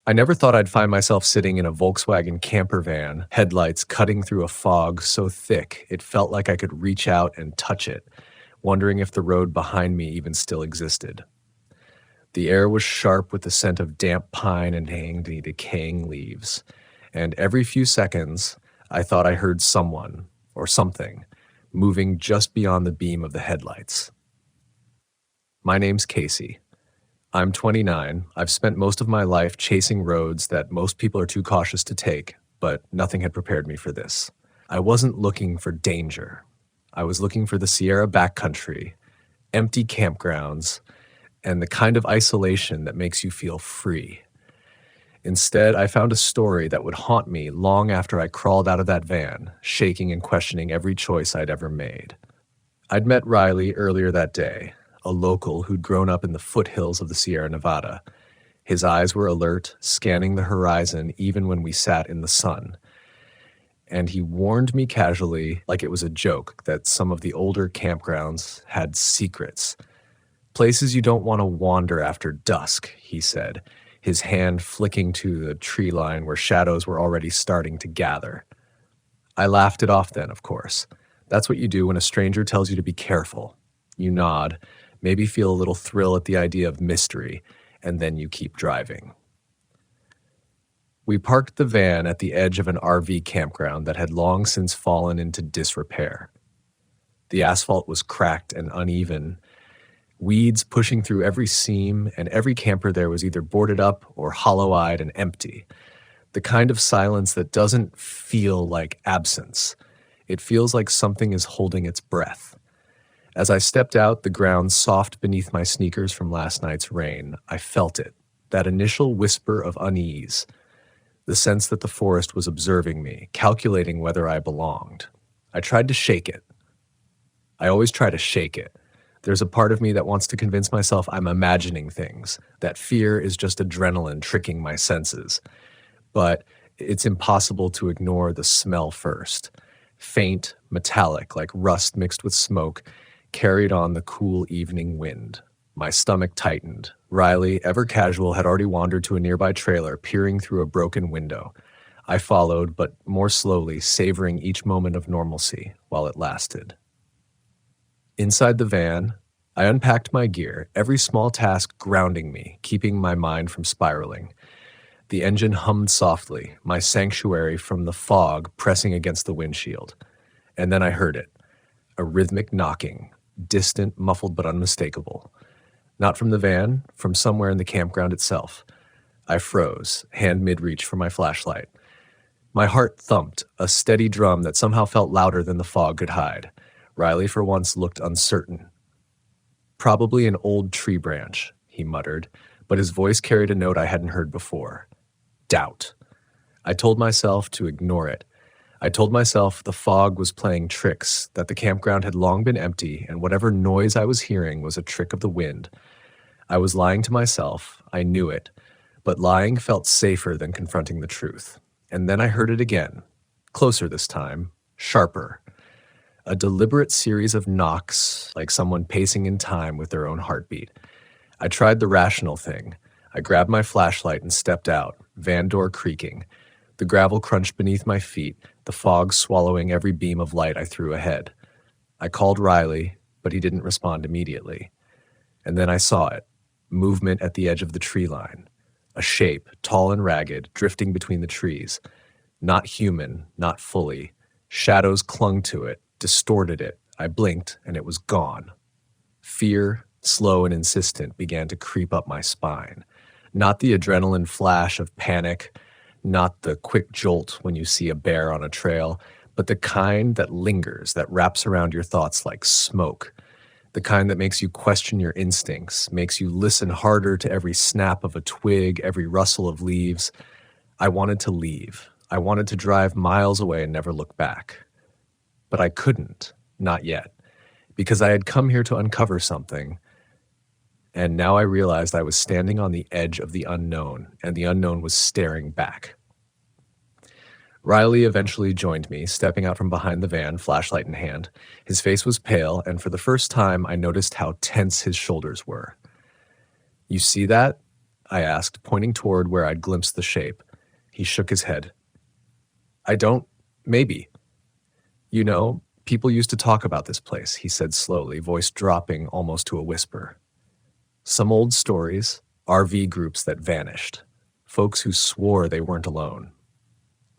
I never thought I'd find myself sitting in a Volkswagen camper van, headlights cutting through a fog so thick it felt like I could reach out and touch it, wondering if the road behind me even still existed. The air was sharp with the scent of damp pine and decaying leaves, and every few seconds I thought I heard someone, or something, moving just beyond the beam of the headlights. My name's Casey. I'm 29. I've spent most of my life chasing roads that most people are too cautious to take, but nothing had prepared me for this. I wasn't looking for danger. I was looking for the Sierra backcountry, empty campgrounds, and the kind of isolation that makes you feel free. Instead, I found a story that would haunt me long after I crawled out of that van, shaking and questioning every choice I'd ever made. I'd met Riley earlier that day, a local who'd grown up in the foothills of the Sierra Nevada. His eyes were alert, scanning the horizon even when we sat in the sun. And he warned me casually, like it was a joke, that some of the older campgrounds had secrets. Places you don't want to wander after dusk, he said, his hand flicking to the tree line where shadows were already starting to gather. I laughed it off then, of course. That's what you do when a stranger tells you to be careful. You nod, maybe feel a little thrill at the idea of mystery, and then you keep driving. We parked the van at the edge of an RV campground that had long since fallen into disrepair. The asphalt was cracked and uneven, weeds pushing through every seam, and every camper there was either boarded up or hollow-eyed and empty. The kind of silence that doesn't feel like absence. It feels like something is holding its breath. As I stepped out, the ground soft beneath my sneakers from last night's rain. I felt it, that initial whisper of unease, the sense that the forest was observing me, calculating whether I belonged. I tried to shake it. I always try to shake it. There's a part of me that wants to convince myself I'm imagining things, that fear is just adrenaline tricking my senses. But it's impossible to ignore the smell first. Faint, metallic, like rust mixed with smoke, carried on the cool evening wind. My stomach tightened. Riley, ever casual, had already wandered to a nearby trailer, peering through a broken window. I followed, but more slowly, savoring each moment of normalcy while it lasted. Inside the van, I unpacked my gear, every small task grounding me, keeping my mind from spiraling. The engine hummed softly, my sanctuary from the fog pressing against the windshield. And then I heard it, a rhythmic knocking, distant, muffled but unmistakable. Not from the van, from somewhere in the campground itself. I froze, hand mid-reach for my flashlight. My heart thumped, a steady drum that somehow felt louder than the fog could hide. Riley for once looked uncertain. Probably an old tree branch, he muttered, but his voice carried a note I hadn't heard before. Doubt. I told myself to ignore it. I told myself the fog was playing tricks, that the campground had long been empty, and whatever noise I was hearing was a trick of the wind. I was lying to myself, I knew it, but lying felt safer than confronting the truth. And then I heard it again, closer this time, sharper. A deliberate series of knocks, like someone pacing in time with their own heartbeat. I tried the rational thing. I grabbed my flashlight and stepped out, van door creaking. The gravel crunched beneath my feet, the fog swallowing every beam of light I threw ahead. I called Riley, but he didn't respond immediately. And then I saw it, movement at the edge of the tree line. A shape, tall and ragged, drifting between the trees. Not human, not fully. Shadows clung to it, distorted it. I blinked, and it was gone. Fear, slow and insistent, began to creep up my spine. Not the adrenaline flash of panic, not the quick jolt when you see a bear on a trail, but the kind that lingers, that wraps around your thoughts like smoke. The kind that makes you question your instincts, makes you listen harder to every snap of a twig, every rustle of leaves. I wanted to leave. I wanted to drive miles away and never look back. But I couldn't, not yet, because I had come here to uncover something, and now I realized I was standing on the edge of the unknown, and the unknown was staring back. Riley eventually joined me, stepping out from behind the van, flashlight in hand. His face was pale, and for the first time I noticed how tense his shoulders were. "You see that?" I asked, pointing toward where I'd glimpsed the shape. He shook his head. I don't. Maybe. You know, people used to talk about this place, he said slowly, voice dropping almost to a whisper. Some old stories, RV groups that vanished, folks who swore they weren't alone.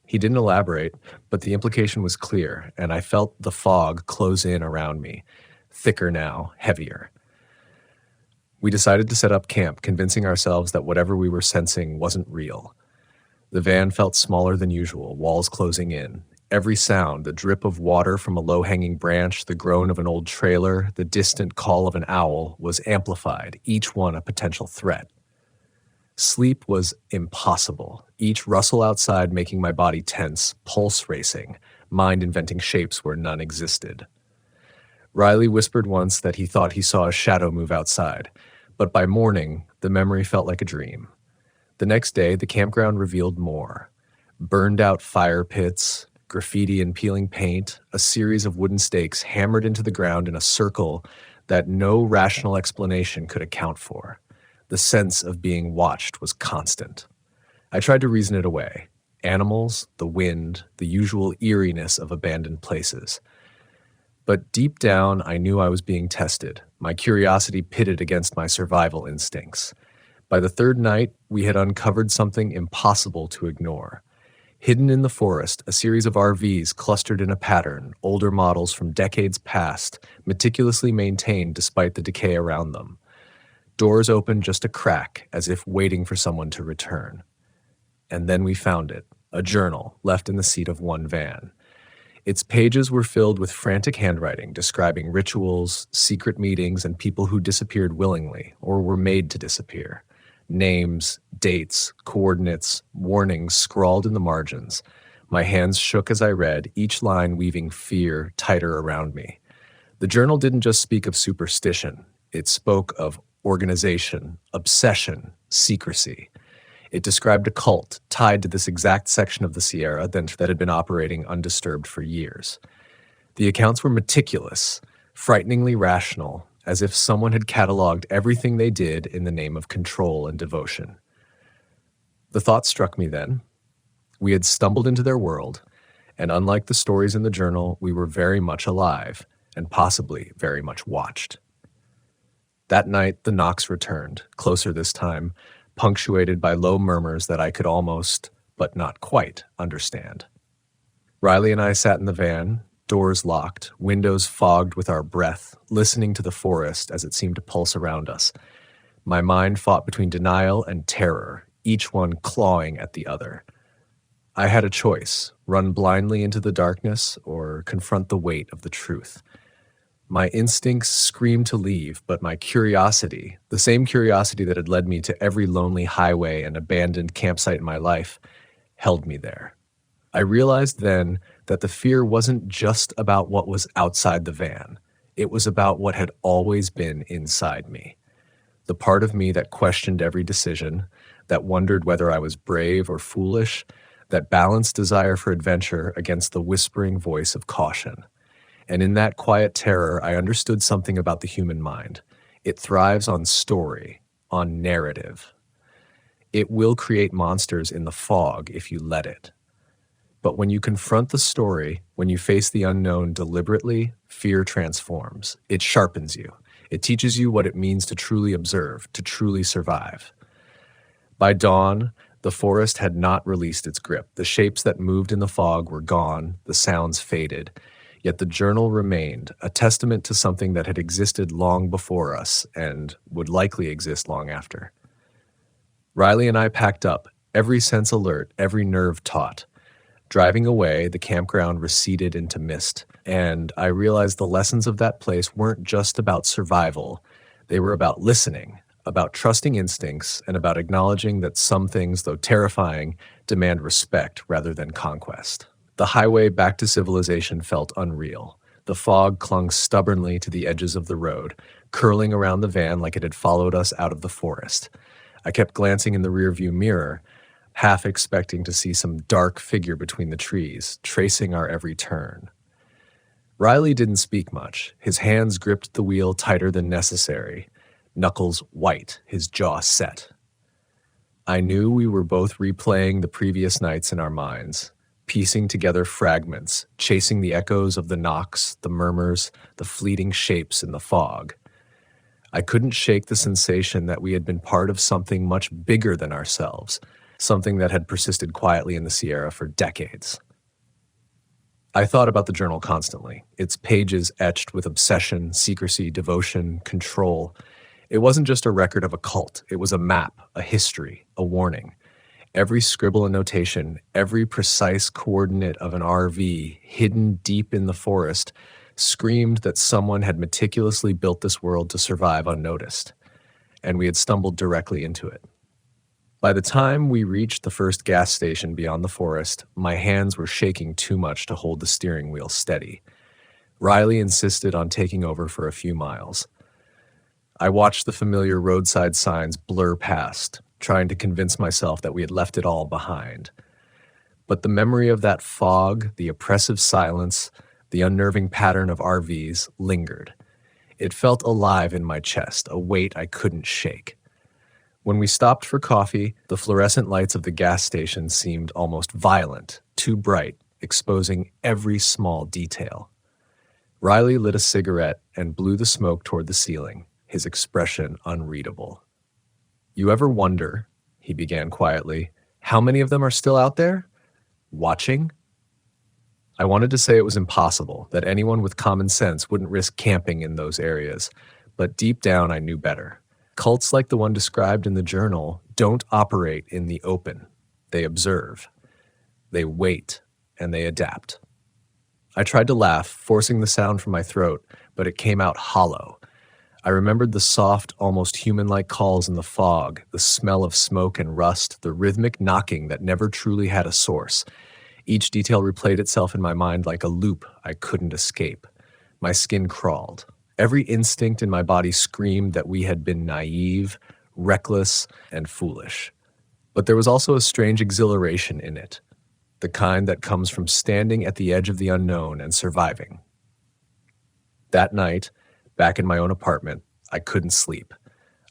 He didn't elaborate, but the implication was clear, and I felt the fog close in around me, thicker now, heavier. We decided to set up camp, convincing ourselves that whatever we were sensing wasn't real. The van felt smaller than usual, walls closing in. Every sound, the drip of water from a low-hanging branch, the groan of an old trailer, the distant call of an owl, was amplified, each one a potential threat. Sleep was impossible, each rustle outside making my body tense, pulse racing, mind inventing shapes where none existed. Riley whispered once that he thought he saw a shadow move outside, but by morning, the memory felt like a dream. The next day, the campground revealed more. Burned-out fire pits, graffiti and peeling paint, a series of wooden stakes hammered into the ground in a circle that no rational explanation could account for. The sense of being watched was constant. I tried to reason it away. Animals, the wind, the usual eeriness of abandoned places. But deep down, I knew I was being tested, my curiosity pitted against my survival instincts. By the third night, we had uncovered something impossible to ignore. Hidden in the forest, a series of RVs clustered in a pattern, older models from decades past, meticulously maintained despite the decay around them. Doors opened just a crack, as if waiting for someone to return. And then we found it, a journal left in the seat of one van. Its pages were filled with frantic handwriting describing rituals, secret meetings, and people who disappeared willingly or were made to disappear. Names, dates, coordinates, warnings scrawled in the margins. My hands shook as I read, each line weaving fear tighter around me. The journal didn't just speak of superstition. It spoke of organization, obsession, secrecy. It described a cult tied to this exact section of the Sierra that had been operating undisturbed for years. The accounts were meticulous, frighteningly rational, as if someone had cataloged everything they did in the name of control and devotion. The thought struck me then. We had stumbled into their world, and unlike the stories in the journal, we were very much alive, and possibly very much watched. That night, the knocks returned, closer this time, punctuated by low murmurs that I could almost, but not quite, understand. Riley and I sat in the van, doors locked, windows fogged with our breath, listening to the forest as it seemed to pulse around us. My mind fought between denial and terror, each one clawing at the other. I had a choice, run blindly into the darkness or confront the weight of the truth. My instincts screamed to leave, but my curiosity, the same curiosity that had led me to every lonely highway and abandoned campsite in my life, held me there. I realized then that the fear wasn't just about what was outside the van. It was about what had always been inside me. The part of me that questioned every decision, that wondered whether I was brave or foolish, that balanced desire for adventure against the whispering voice of caution. And in that quiet terror, I understood something about the human mind. It thrives on story, on narrative. It will create monsters in the fog if you let it. But when you confront the story, when you face the unknown deliberately, fear transforms. It sharpens you. It teaches you what it means to truly observe, to truly survive. By dawn, the forest had not released its grip. The shapes that moved in the fog were gone, the sounds faded. Yet the journal remained, a testament to something that had existed long before us and would likely exist long after. Riley and I packed up, every sense alert, every nerve taut. Driving away, the campground receded into mist, and I realized the lessons of that place weren't just about survival. They were about listening, about trusting instincts, and about acknowledging that some things, though terrifying, demand respect rather than conquest. The highway back to civilization felt unreal. The fog clung stubbornly to the edges of the road, curling around the van like it had followed us out of the forest. I kept glancing in the rearview mirror, half expecting to see some dark figure between the trees, tracing our every turn. Riley didn't speak much. His hands gripped the wheel tighter than necessary, knuckles white, his jaw set. I knew we were both replaying the previous nights in our minds, piecing together fragments, chasing the echoes of the knocks, the murmurs, the fleeting shapes in the fog. I couldn't shake the sensation that we had been part of something much bigger than ourselves, something that had persisted quietly in the Sierra for decades. I thought about the journal constantly, its pages etched with obsession, secrecy, devotion, control. It wasn't just a record of a cult, it was a map, a history, a warning. Every scribble and notation, every precise coordinate of an RV hidden deep in the forest screamed that someone had meticulously built this world to survive unnoticed, and we had stumbled directly into it. By the time we reached the first gas station beyond the forest, my hands were shaking too much to hold the steering wheel steady. Riley insisted on taking over for a few miles. I watched the familiar roadside signs blur past, trying to convince myself that we had left it all behind. But the memory of that fog, the oppressive silence, the unnerving pattern of RVs lingered. It felt alive in my chest, a weight I couldn't shake. When we stopped for coffee, the fluorescent lights of the gas station seemed almost violent, too bright, exposing every small detail. Riley lit a cigarette and blew the smoke toward the ceiling, his expression unreadable. "You ever wonder," he began quietly, "how many of them are still out there? Watching?" I wanted to say it was impossible, that anyone with common sense wouldn't risk camping in those areas, but deep down I knew better. Cults like the one described in the journal don't operate in the open. They observe. They wait, and they adapt. I tried to laugh, forcing the sound from my throat, but it came out hollow. I remembered the soft, almost human-like calls in the fog, the smell of smoke and rust, the rhythmic knocking that never truly had a source. Each detail replayed itself in my mind like a loop I couldn't escape. My skin crawled. Every instinct in my body screamed that we had been naive, reckless, and foolish. But there was also a strange exhilaration in it, the kind that comes from standing at the edge of the unknown and surviving. That night, back in my own apartment, I couldn't sleep.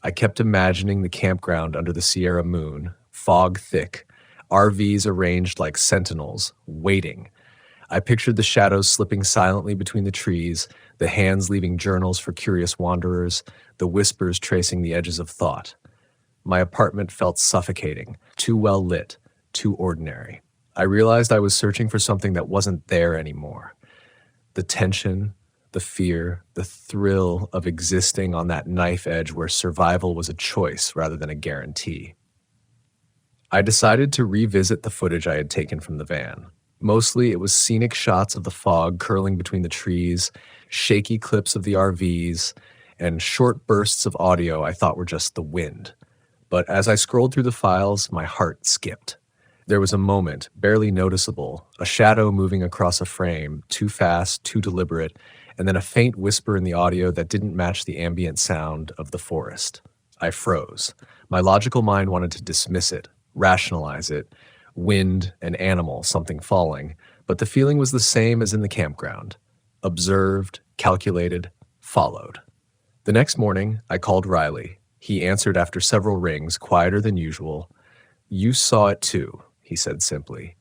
I kept imagining the campground under the Sierra moon, fog thick, RVs arranged like sentinels, waiting. I pictured the shadows slipping silently between the trees, the hands leaving journals for curious wanderers, the whispers tracing the edges of thought. My apartment felt suffocating, too well lit, too ordinary. I realized I was searching for something that wasn't there anymore. The tension, the fear, the thrill of existing on that knife edge where survival was a choice rather than a guarantee. I decided to revisit the footage I had taken from the van. Mostly it was scenic shots of the fog curling between the trees, shaky clips of the RVs, and short bursts of audio I thought were just the wind. But as I scrolled through the files, my heart skipped. There was a moment, barely noticeable, a shadow moving across a frame, too fast, too deliberate, and then a faint whisper in the audio that didn't match the ambient sound of the forest. I froze. My logical mind wanted to dismiss it, rationalize it, wind, an animal, something falling, but the feeling was the same as in the campground. Observed, calculated, followed. The next morning, I called Riley. He answered after several rings, quieter than usual. "You saw it too," he said simply.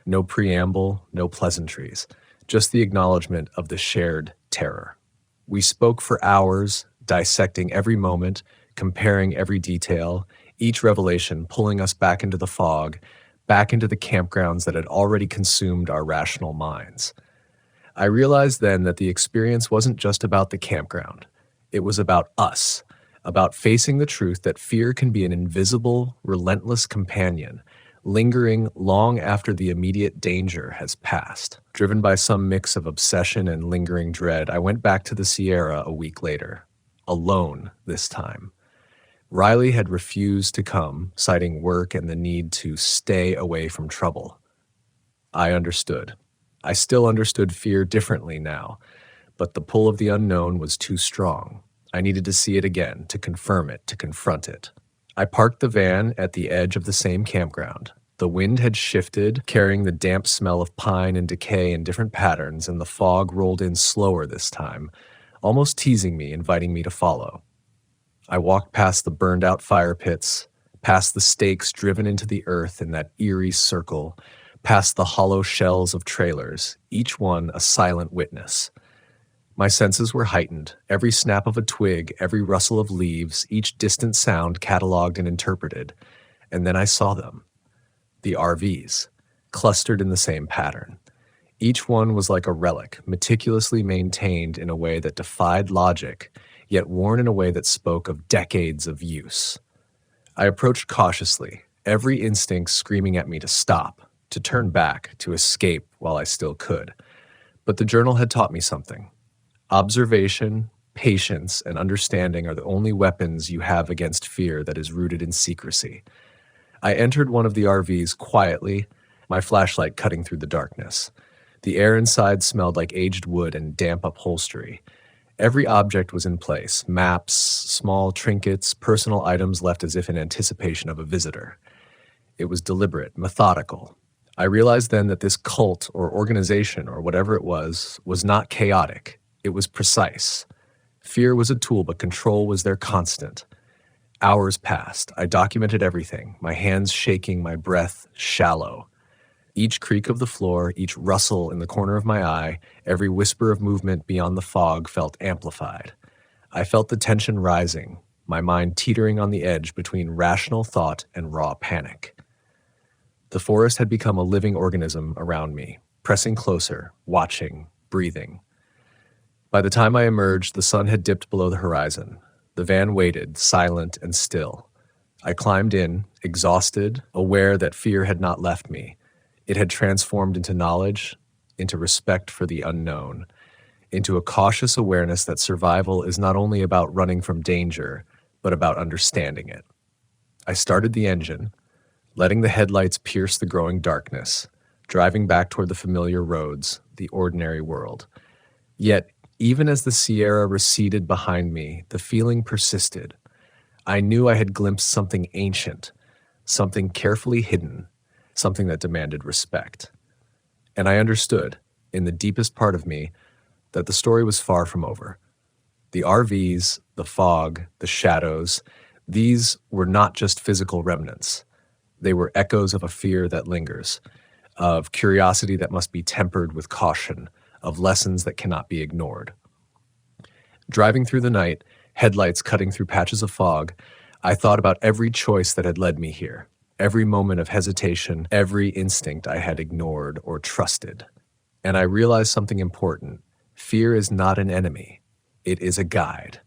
No preamble, no pleasantries, just the acknowledgement of the shared terror. We spoke for hours, dissecting every moment, comparing every detail, each revelation pulling us back into the fog, back into the campgrounds that had already consumed our rational minds. I realized then that the experience wasn't just about the campground. It was about us, about facing the truth that fear can be an invisible, relentless companion, lingering long after the immediate danger has passed. Driven by some mix of obsession and lingering dread, I went back to the Sierra a week later, alone this time. Riley had refused to come, citing work and the need to stay away from trouble. I understood. I still understood fear differently now, but the pull of the unknown was too strong. I needed to see it again, to confirm it, to confront it. I parked the van at the edge of the same campground. The wind had shifted, carrying the damp smell of pine and decay in different patterns, and the fog rolled in slower this time, almost teasing me, inviting me to follow. I walked past the burned-out fire pits, past the stakes driven into the earth in that eerie circle, past the hollow shells of trailers, each one a silent witness. My senses were heightened, every snap of a twig, every rustle of leaves, each distant sound cataloged and interpreted. And then I saw them. The RVs, clustered in the same pattern. Each one was like a relic, meticulously maintained in a way that defied logic, yet worn in a way that spoke of decades of use. I approached cautiously, every instinct screaming at me to stop, to turn back, to escape while I still could. But the journal had taught me something. Observation, patience, and understanding are the only weapons you have against fear that is rooted in secrecy. I entered one of the RVs quietly, my flashlight cutting through the darkness. The air inside smelled like aged wood and damp upholstery. Every object was in place, maps, small trinkets, personal items left as if in anticipation of a visitor. It was deliberate, methodical. I realized then that this cult or organization or whatever it was not chaotic. It was precise. Fear was a tool, but control was their constant. Hours passed. I documented everything, my hands shaking, my breath shallow. Each creak of the floor, each rustle in the corner of my eye, every whisper of movement beyond the fog felt amplified. I felt the tension rising, my mind teetering on the edge between rational thought and raw panic. The forest had become a living organism around me, pressing closer, watching, breathing. By the time I emerged, the sun had dipped below the horizon. The van waited, silent and still. I climbed in, exhausted, aware that fear had not left me. It had transformed into knowledge, into respect for the unknown, into a cautious awareness that survival is not only about running from danger, but about understanding it. I started the engine, letting the headlights pierce the growing darkness, driving back toward the familiar roads, the ordinary world. Yet, even as the Sierra receded behind me, the feeling persisted. I knew I had glimpsed something ancient, something carefully hidden, something that demanded respect. And I understood, in the deepest part of me, that the story was far from over. The RVs, the fog, the shadows, these were not just physical remnants. They were echoes of a fear that lingers, of curiosity that must be tempered with caution, of lessons that cannot be ignored. Driving through the night, headlights cutting through patches of fog, I thought about every choice that had led me here, every moment of hesitation, every instinct I had ignored or trusted. And I realized something important. Fear is not an enemy. It is a guide.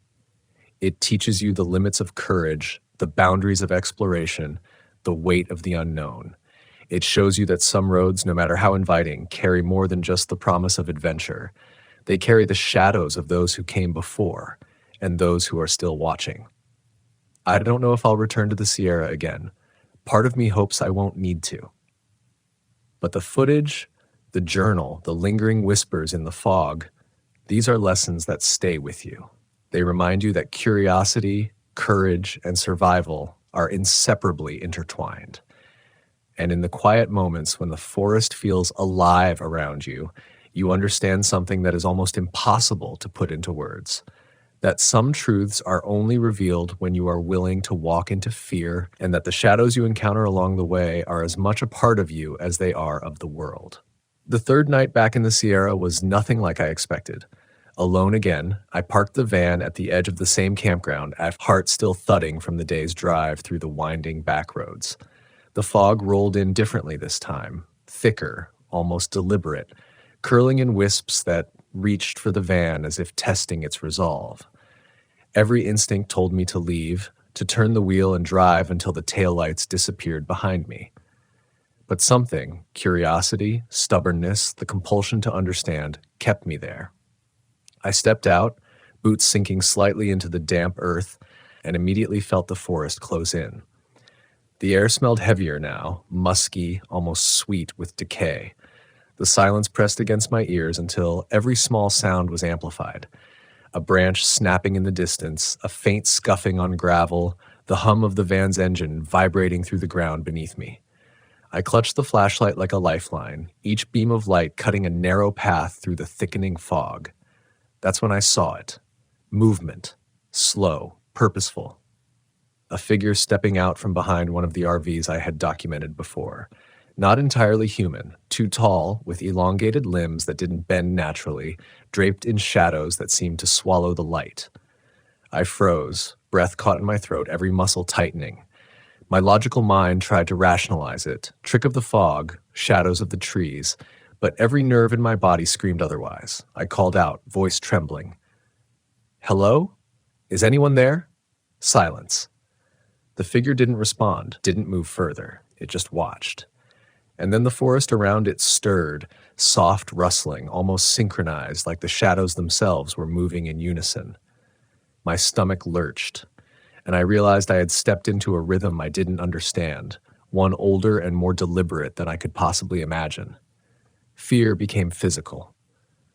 It teaches you the limits of courage, the boundaries of exploration, the weight of the unknown. It shows you that some roads, no matter how inviting, carry more than just the promise of adventure. They carry the shadows of those who came before and those who are still watching. I don't know if I'll return to the Sierra again. Part of me hopes I won't need to. But the footage, the journal, the lingering whispers in the fog, these are lessons that stay with you. They remind you that curiosity, courage, and survival are inseparably intertwined. And in the quiet moments when the forest feels alive around you, you understand something that is almost impossible to put into words. That some truths are only revealed when you are willing to walk into fear, and that the shadows you encounter along the way are as much a part of you as they are of the world. The third night back in the Sierra was nothing like I expected. Alone again, I parked the van at the edge of the same campground, heart still thudding from the day's drive through the winding back roads. The fog rolled in differently this time, thicker, almost deliberate, curling in wisps that reached for the van as if testing its resolve. Every instinct told me to leave, to turn the wheel and drive until the taillights disappeared behind me. But something, curiosity, stubbornness, the compulsion to understand, kept me there. I stepped out, boots sinking slightly into the damp earth, and immediately felt the forest close in. The air smelled heavier now, musky, almost sweet with decay. The silence pressed against my ears until every small sound was amplified. A branch snapping in the distance, a faint scuffing on gravel, the hum of the van's engine vibrating through the ground beneath me. I clutched the flashlight like a lifeline, each beam of light cutting a narrow path through the thickening fog. That's when I saw it. Movement. Slow, purposeful. a figure stepping out from behind one of the RVs I had documented before. Not entirely human, too tall, with elongated limbs that didn't bend naturally, draped in shadows that seemed to swallow the light. I froze, breath caught in my throat, every muscle tightening. My logical mind tried to rationalize it, trick of the fog, shadows of the trees, but every nerve in my body screamed otherwise. I called out, voice trembling. "Hello? Is anyone there?" Silence. The figure didn't respond, didn't move further. It just watched. And then the forest around it stirred, soft rustling, almost synchronized, like the shadows themselves were moving in unison. My stomach lurched, and I realized I had stepped into a rhythm I didn't understand, one older and more deliberate than I could possibly imagine. Fear became physical.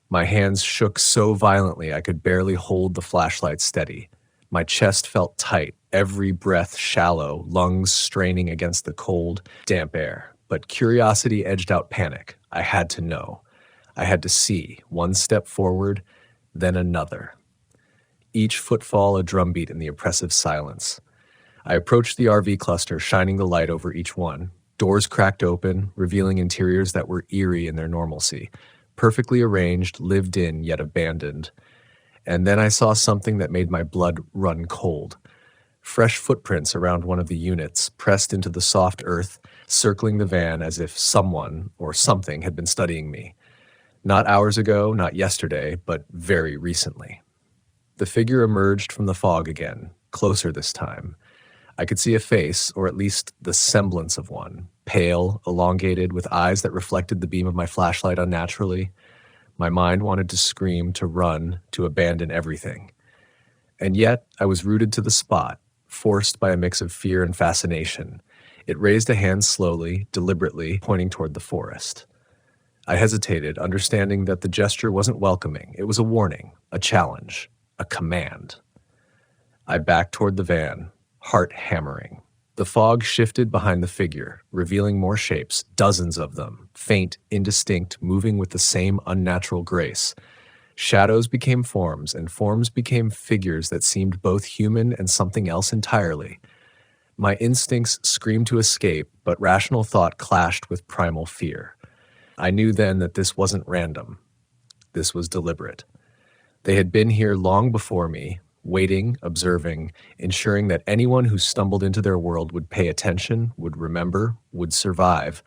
My hands shook so violently I could barely hold the flashlight steady. My chest felt tight, every breath shallow, lungs straining against the cold, damp air. But curiosity edged out panic. I had to know. I had to see, one step forward, then another. Each footfall a drumbeat in the oppressive silence. I approached the RV cluster, shining the light over each one. Doors cracked open, revealing interiors that were eerie in their normalcy, perfectly arranged, lived in, yet abandoned. And then I saw something that made my blood run cold. Fresh footprints around one of the units, pressed into the soft earth, circling the van as if someone or something had been studying me. Not hours ago, not yesterday, but very recently. The figure emerged from the fog again, closer this time. I could see a face, or at least the semblance of one, pale, elongated, with eyes that reflected the beam of my flashlight unnaturally. My mind wanted to scream, to run, to abandon everything. And yet, I was rooted to the spot, forced by a mix of fear and fascination. It raised a hand slowly, deliberately, pointing toward the forest. I hesitated, understanding that the gesture wasn't welcoming. It was a warning, a challenge, a command. I backed toward the van, heart hammering. The fog shifted behind the figure, revealing more shapes, dozens of them, faint, indistinct, moving with the same unnatural grace. Shadows became forms, and forms became figures that seemed both human and something else entirely. My instincts screamed to escape, but rational thought clashed with primal fear. I knew then that this wasn't random. This was deliberate. They had been here long before me, waiting, observing, ensuring that anyone who stumbled into their world would pay attention, would remember, would survive,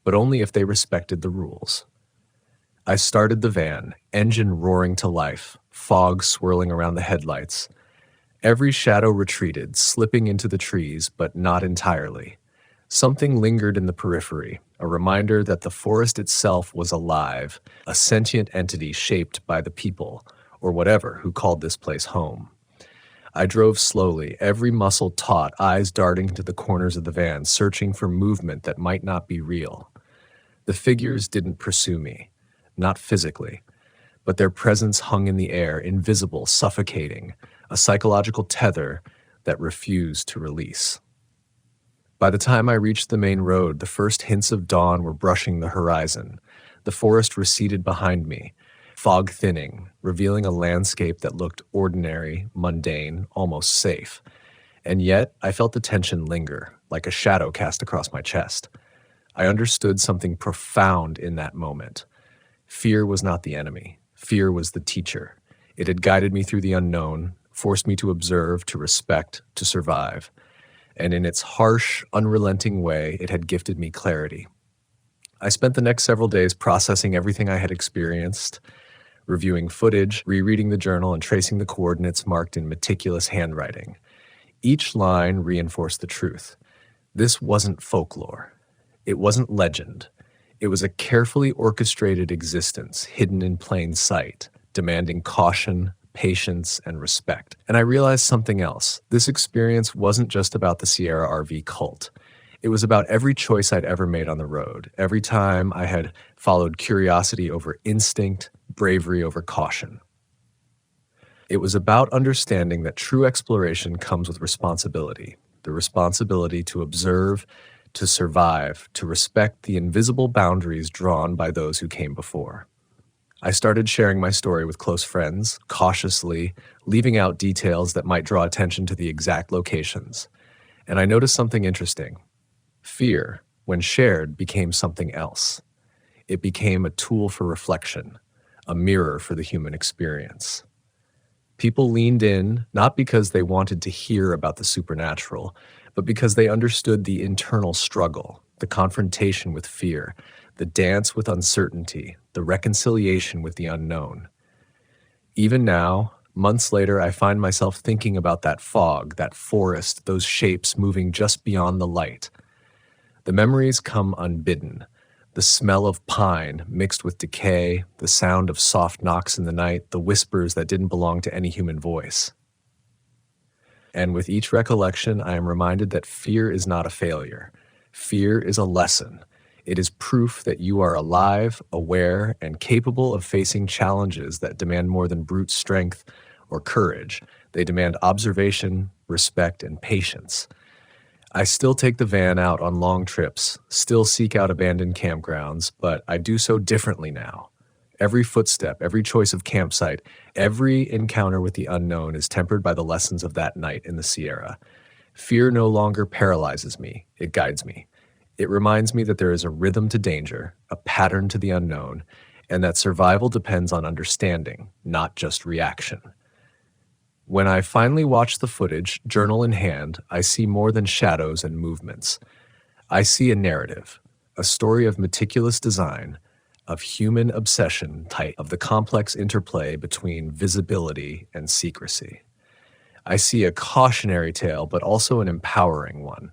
but only if they respected the rules. I started the van, engine roaring to life, fog swirling around the headlights. Every shadow retreated, slipping into the trees, but not entirely. Something lingered in the periphery, a reminder that the forest itself was alive, a sentient entity shaped by the people, or whatever, who called this place home. I drove slowly, every muscle taut, eyes darting to the corners of the van, searching for movement that might not be real. The figures didn't pursue me, not physically, but their presence hung in the air, invisible, suffocating, a psychological tether that refused to release. By the time I reached the main road, the first hints of dawn were brushing the horizon. The forest receded behind me, fog thinning, revealing a landscape that looked ordinary, mundane, almost safe. And yet, I felt the tension linger, like a shadow cast across my chest. I understood something profound in that moment. Fear was not the enemy. Fear was the teacher. It had guided me through the unknown, forced me to observe, to respect, to survive. And in its harsh, unrelenting way, it had gifted me clarity. I spent the next several days processing everything I had experienced, reviewing footage, rereading the journal, and tracing the coordinates marked in meticulous handwriting. Each line reinforced the truth. This wasn't folklore. It wasn't legend. It was a carefully orchestrated existence, hidden in plain sight, demanding caution, patience, and respect. And I realized something else. This experience wasn't just about the Sierra RV cult. It was about every choice I'd ever made on the road, every time I had followed curiosity over instinct, bravery over caution. It was about understanding that true exploration comes with responsibility, the responsibility to observe, to survive, to respect the invisible boundaries drawn by those who came before. I started sharing my story with close friends, cautiously, leaving out details that might draw attention to the exact locations. And I noticed something interesting. Fear, when shared, became something else. It became a tool for reflection, a mirror for the human experience. People leaned in not because they wanted to hear about the supernatural, but because they understood the internal struggle, the confrontation with fear, the dance with uncertainty, the reconciliation with the unknown. Even now, months later, I find myself thinking about that fog, that forest, those shapes moving just beyond the light. The memories come unbidden. The smell of pine mixed with decay, the sound of soft knocks in the night, the whispers that didn't belong to any human voice. And with each recollection, I am reminded that fear is not a failure. Fear is a lesson. It is proof that you are alive, aware, and capable of facing challenges that demand more than brute strength or courage. They demand observation, respect, and patience. I still take the van out on long trips, still seek out abandoned campgrounds, but I do so differently now. Every footstep, every choice of campsite, every encounter with the unknown is tempered by the lessons of that night in the Sierra. Fear no longer paralyzes me, it guides me. It reminds me that there is a rhythm to danger, a pattern to the unknown, and that survival depends on understanding, not just reaction. When I finally watch the footage, journal in hand, I see more than shadows and movements. I see a narrative, a story of meticulous design, of human obsession type, of the complex interplay between visibility and secrecy. I see a cautionary tale, but also an empowering one,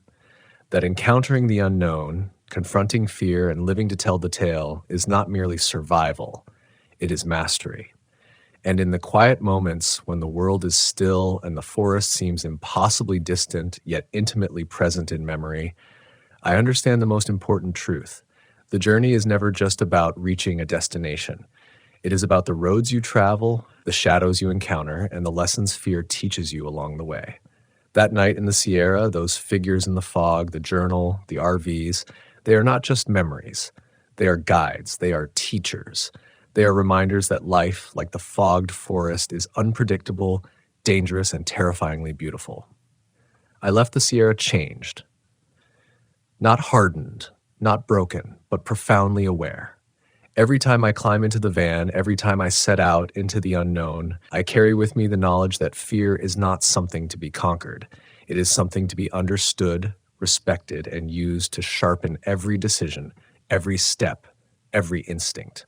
that encountering the unknown, confronting fear, and living to tell the tale is not merely survival, it is mastery. And in the quiet moments when the world is still and the forest seems impossibly distant yet intimately present in memory, I understand the most important truth. The journey is never just about reaching a destination. It is about the roads you travel, the shadows you encounter, and the lessons fear teaches you along the way. That night in the Sierra, those figures in the fog, the journal, the RVs, they are not just memories. They are guides. They are teachers. They are reminders that life, like the fogged forest, is unpredictable, dangerous, and terrifyingly beautiful. I left the Sierra changed. Not hardened, not broken, but profoundly aware. Every time I climb into the van, every time I set out into the unknown, I carry with me the knowledge that fear is not something to be conquered. It is something to be understood, respected, and used to sharpen every decision, every step, every instinct.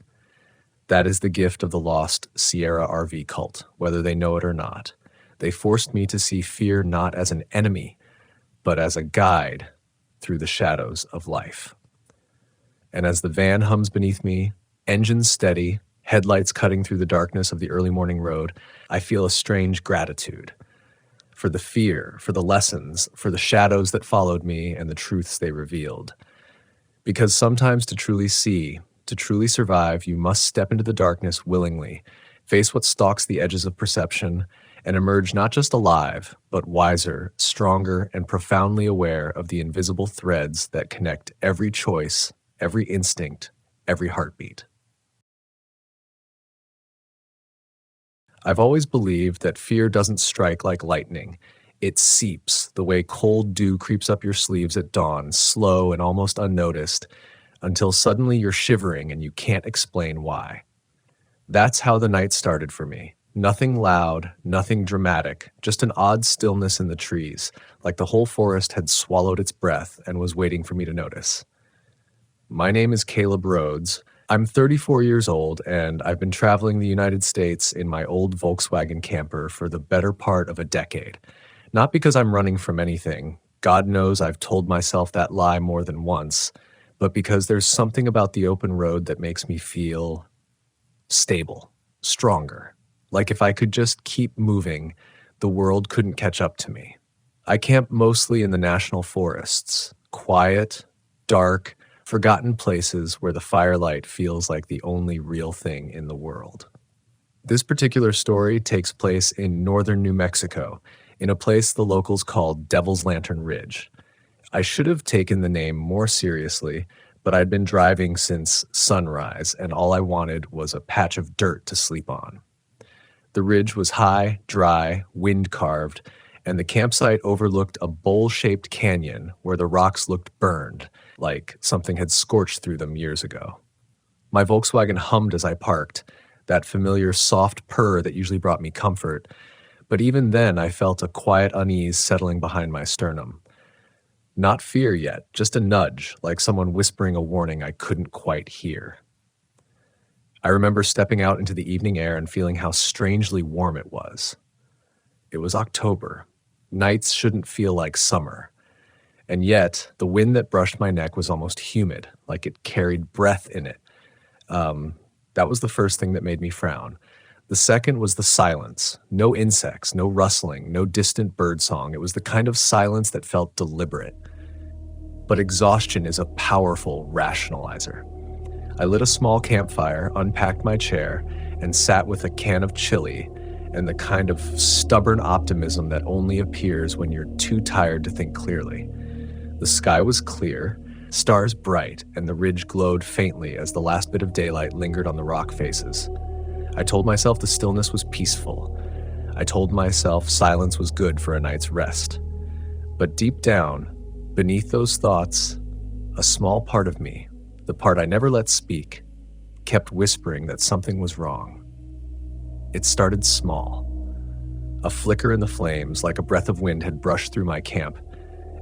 That is the gift of the lost Sierra RV cult, whether they know it or not. They forced me to see fear not as an enemy, but as a guide through the shadows of life. And as the van hums beneath me, engines steady, headlights cutting through the darkness of the early morning road, I feel a strange gratitude for the fear, for the lessons, for the shadows that followed me and the truths they revealed. Because sometimes to truly see, to truly survive, you must step into the darkness willingly, face what stalks the edges of perception, and emerge not just alive, but wiser, stronger, and profoundly aware of the invisible threads that connect every choice, every instinct, every heartbeat. I've always believed that fear doesn't strike like lightning. It seeps, the way cold dew creeps up your sleeves at dawn, slow and almost unnoticed, until suddenly you're shivering and you can't explain why. That's how the night started for me. Nothing loud, nothing dramatic, just an odd stillness in the trees, like the whole forest had swallowed its breath and was waiting for me to notice. My name is Caleb Rhodes. I'm 34 years old, and I've been traveling the United States in my old Volkswagen camper for the better part of a decade. Not because I'm running from anything. God knows I've told myself that lie more than once, but because there's something about the open road that makes me feel stable, stronger. Like if I could just keep moving, the world couldn't catch up to me. I camp mostly in the national forests, quiet, dark, forgotten places where the firelight feels like the only real thing in the world. This particular story takes place in northern New Mexico, in a place the locals call Devil's Lantern Ridge. I should have taken the name more seriously, but I'd been driving since sunrise, and all I wanted was a patch of dirt to sleep on. The ridge was high, dry, wind-carved, and the campsite overlooked a bowl-shaped canyon where the rocks looked burned, like something had scorched through them years ago. My Volkswagen hummed as I parked, that familiar soft purr that usually brought me comfort, but even then I felt a quiet unease settling behind my sternum. Not fear yet, just a nudge, like someone whispering a warning I couldn't quite hear. I remember stepping out into the evening air and feeling how strangely warm it was. It was October. Nights shouldn't feel like summer. And yet, the wind that brushed my neck was almost humid, like it carried breath in it. That was the first thing that made me frown. The second was the silence. No insects, no rustling, no distant bird song. It was the kind of silence that felt deliberate. But exhaustion is a powerful rationalizer. I lit a small campfire, unpacked my chair, and sat with a can of chili and the kind of stubborn optimism that only appears when you're too tired to think clearly. The sky was clear, stars bright, and the ridge glowed faintly as the last bit of daylight lingered on the rock faces. I told myself the stillness was peaceful. I told myself silence was good for a night's rest. But deep down, beneath those thoughts, a small part of me, the part I never let speak, kept whispering that something was wrong. It started small. A flicker in the flames, like a breath of wind, had brushed through my camp,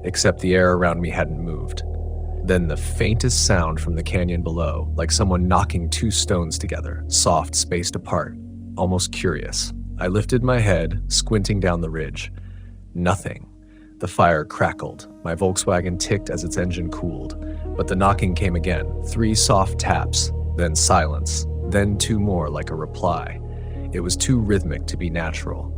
except the air around me hadn't moved. Then the faintest sound from the canyon below, like someone knocking two stones together, soft, spaced apart, almost curious. I lifted my head, squinting down the ridge. Nothing. The fire crackled. My Volkswagen ticked as its engine cooled. But the knocking came again. 3 soft taps, then silence, then 2 more like a reply. It was too rhythmic to be natural.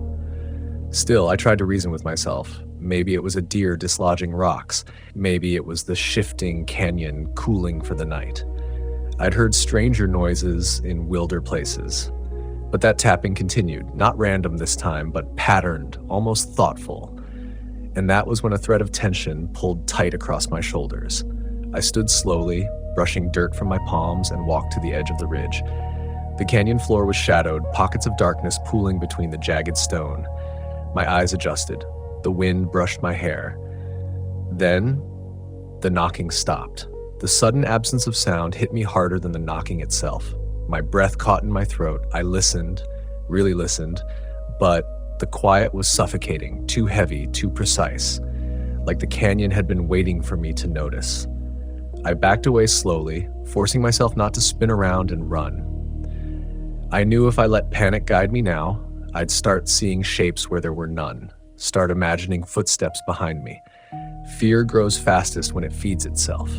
Still, I tried to reason with myself. Maybe it was a deer dislodging rocks. Maybe it was the shifting canyon cooling for the night. I'd heard stranger noises in wilder places. But that tapping continued, not random this time, but patterned, almost thoughtful. And that was when a thread of tension pulled tight across my shoulders. I stood slowly, brushing dirt from my palms, and walked to the edge of the ridge. The canyon floor was shadowed, pockets of darkness pooling between the jagged stone. My eyes adjusted. The wind brushed my hair. Then, the knocking stopped. The sudden absence of sound hit me harder than the knocking itself. My breath caught in my throat. I listened, really listened, but the quiet was suffocating, too heavy, too precise, like the canyon had been waiting for me to notice. I backed away slowly, forcing myself not to spin around and run. I knew if I let panic guide me now, I'd start seeing shapes where there were none, start imagining footsteps behind me. Fear grows fastest when it feeds itself.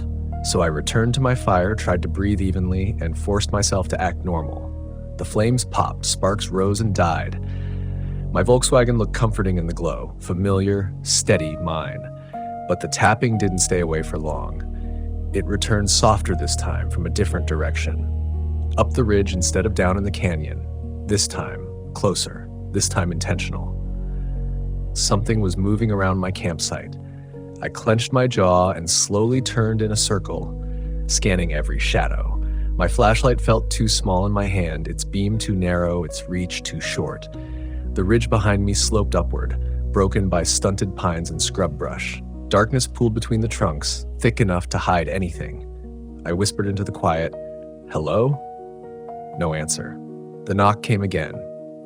So I returned to my fire, tried to breathe evenly, and forced myself to act normal. The flames popped, sparks rose and died. My Volkswagen looked comforting in the glow, familiar, steady mine. But the tapping didn't stay away for long. It returned softer this time, from a different direction. Up the ridge instead of down in the canyon. This time, closer. This time intentional. Something was moving around my campsite. I clenched my jaw and slowly turned in a circle, scanning every shadow. My flashlight felt too small in my hand, its beam too narrow, its reach too short. The ridge behind me sloped upward, broken by stunted pines and scrub brush. Darkness pooled between the trunks, thick enough to hide anything. I whispered into the quiet, "Hello?" No answer. The knock came again,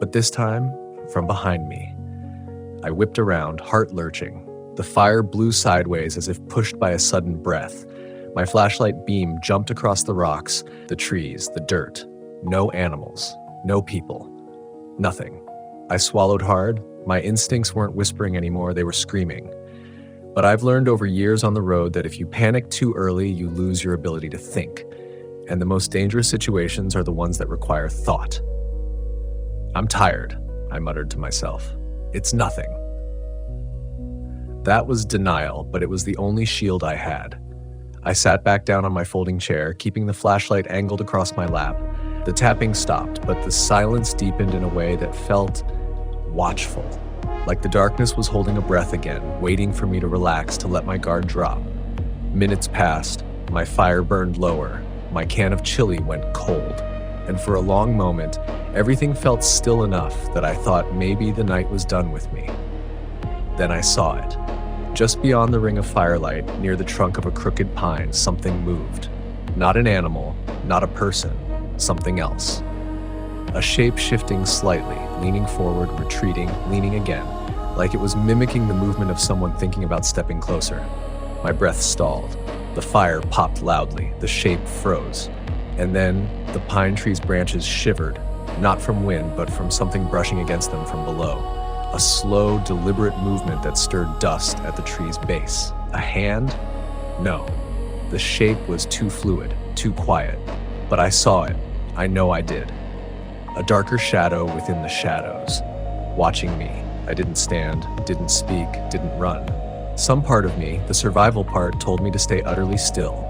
but this time from behind me. I whipped around, heart lurching. The fire blew sideways as if pushed by a sudden breath. My flashlight beam jumped across the rocks, the trees, the dirt. No animals, no people, nothing. I swallowed hard. My instincts weren't whispering anymore, they were screaming. But I've learned over years on the road that if you panic too early, you lose your ability to think. And the most dangerous situations are the ones that require thought. "I'm tired," I muttered to myself. "It's nothing." That was denial, but it was the only shield I had. I sat back down on my folding chair, keeping the flashlight angled across my lap. The tapping stopped, but the silence deepened in a way that felt watchful, like the darkness was holding a breath again, waiting for me to relax, to let my guard drop. Minutes passed, my fire burned lower, my can of chili went cold, and for a long moment, everything felt still enough that I thought maybe the night was done with me. Then I saw it. Just beyond the ring of firelight, near the trunk of a crooked pine, something moved. Not an animal, not a person, something else. A shape shifting slightly, leaning forward, retreating, leaning again, like it was mimicking the movement of someone thinking about stepping closer. My breath stalled. The fire popped loudly, the shape froze. And then the pine tree's branches shivered, not from wind, but from something brushing against them from below. A slow, deliberate movement that stirred dust at the tree's base. A hand? No. The shape was too fluid, too quiet. But I saw it. I know I did. A darker shadow within the shadows, watching me. I didn't stand, didn't speak, didn't run. Some part of me, the survival part, told me to stay utterly still.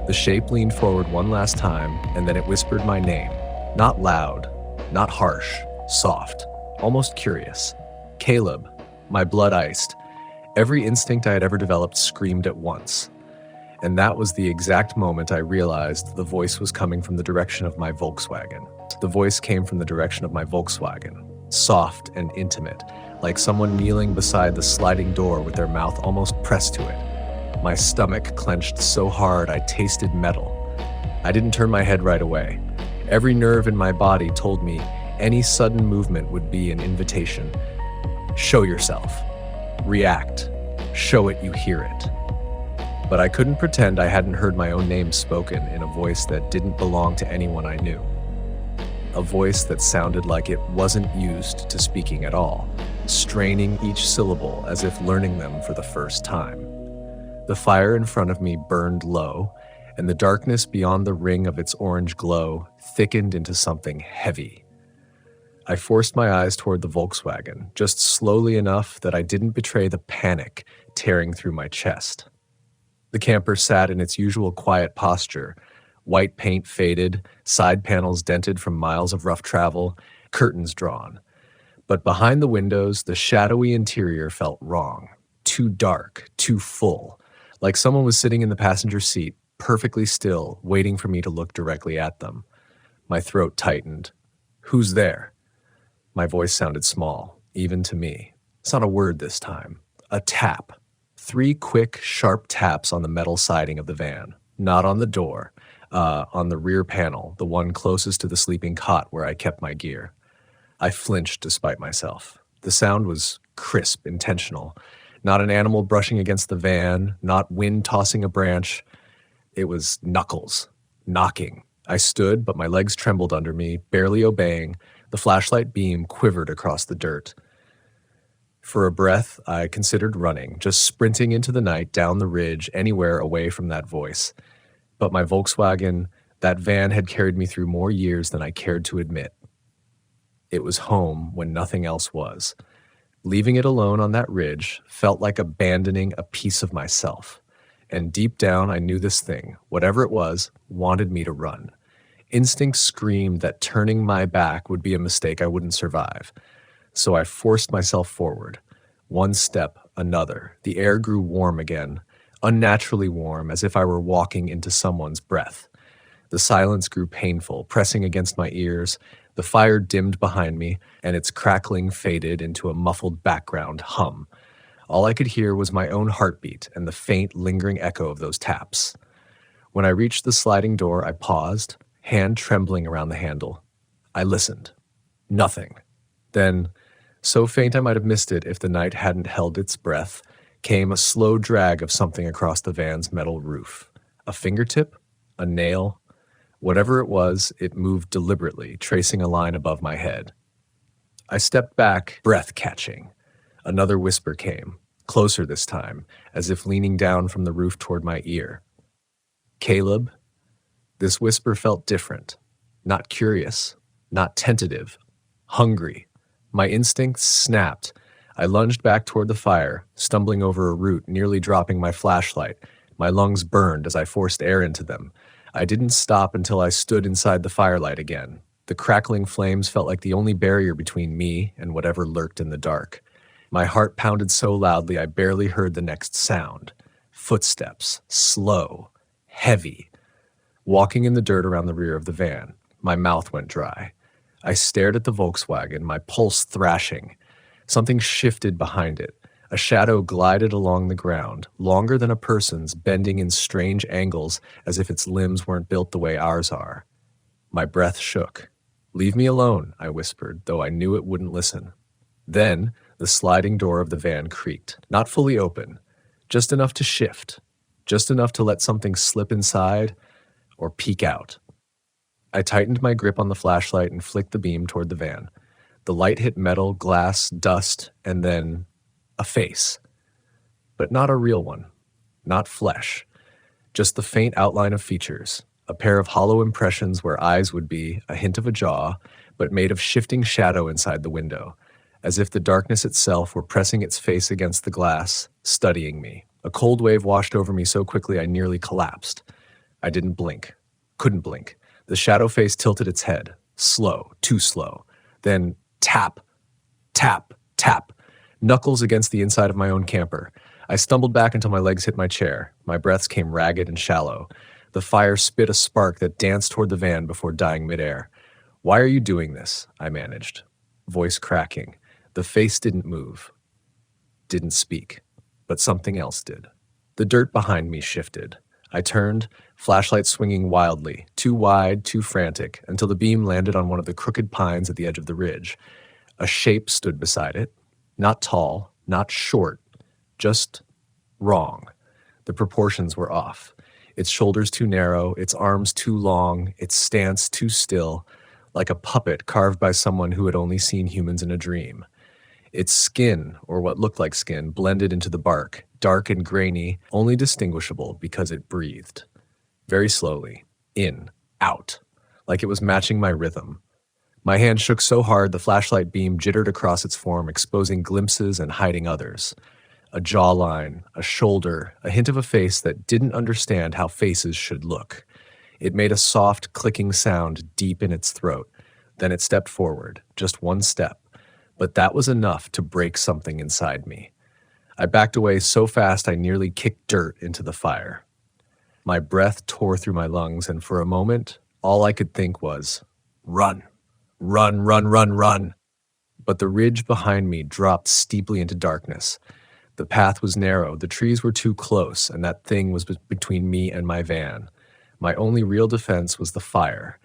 The shape leaned forward one last time, and then it whispered my name. Not loud, not harsh, soft, almost curious. Caleb. My blood iced. Every instinct I had ever developed screamed at once. And that was the exact moment I realized the voice was coming from the direction of my Volkswagen. The voice came from the direction of my Volkswagen, soft and intimate, like someone kneeling beside the sliding door with their mouth almost pressed to it. My stomach clenched so hard I tasted metal. I didn't turn my head right away. Every nerve in my body told me any sudden movement would be an invitation. Show yourself. React. Show it you hear it. But I couldn't pretend I hadn't heard my own name spoken in a voice that didn't belong to anyone I knew. A voice that sounded like it wasn't used to speaking at all, straining each syllable as if learning them for the first time. The fire in front of me burned low, and the darkness beyond the ring of its orange glow thickened into something heavy. I forced my eyes toward the Volkswagen, just slowly enough that I didn't betray the panic tearing through my chest. The camper sat in its usual quiet posture, white paint faded, side panels dented from miles of rough travel, curtains drawn. But behind the windows, the shadowy interior felt wrong, too dark, too full, like someone was sitting in the passenger seat, perfectly still, waiting for me to look directly at them. My throat tightened. Who's there? My voice sounded small, even to me. It's not a word this time. A tap. 3 quick, sharp taps on the metal siding of the van. Not on the door, on the rear panel, the one closest to the sleeping cot where I kept my gear. I flinched despite myself. The sound was crisp, intentional. Not an animal brushing against the van, not wind tossing a branch. It was knuckles, knocking. I stood, but my legs trembled under me, barely obeying. The flashlight beam quivered across the dirt. For a breath, I considered running, just sprinting into the night, down the ridge, anywhere away from that voice. But my Volkswagen, that van had carried me through more years than I cared to admit. It was home when nothing else was. Leaving it alone on that ridge felt like abandoning a piece of myself. And deep down, I knew this thing, whatever it was, wanted me to run. Instinct screamed that turning my back would be a mistake I wouldn't survive. So I forced myself forward. One step, another. The air grew warm again, unnaturally warm, as if I were walking into someone's breath. The silence grew painful, pressing against my ears. The fire dimmed behind me, and its crackling faded into a muffled background hum. All I could hear was my own heartbeat and the faint, lingering echo of those taps. When I reached the sliding door, I paused, hand trembling around the handle. I listened. Nothing. Then, so faint I might have missed it if the night hadn't held its breath, came a slow drag of something across the van's metal roof. A fingertip? A nail? Whatever it was, it moved deliberately, tracing a line above my head. I stepped back, breath catching. Another whisper came, closer this time, as if leaning down from the roof toward my ear. Caleb? This whisper felt different. Not curious, not tentative, hungry. My instincts snapped. I lunged back toward the fire, stumbling over a root, nearly dropping my flashlight. My lungs burned as I forced air into them. I didn't stop until I stood inside the firelight again. The crackling flames felt like the only barrier between me and whatever lurked in the dark. My heart pounded so loudly I barely heard the next sound. Footsteps, slow, heavy. Walking in the dirt around the rear of the van. My mouth went dry. I stared at the Volkswagen, my pulse thrashing. Something shifted behind it. A shadow glided along the ground, longer than a person's, bending in strange angles as if its limbs weren't built the way ours are. My breath shook. "Leave me alone," I whispered, though I knew it wouldn't listen. Then, the sliding door of the van creaked, not fully open, just enough to shift, just enough to let something slip inside or peek out. I tightened my grip on the flashlight and flicked the beam toward the van. The light hit metal, glass, dust, and then a face. But not a real one. Not flesh. Just the faint outline of features. A pair of hollow impressions where eyes would be, a hint of a jaw, but made of shifting shadow inside the window, as if the darkness itself were pressing its face against the glass, studying me. A cold wave washed over me so quickly I nearly collapsed. I didn't blink. Couldn't blink. The shadow face tilted its head. Slow. Too slow. Then tap. Tap. Tap. Knuckles against the inside of my own camper. I stumbled back until my legs hit my chair. My breaths came ragged and shallow. The fire spit a spark that danced toward the van before dying midair. "Why are you doing this?" I managed. Voice cracking. The face didn't move. Didn't speak. But something else did. The dirt behind me shifted. I turned, flashlight swinging wildly, too wide, too frantic, until the beam landed on one of the crooked pines at the edge of the ridge. A shape stood beside it. Not tall, not short, just wrong. The proportions were off. Its shoulders too narrow, its arms too long, its stance too still, like a puppet carved by someone who had only seen humans in a dream. Its skin, or what looked like skin, blended into the bark, dark and grainy, only distinguishable because it breathed. Very slowly. In. Out. Like it was matching my rhythm. My hand shook so hard the flashlight beam jittered across its form, exposing glimpses and hiding others. A jawline, a shoulder, a hint of a face that didn't understand how faces should look. It made a soft, clicking sound deep in its throat. Then it stepped forward, just one step. But that was enough to break something inside me. I backed away so fast I nearly kicked dirt into the fire. My breath tore through my lungs, and for a moment, all I could think was, run, run, run, run, run. But the ridge behind me dropped steeply into darkness. The path was narrow, the trees were too close, and that thing was between me and my van. My only real defense was the fire.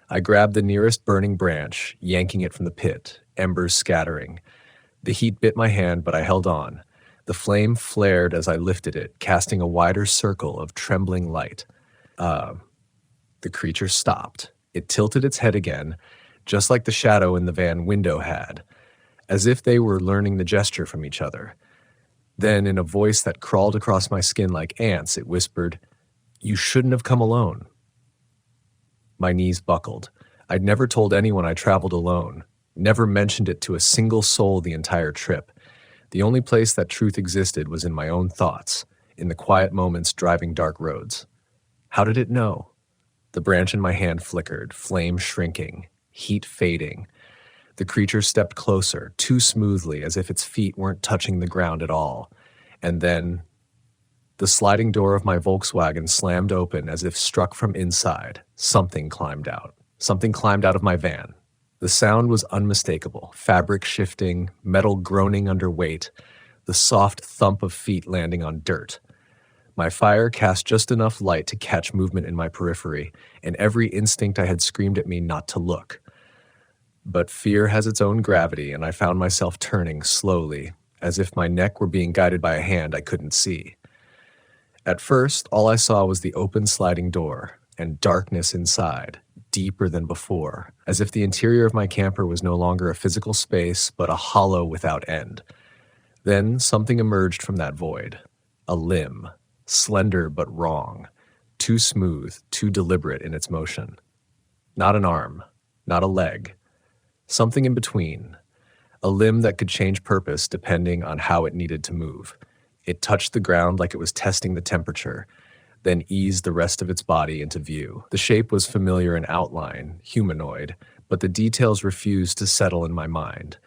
I grabbed the nearest burning branch, yanking it from the pit, embers scattering. The heat bit my hand, but I held on. The flame flared as I lifted it, casting a wider circle of trembling light. The creature stopped. It tilted its head again, just like the shadow in the van window had, as if they were learning the gesture from each other. Then, in a voice that crawled across my skin like ants, it whispered, "You shouldn't have come alone." My knees buckled. I'd never told anyone I traveled alone, never mentioned it to a single soul the entire trip. The only place that truth existed was in my own thoughts, in the quiet moments driving dark roads. How did it know? The branch in my hand flickered, flame shrinking, heat fading. The creature stepped closer, too smoothly, as if its feet weren't touching the ground at all. And then, the sliding door of my Volkswagen slammed open as if struck from inside. Something climbed out. Something climbed out of my van. The sound was unmistakable, fabric shifting, metal groaning under weight, the soft thump of feet landing on dirt. My fire cast just enough light to catch movement in my periphery, and every instinct I had screamed at me not to look. But fear has its own gravity, and I found myself turning slowly, as if my neck were being guided by a hand I couldn't see. At first, all I saw was the open sliding door, and darkness inside, deeper than before, as if the interior of my camper was no longer a physical space, but a hollow without end. Then something emerged from that void. A limb, slender but wrong, too smooth, too deliberate in its motion. Not an arm, not a leg. Something in between, a limb that could change purpose depending on how it needed to move. It touched the ground like it was testing the temperature, then eased the rest of its body into view. The shape was familiar in outline, humanoid, but the details refused to settle in my mind.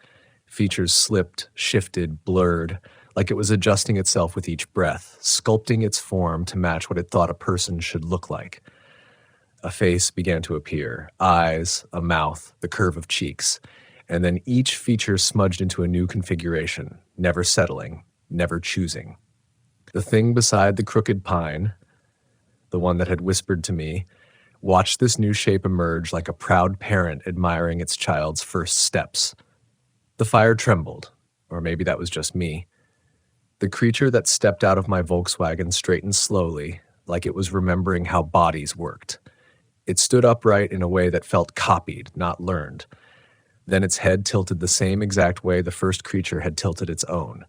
Features slipped, shifted, blurred, like it was adjusting itself with each breath, sculpting its form to match what it thought a person should look like. A face began to appear, eyes, a mouth, the curve of cheeks, and then each feature smudged into a new configuration, never settling, never choosing. The thing beside the crooked pine, the one that had whispered to me, watched this new shape emerge like a proud parent admiring its child's first steps. The fire trembled, or maybe that was just me. The creature that stepped out of my Volkswagen straightened slowly, like it was remembering how bodies worked. It stood upright in a way that felt copied, not learned. Then its head tilted the same exact way the first creature had tilted its own,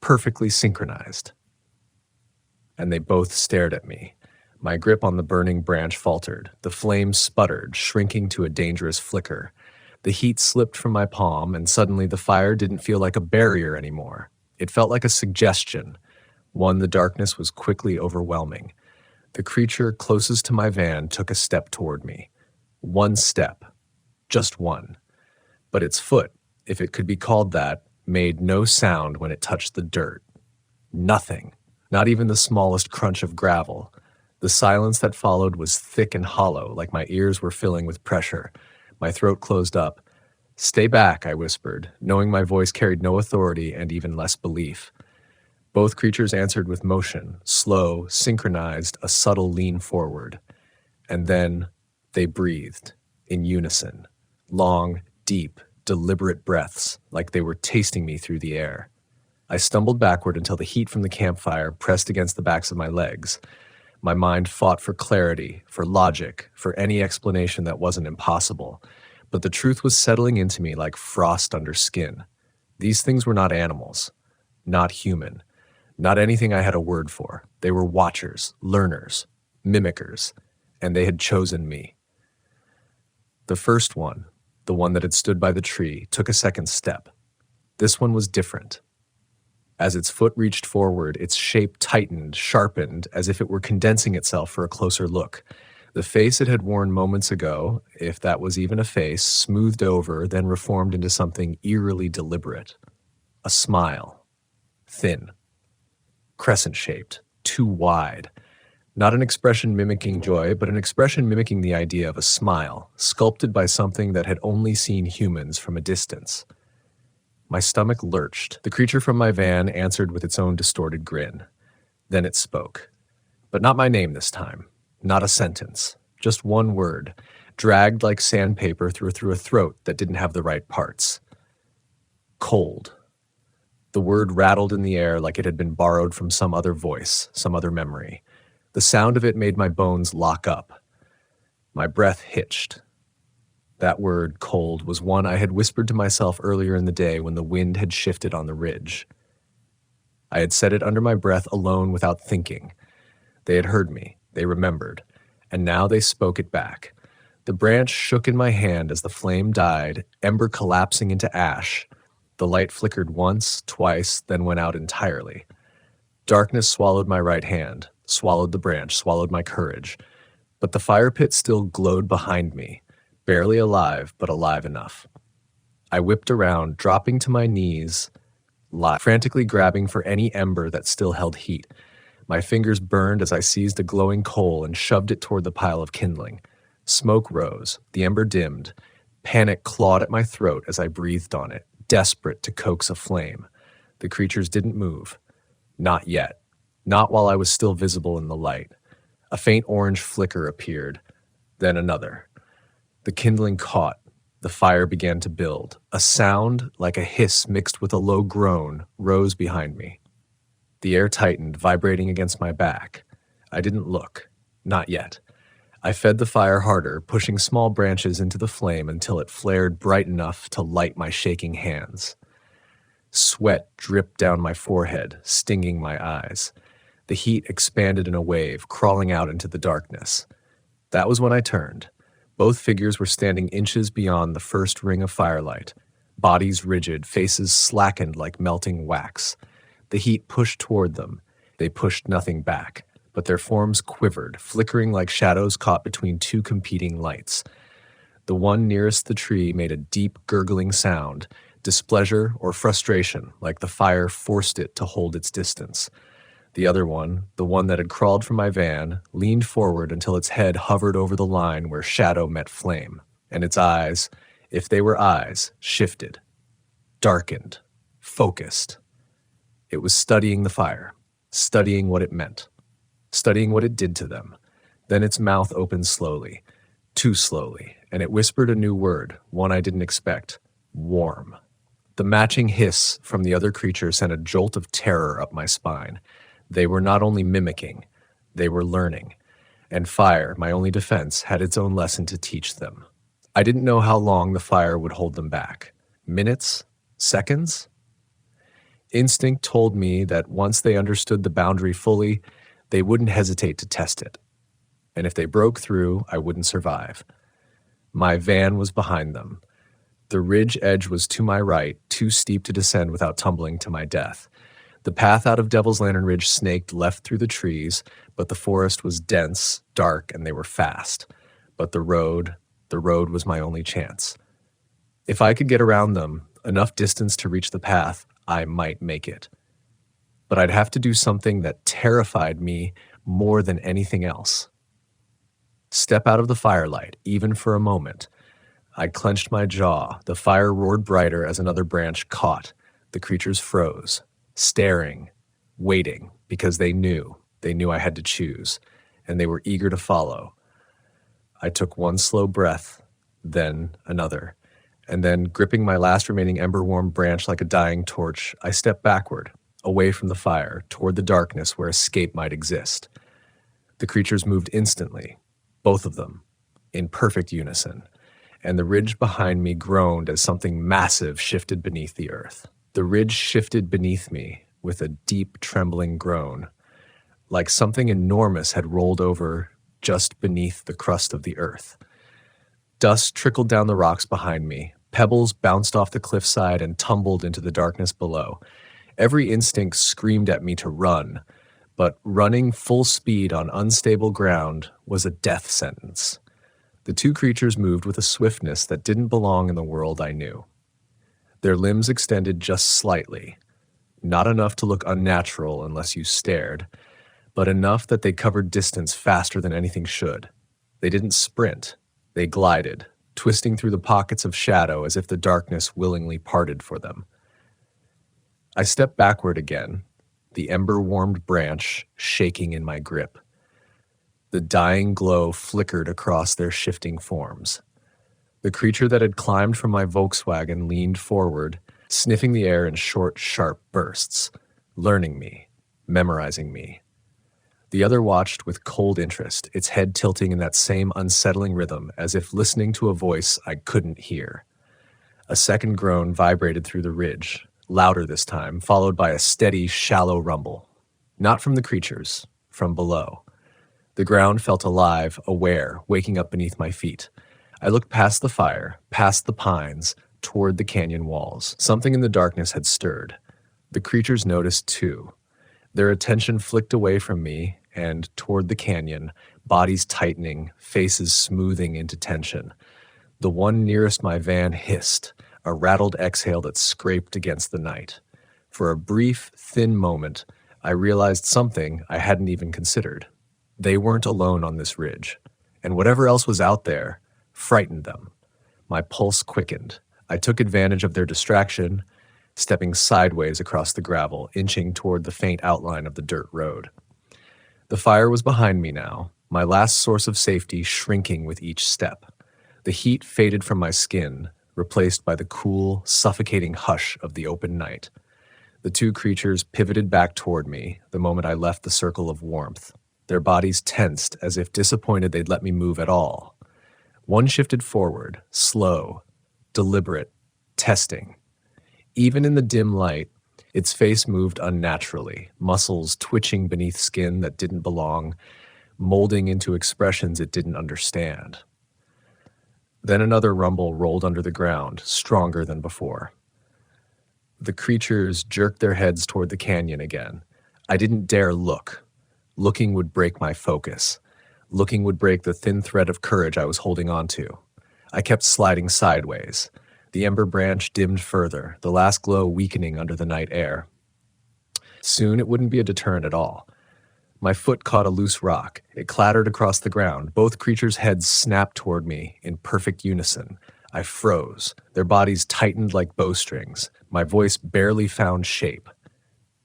perfectly synchronized. And they both stared at me. My grip on the burning branch faltered. The flame sputtered, shrinking to a dangerous flicker. The heat slipped from my palm, and suddenly the fire didn't feel like a barrier anymore. It felt like a suggestion, one the darkness was quickly overwhelming. The creature closest to my van took a step toward me. One step. Just one. But its foot, if it could be called that, made no sound when it touched the dirt. Nothing. Not even the smallest crunch of gravel. The silence that followed was thick and hollow, like my ears were filling with pressure. My throat closed up. "Stay back," I whispered, knowing my voice carried no authority and even less belief. Both creatures answered with motion, slow, synchronized, a subtle lean forward. And then they breathed, in unison, long, deep, deliberate breaths, like they were tasting me through the air. I stumbled backward until the heat from the campfire pressed against the backs of my legs. My mind fought for clarity, for logic, for any explanation that wasn't impossible. But the truth was settling into me like frost under skin. These things were not animals, not human, not anything I had a word for. They were watchers, learners, mimickers, and they had chosen me. The first one, the one that had stood by the tree, took a second step. This one was different. As its foot reached forward, its shape tightened, sharpened, as if it were condensing itself for a closer look. The face it had worn moments ago, if that was even a face, smoothed over, then reformed into something eerily deliberate. A smile. Thin. Crescent-shaped. Too wide. Not an expression mimicking joy, but an expression mimicking the idea of a smile, sculpted by something that had only seen humans from a distance. My stomach lurched. The creature from my van answered with its own distorted grin. Then it spoke. But not my name this time. Not a sentence. Just one word, dragged like sandpaper through a throat that didn't have the right parts. Cold. The word rattled in the air like it had been borrowed from some other voice, some other memory. The sound of it made my bones lock up. My breath hitched. That word, cold, was one I had whispered to myself earlier in the day when the wind had shifted on the ridge. I had said it under my breath alone without thinking. They had heard me. They remembered. And now they spoke it back. The branch shook in my hand as the flame died, ember collapsing into ash. The light flickered once, twice, then went out entirely. Darkness swallowed my right hand, swallowed the branch, swallowed my courage. But the fire pit still glowed behind me, barely alive, but alive enough. I whipped around, dropping to my knees, frantically grabbing for any ember that still held heat. My fingers burned as I seized a glowing coal and shoved it toward the pile of kindling. Smoke rose, the ember dimmed. Panic clawed at my throat as I breathed on it, desperate to coax a flame. The creatures didn't move. Not yet. Not while I was still visible in the light. A faint orange flicker appeared, then another. The kindling caught. The fire began to build. A sound, like a hiss mixed with a low groan, rose behind me. The air tightened, vibrating against my back. I didn't look. Not yet. I fed the fire harder, pushing small branches into the flame until it flared bright enough to light my shaking hands. Sweat dripped down my forehead, stinging my eyes. The heat expanded in a wave, crawling out into the darkness. That was when I turned. Both figures were standing inches beyond the first ring of firelight, bodies rigid, faces slackened like melting wax. The heat pushed toward them. They pushed nothing back, but their forms quivered, flickering like shadows caught between two competing lights. The one nearest the tree made a deep, gurgling sound, displeasure or frustration, like the fire forced it to hold its distance. The other one, the one that had crawled from my van, leaned forward until its head hovered over the line where shadow met flame, and its eyes, if they were eyes, shifted, darkened, focused. It was studying the fire, studying what it meant, studying what it did to them. Then its mouth opened slowly, too slowly, and it whispered a new word, one I didn't expect: warm. The matching hiss from the other creature sent a jolt of terror up my spine. They were not only mimicking, they were learning. And fire, my only defense, had its own lesson to teach them. I didn't know how long the fire would hold them back. Minutes? Seconds? Instinct told me that once they understood the boundary fully, they wouldn't hesitate to test it. And if they broke through, I wouldn't survive. My van was behind them. The ridge edge was to my right, too steep to descend without tumbling to my death. The path out of Devil's Lantern Ridge snaked left through the trees, but the forest was dense, dark, and they were fast. But the road was my only chance. If I could get around them, enough distance to reach the path, I might make it. But I'd have to do something that terrified me more than anything else. Step out of the firelight, even for a moment. I clenched my jaw. The fire roared brighter as another branch caught. The creatures froze, staring, waiting, because they knew I had to choose, and they were eager to follow. I took one slow breath, then another, and then, gripping my last remaining ember-warm branch like a dying torch, I stepped backward, away from the fire, toward the darkness where escape might exist. The creatures moved instantly, both of them, in perfect unison, and the ridge behind me groaned as something massive shifted beneath the earth. The ridge shifted beneath me with a deep, trembling groan, like something enormous had rolled over just beneath the crust of the earth. Dust trickled down the rocks behind me. Pebbles bounced off the cliffside and tumbled into the darkness below. Every instinct screamed at me to run, but running full speed on unstable ground was a death sentence. The two creatures moved with a swiftness that didn't belong in the world I knew. Their limbs extended just slightly, not enough to look unnatural unless you stared, but enough that they covered distance faster than anything should. They didn't sprint, they glided, twisting through the pockets of shadow as if the darkness willingly parted for them. I stepped backward again, the ember-warmed branch shaking in my grip. The dying glow flickered across their shifting forms. The creature that had climbed from my Volkswagen leaned forward, sniffing the air in short, sharp bursts, learning me, memorizing me. The other watched with cold interest, its head tilting in that same unsettling rhythm, as if listening to a voice I couldn't hear. A second groan vibrated through the ridge, louder this time, followed by a steady, shallow rumble. Not from the creatures, from below. The ground felt alive, aware, waking up beneath my feet. I looked past the fire, past the pines, toward the canyon walls. Something in the darkness had stirred. The creatures noticed too. Their attention flicked away from me and toward the canyon, bodies tightening, faces smoothing into tension. The one nearest my van hissed, a rattled exhale that scraped against the night. For a brief, thin moment, I realized something I hadn't even considered. They weren't alone on this ridge, and whatever else was out there frightened them. My pulse quickened. I took advantage of their distraction, stepping sideways across the gravel, inching toward the faint outline of the dirt road. The fire was behind me now, my last source of safety shrinking with each step. The heat faded from my skin, replaced by the cool, suffocating hush of the open night. The two creatures pivoted back toward me the moment I left the circle of warmth. Their bodies tensed as if disappointed they'd let me move at all. One shifted forward, slow, deliberate, testing. Even in the dim light, its face moved unnaturally, muscles twitching beneath skin that didn't belong, molding into expressions it didn't understand. Then another rumble rolled under the ground, stronger than before. The creatures jerked their heads toward the canyon again. I didn't dare look. Looking would break my focus. Looking would break the thin thread of courage I was holding on to. I kept sliding sideways. The ember branch dimmed further, the last glow weakening under the night air. Soon it wouldn't be a deterrent at all. My foot caught a loose rock. It clattered across the ground. Both creatures' heads snapped toward me in perfect unison. I froze. Their bodies tightened like bowstrings. My voice barely found shape.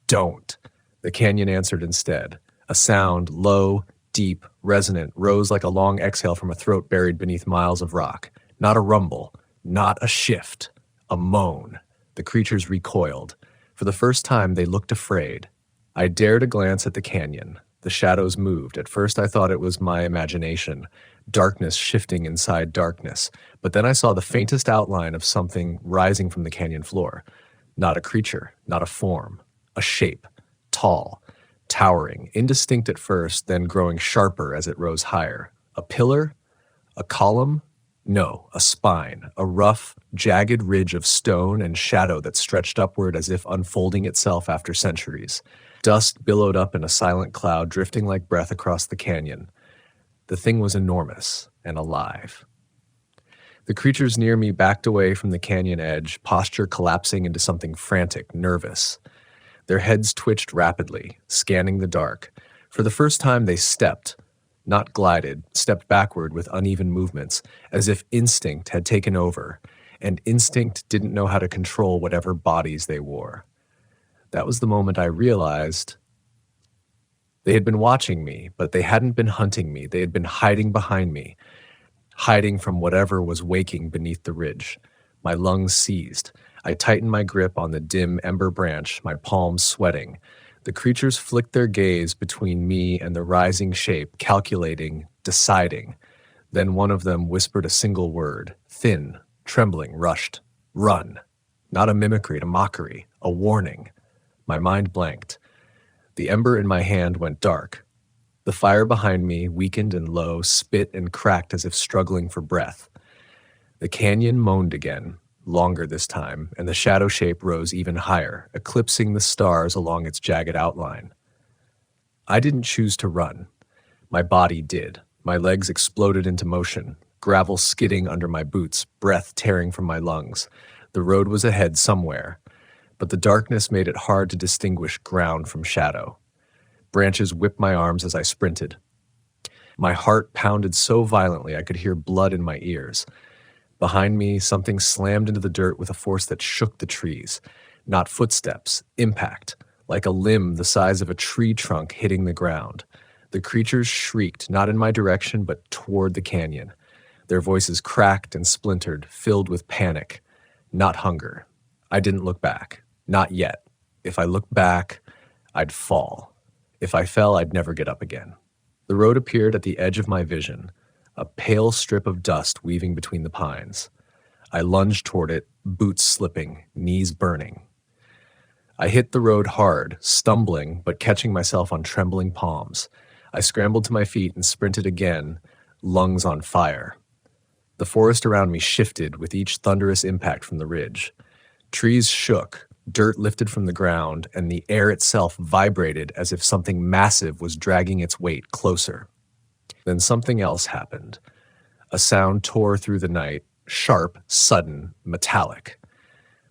Don't. The canyon answered instead. A sound, low, deep, resonant, rose like a long exhale from a throat buried beneath miles of rock. Not a rumble, not a shift, a moan. The creatures recoiled. For the first time, they looked afraid. I dared a glance at the canyon. The shadows moved. At first, I thought it was my imagination, darkness shifting inside darkness. But then I saw the faintest outline of something rising from the canyon floor. Not a creature, not a form, a shape, tall, towering, indistinct at first, then growing sharper as it rose higher. A pillar? A column? No, a spine, a rough, jagged ridge of stone and shadow that stretched upward as if unfolding itself after centuries. Dust billowed up in a silent cloud, drifting like breath across the canyon. The thing was enormous and alive. The creatures near me backed away from the canyon edge, posture collapsing into something frantic, nervous. Their heads twitched rapidly, scanning the dark. For the first time, they stepped, not glided, stepped backward with uneven movements, as if instinct had taken over, and instinct didn't know how to control whatever bodies they wore. That was the moment I realized they had been watching me, but they hadn't been hunting me. They had been hiding behind me, hiding from whatever was waking beneath the ridge. My lungs seized. I tightened my grip on the dim ember branch, my palms sweating. The creatures flicked their gaze between me and the rising shape, calculating, deciding. Then one of them whispered a single word, thin, trembling, rushed. Run. Not a mimicry, a mockery, a warning. My mind blanked. The ember in my hand went dark. The fire behind me, weakened and low, spit and cracked as if struggling for breath. The canyon moaned again, longer this time, and the shadow shape rose even higher, eclipsing the stars along its jagged outline. I didn't choose to run. My body did. My legs exploded into motion, gravel skidding under my boots, breath tearing from my lungs. The road was ahead somewhere, but the darkness made it hard to distinguish ground from shadow. Branches whipped my arms as I sprinted. My heart pounded so violently I could hear blood in my ears. Behind me, something slammed into the dirt with a force that shook the trees. Not footsteps, impact, like a limb the size of a tree trunk hitting the ground. The creatures shrieked, not in my direction, but toward the canyon. Their voices cracked and splintered, filled with panic, not hunger. I didn't look back. Not yet. If I looked back, I'd fall. If I fell, I'd never get up again. The road appeared at the edge of my vision, a pale strip of dust weaving between the pines. I lunged toward it, boots slipping, knees burning. I hit the road hard, stumbling, but catching myself on trembling palms. I scrambled to my feet and sprinted again, lungs on fire. The forest around me shifted with each thunderous impact from the ridge. Trees shook, dirt lifted from the ground, and the air itself vibrated as if something massive was dragging its weight closer. Then something else happened. A sound tore through the night, sharp, sudden, metallic.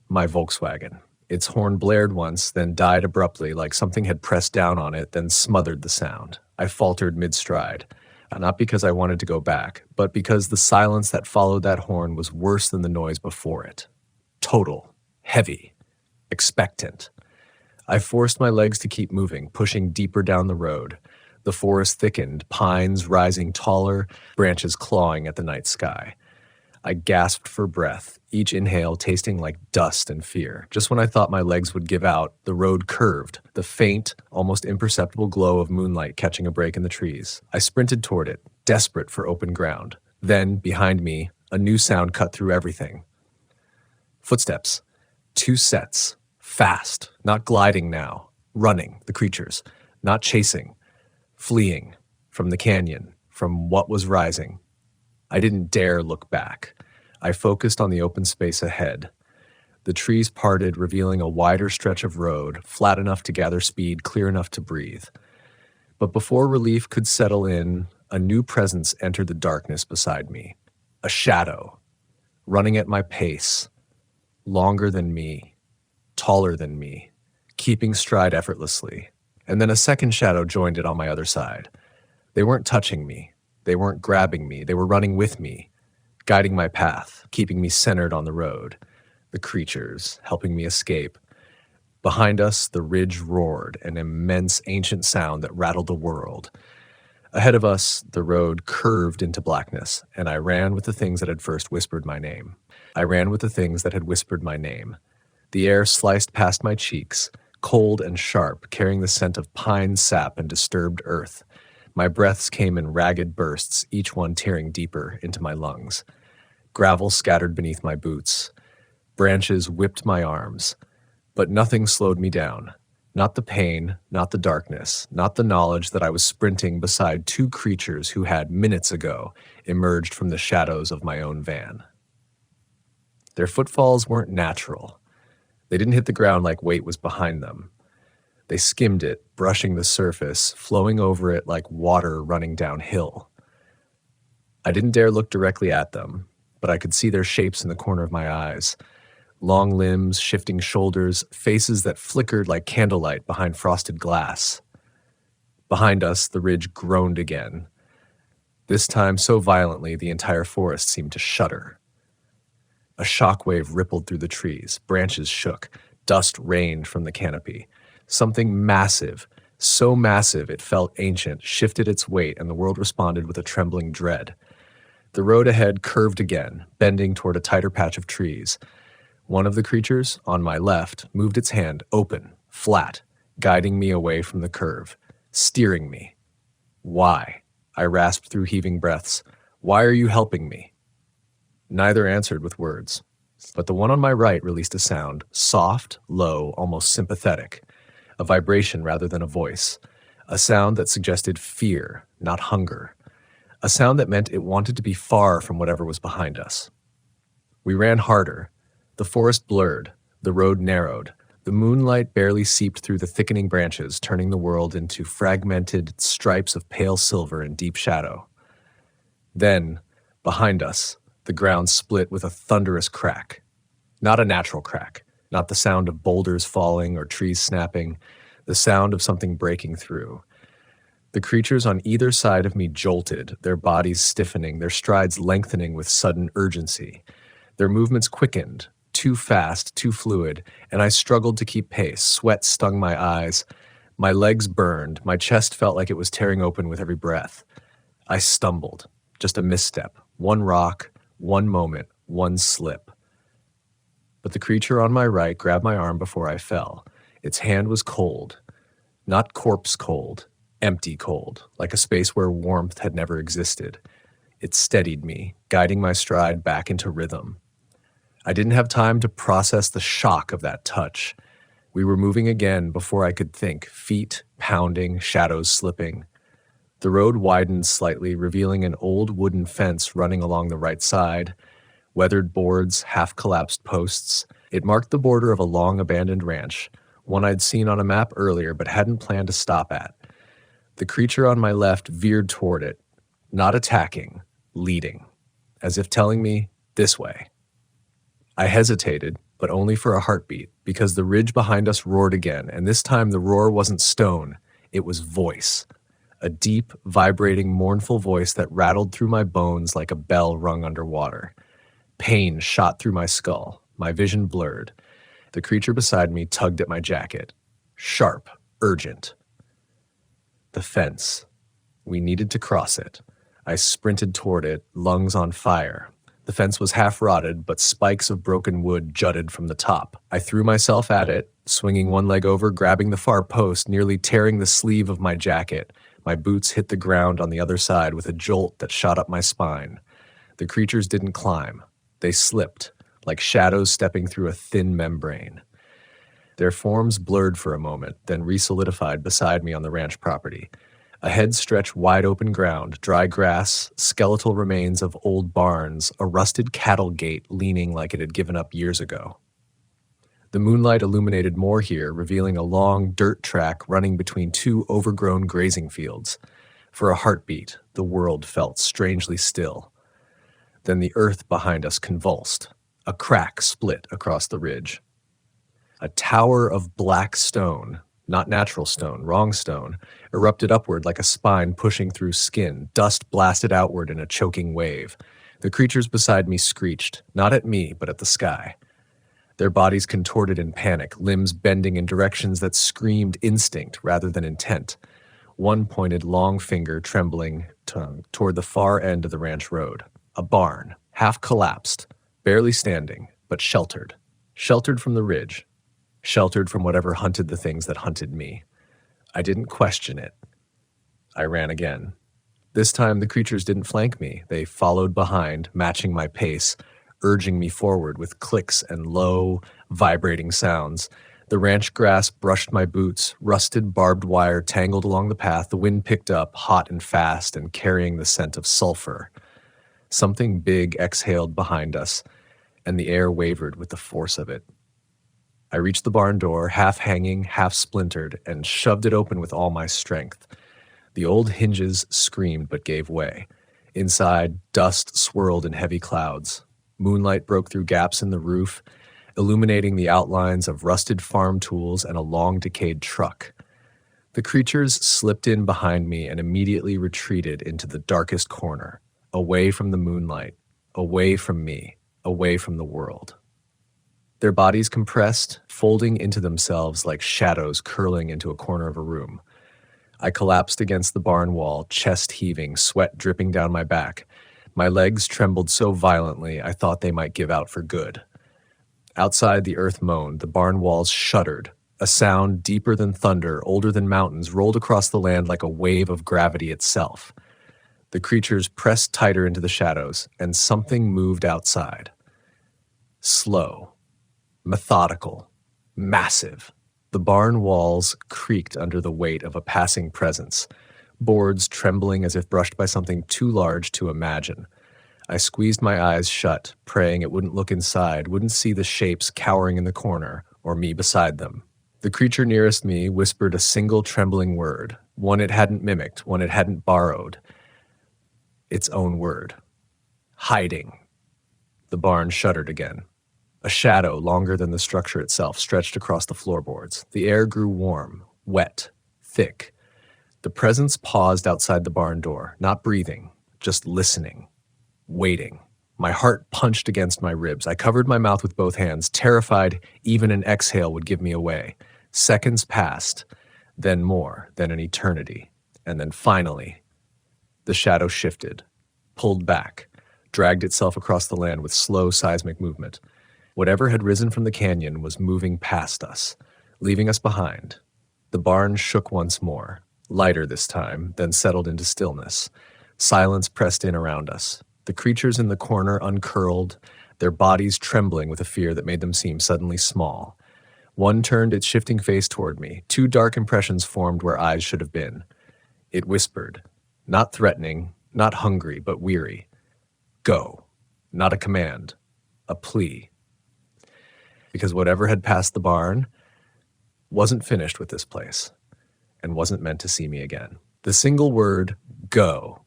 My Volkswagen. Its horn blared once, then died abruptly, like something had pressed down on it, then smothered the sound. I faltered mid-stride, not because I wanted to go back, but because the silence that followed that horn was worse than the noise before it. Total, heavy, expectant. I forced my legs to keep moving, pushing deeper down the road. The forest thickened, pines rising taller, branches clawing at the night sky. I gasped for breath, each inhale tasting like dust and fear. Just when I thought my legs would give out, the road curved, the faint, almost imperceptible glow of moonlight catching a break in the trees. I sprinted toward it, desperate for open ground. Then, behind me, a new sound cut through everything. Footsteps. 2 sets. Fast, not gliding now. Running, the creatures. Not chasing. Fleeing. From the canyon. From what was rising. I didn't dare look back. I focused on the open space ahead. The trees parted, revealing a wider stretch of road, flat enough to gather speed, clear enough to breathe. But before relief could settle in, a new presence entered the darkness beside me. A shadow, running at my pace, longer than me, taller than me, keeping stride effortlessly. And then a second shadow joined it on my other side. They weren't touching me. They weren't grabbing me. They were running with me, guiding my path, keeping me centered on the road. The creatures, helping me escape. Behind us, the ridge roared, an immense ancient sound that rattled the world. Ahead of us, the road curved into blackness, and I ran with the things that had first whispered my name. I ran with the things that had whispered my name. The air sliced past my cheeks, cold and sharp, carrying the scent of pine sap and disturbed earth. My breaths came in ragged bursts, each one tearing deeper into my lungs. Gravel scattered beneath my boots. Branches whipped my arms. But nothing slowed me down. Not the pain, not the darkness, not the knowledge that I was sprinting beside two creatures who had, minutes ago, emerged from the shadows of my own van. Their footfalls weren't natural. They didn't hit the ground like weight was behind them. They skimmed it, brushing the surface, flowing over it like water running downhill. I didn't dare look directly at them, but I could see their shapes in the corner of my eyes. Long limbs, shifting shoulders, faces that flickered like candlelight behind frosted glass. Behind us, the ridge groaned again. This time so violently the entire forest seemed to shudder. A shockwave rippled through the trees, branches shook, dust rained from the canopy. Something massive, so massive it felt ancient, shifted its weight, and the world responded with a trembling dread. The road ahead curved again, bending toward a tighter patch of trees. One of the creatures, on my left, moved its hand open, flat, guiding me away from the curve, steering me. Why? I rasped through heaving breaths. Why are you helping me? Neither answered with words, but the one on my right released a sound, soft, low, almost sympathetic, a vibration rather than a voice, a sound that suggested fear, not hunger, a sound that meant it wanted to be far from whatever was behind us. We ran harder. The forest blurred, the road narrowed, the moonlight barely seeped through the thickening branches, turning the world into fragmented stripes of pale silver in deep shadow. Then, behind us, the ground split with a thunderous crack. Not a natural crack, not the sound of boulders falling or trees snapping, the sound of something breaking through. The creatures on either side of me jolted, their bodies stiffening, their strides lengthening with sudden urgency. Their movements quickened, too fast, too fluid, and I struggled to keep pace. Sweat stung my eyes. My legs burned. My chest felt like it was tearing open with every breath. I stumbled. Just a misstep. One rock, one moment, one slip. But the creature on my right grabbed my arm before I fell. Its hand was cold. Not corpse cold, empty cold, like a space where warmth had never existed. It steadied me, guiding my stride back into rhythm. I didn't have time to process the shock of that touch. We were moving again before I could think, feet pounding, shadows slipping. The road widened slightly, revealing an old wooden fence running along the right side, weathered boards, half-collapsed posts. It marked the border of a long abandoned ranch, one I'd seen on a map earlier but hadn't planned to stop at. The creature on my left veered toward it, not attacking, leading, as if telling me, this way. I hesitated, but only for a heartbeat, because the ridge behind us roared again, and this time the roar wasn't stone, it was voice. A deep, vibrating, mournful voice that rattled through my bones like a bell rung underwater. Pain shot through my skull, my vision blurred. The creature beside me tugged at my jacket. Sharp, urgent. The fence. We needed to cross it. I sprinted toward it, lungs on fire. The fence was half rotted, but spikes of broken wood jutted from the top. I threw myself at it, swinging one leg over, grabbing the far post, nearly tearing the sleeve of my jacket. My boots hit the ground on the other side with a jolt that shot up my spine. The creatures didn't climb. They slipped, like shadows stepping through a thin membrane. Their forms blurred for a moment, then re-solidified beside me on the ranch property. Ahead stretched wide open ground, dry grass, skeletal remains of old barns, a rusted cattle gate leaning like it had given up years ago. The moonlight illuminated more here, revealing a long dirt track running between two overgrown grazing fields. For a heartbeat, the world felt strangely still. Then the earth behind us convulsed. A crack split across the ridge. A tower of black stone, not natural stone, wrong stone, erupted upward like a spine pushing through skin. Dust blasted outward in a choking wave. The creatures beside me screeched, not at me, but at the sky. Their bodies contorted in panic, limbs bending in directions that screamed instinct rather than intent. One pointed long finger, trembling tongue, toward the far end of the ranch road. A barn, half collapsed, barely standing, but sheltered. Sheltered from the ridge. Sheltered from whatever hunted the things that hunted me. I didn't question it. I ran again. This time the creatures didn't flank me. They followed behind, matching my pace, urging me forward with clicks and low, vibrating sounds. The ranch grass brushed my boots, rusted barbed wire tangled along the path. The wind picked up, hot and fast, and carrying the scent of sulfur. Something big exhaled behind us, and the air wavered with the force of it. I reached the barn door, half hanging, half splintered, and shoved it open with all my strength. The old hinges screamed but gave way. Inside, dust swirled in heavy clouds. Moonlight broke through gaps in the roof, illuminating the outlines of rusted farm tools and a long decayed truck. The creatures slipped in behind me and immediately retreated into the darkest corner, away from the moonlight, away from me, away from the world. Their bodies compressed, folding into themselves like shadows curling into a corner of a room. I collapsed against the barn wall, chest heaving, sweat dripping down my back. My legs trembled so violently I thought they might give out for good. Outside, the earth moaned, the barn walls shuddered. A sound deeper than thunder, older than mountains, rolled across the land like a wave of gravity itself. The creatures pressed tighter into the shadows, and something moved outside. Slow, methodical, massive. The barn walls creaked under the weight of a passing presence, boards trembling as if brushed by something too large to imagine. I squeezed my eyes shut, praying it wouldn't look inside, wouldn't see the shapes cowering in the corner, or me beside them. The creature nearest me whispered a single trembling word, one it hadn't mimicked, one it hadn't borrowed. Its own word. Hiding. The barn shuddered again. A shadow, longer than the structure itself, stretched across the floorboards. The air grew warm, wet, thick. The presence paused outside the barn door, not breathing, just listening, waiting. My heart punched against my ribs. I covered my mouth with both hands, terrified even an exhale would give me away. Seconds passed, then more, then an eternity. And then finally, the shadow shifted, pulled back, dragged itself across the land with slow seismic movement. Whatever had risen from the canyon was moving past us, leaving us behind. The barn shook once more, lighter this time, then settled into stillness. Silence pressed in around us. The creatures in the corner uncurled, their bodies trembling with a fear that made them seem suddenly small. One turned its shifting face toward me. Two dark impressions formed where eyes should have been. It whispered, not threatening, not hungry, but weary. Go. Not a command, a plea. Because whatever had passed the barn wasn't finished with this place and wasn't meant to see me again. The single word, go,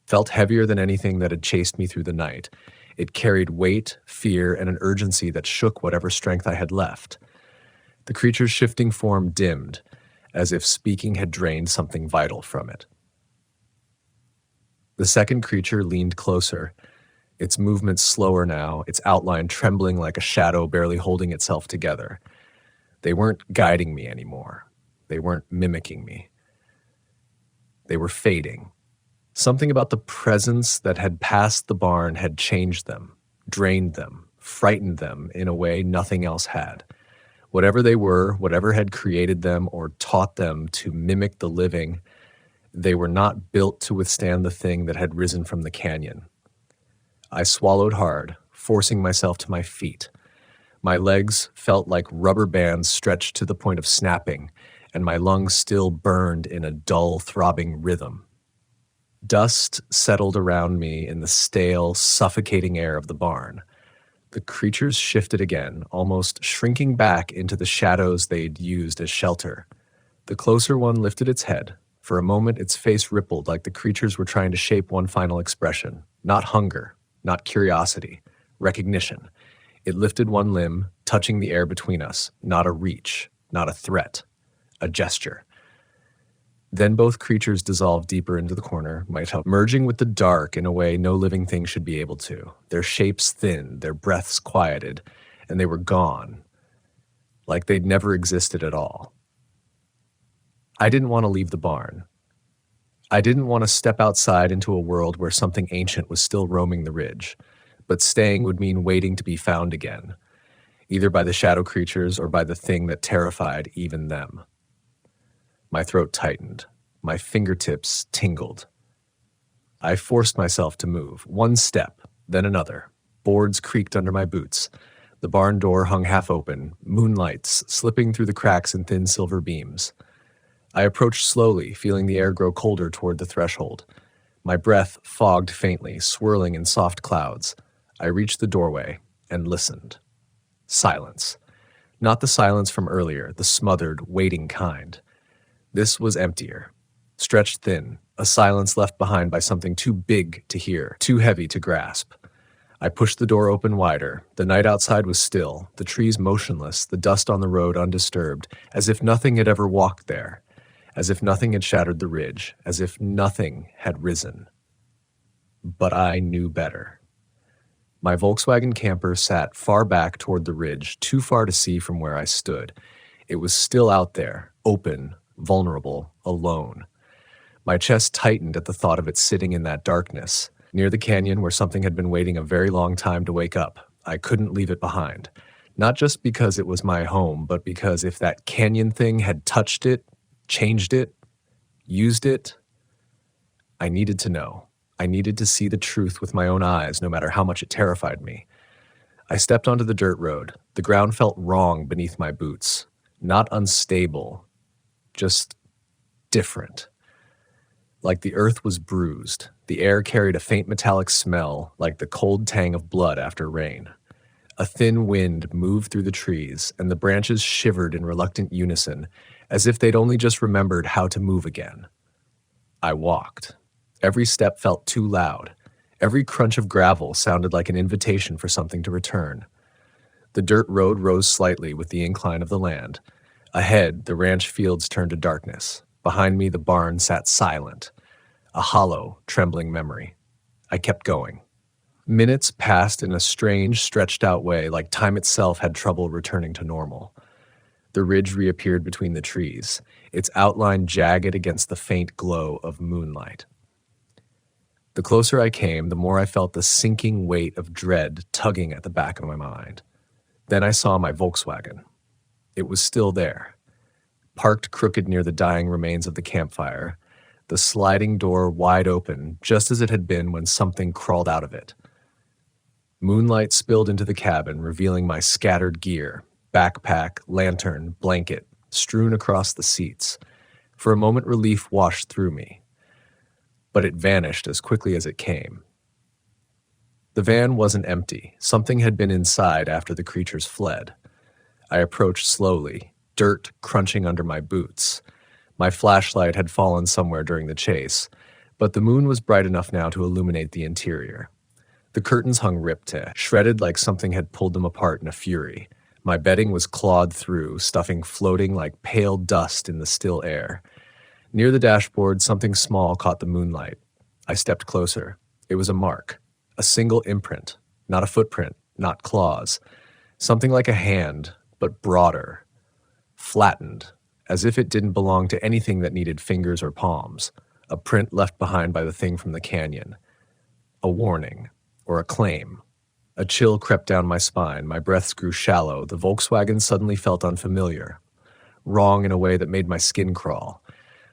felt heavier than anything that had chased me through the night. It carried weight, fear, and an urgency that shook whatever strength I had left. The creature's shifting form dimmed, as if speaking had drained something vital from it. The second creature leaned closer, its movements slower now, its outline trembling like a shadow barely holding itself together. They weren't guiding me anymore. They weren't mimicking me. They were fading. Something about the presence that had passed the barn had changed them, drained them, frightened them in a way nothing else had. Whatever they were, whatever had created them or taught them to mimic the living, they were not built to withstand the thing that had risen from the canyon. I swallowed hard, forcing myself to my feet. My legs felt like rubber bands stretched to the point of snapping, and my lungs still burned in a dull, throbbing rhythm. Dust settled around me in the stale, suffocating air of the barn. The creatures shifted again, almost shrinking back into the shadows they'd used as shelter. The closer one lifted its head. For a moment, its face rippled like the creatures were trying to shape one final expression. Not hunger, not curiosity, recognition. It lifted one limb, touching the air between us. Not a reach, not a threat, a gesture. Then both creatures dissolved deeper into the corner, merging with the dark in a way no living thing should be able to. Their shapes thinned, their breaths quieted, and they were gone, like they'd never existed at all. I didn't want to leave the barn. I didn't want to step outside into a world where something ancient was still roaming the ridge, but staying would mean waiting to be found again, either by the shadow creatures or by the thing that terrified even them. My throat tightened. My fingertips tingled. I forced myself to move, one step, then another. Boards creaked under my boots. The barn door hung half open, moonlights slipping through the cracks in thin silver beams. I approached slowly, feeling the air grow colder toward the threshold. My breath fogged faintly, swirling in soft clouds. I reached the doorway and listened. Silence. Not the silence from earlier, the smothered, waiting kind. This was emptier. Stretched thin, a silence left behind by something too big to hear, too heavy to grasp. I pushed the door open wider. The night outside was still, the trees motionless, the dust on the road undisturbed, as if nothing had ever walked there, as if nothing had shattered the ridge, as if nothing had risen. But I knew better. My Volkswagen camper sat far back toward the ridge, too far to see from where I stood. It was still out there, open, vulnerable, alone. My chest tightened at the thought of it sitting in that darkness, near the canyon where something had been waiting a very long time to wake up. I couldn't leave it behind. Not just because it was my home, but because if that canyon thing had touched it, changed it, used it, I needed to know. I needed to see the truth with my own eyes, no matter how much it terrified me. I stepped onto the dirt road. The ground felt wrong beneath my boots. Not unstable, just different. Like the earth was bruised. The air carried a faint metallic smell, like the cold tang of blood after rain. A thin wind moved through the trees, and the branches shivered in reluctant unison, as if they'd only just remembered how to move again. I walked. Every step felt too loud. Every crunch of gravel sounded like an invitation for something to return. The dirt road rose slightly with the incline of the land. Ahead, the ranch fields turned to darkness. Behind me, the barn sat silent, a hollow, trembling memory. I kept going. Minutes passed in a strange, stretched-out way, like time itself had trouble returning to normal. The ridge reappeared between the trees, its outline jagged against the faint glow of moonlight. The closer I came, the more I felt the sinking weight of dread tugging at the back of my mind. Then I saw my Volkswagen. It was still there, parked crooked near the dying remains of the campfire, the sliding door wide open, just as it had been when something crawled out of it. Moonlight spilled into the cabin, revealing my scattered gear, backpack, lantern, blanket, strewn across the seats. For a moment, relief washed through me, but it vanished as quickly as it came. The van wasn't empty. Something had been inside after the creatures fled. I approached slowly, dirt crunching under my boots. My flashlight had fallen somewhere during the chase, but the moon was bright enough now to illuminate the interior. The curtains hung ripped, shredded like something had pulled them apart in a fury. My bedding was clawed through, stuffing floating like pale dust in the still air. Near the dashboard, something small caught the moonlight. I stepped closer. It was a mark, a single imprint, not a footprint, not claws. Something like a hand, but broader, flattened, as if it didn't belong to anything that needed fingers or palms. A print left behind by the thing from the canyon. A warning, or a claim. A chill crept down my spine, my breaths grew shallow, the Volkswagen suddenly felt unfamiliar. Wrong in a way that made my skin crawl.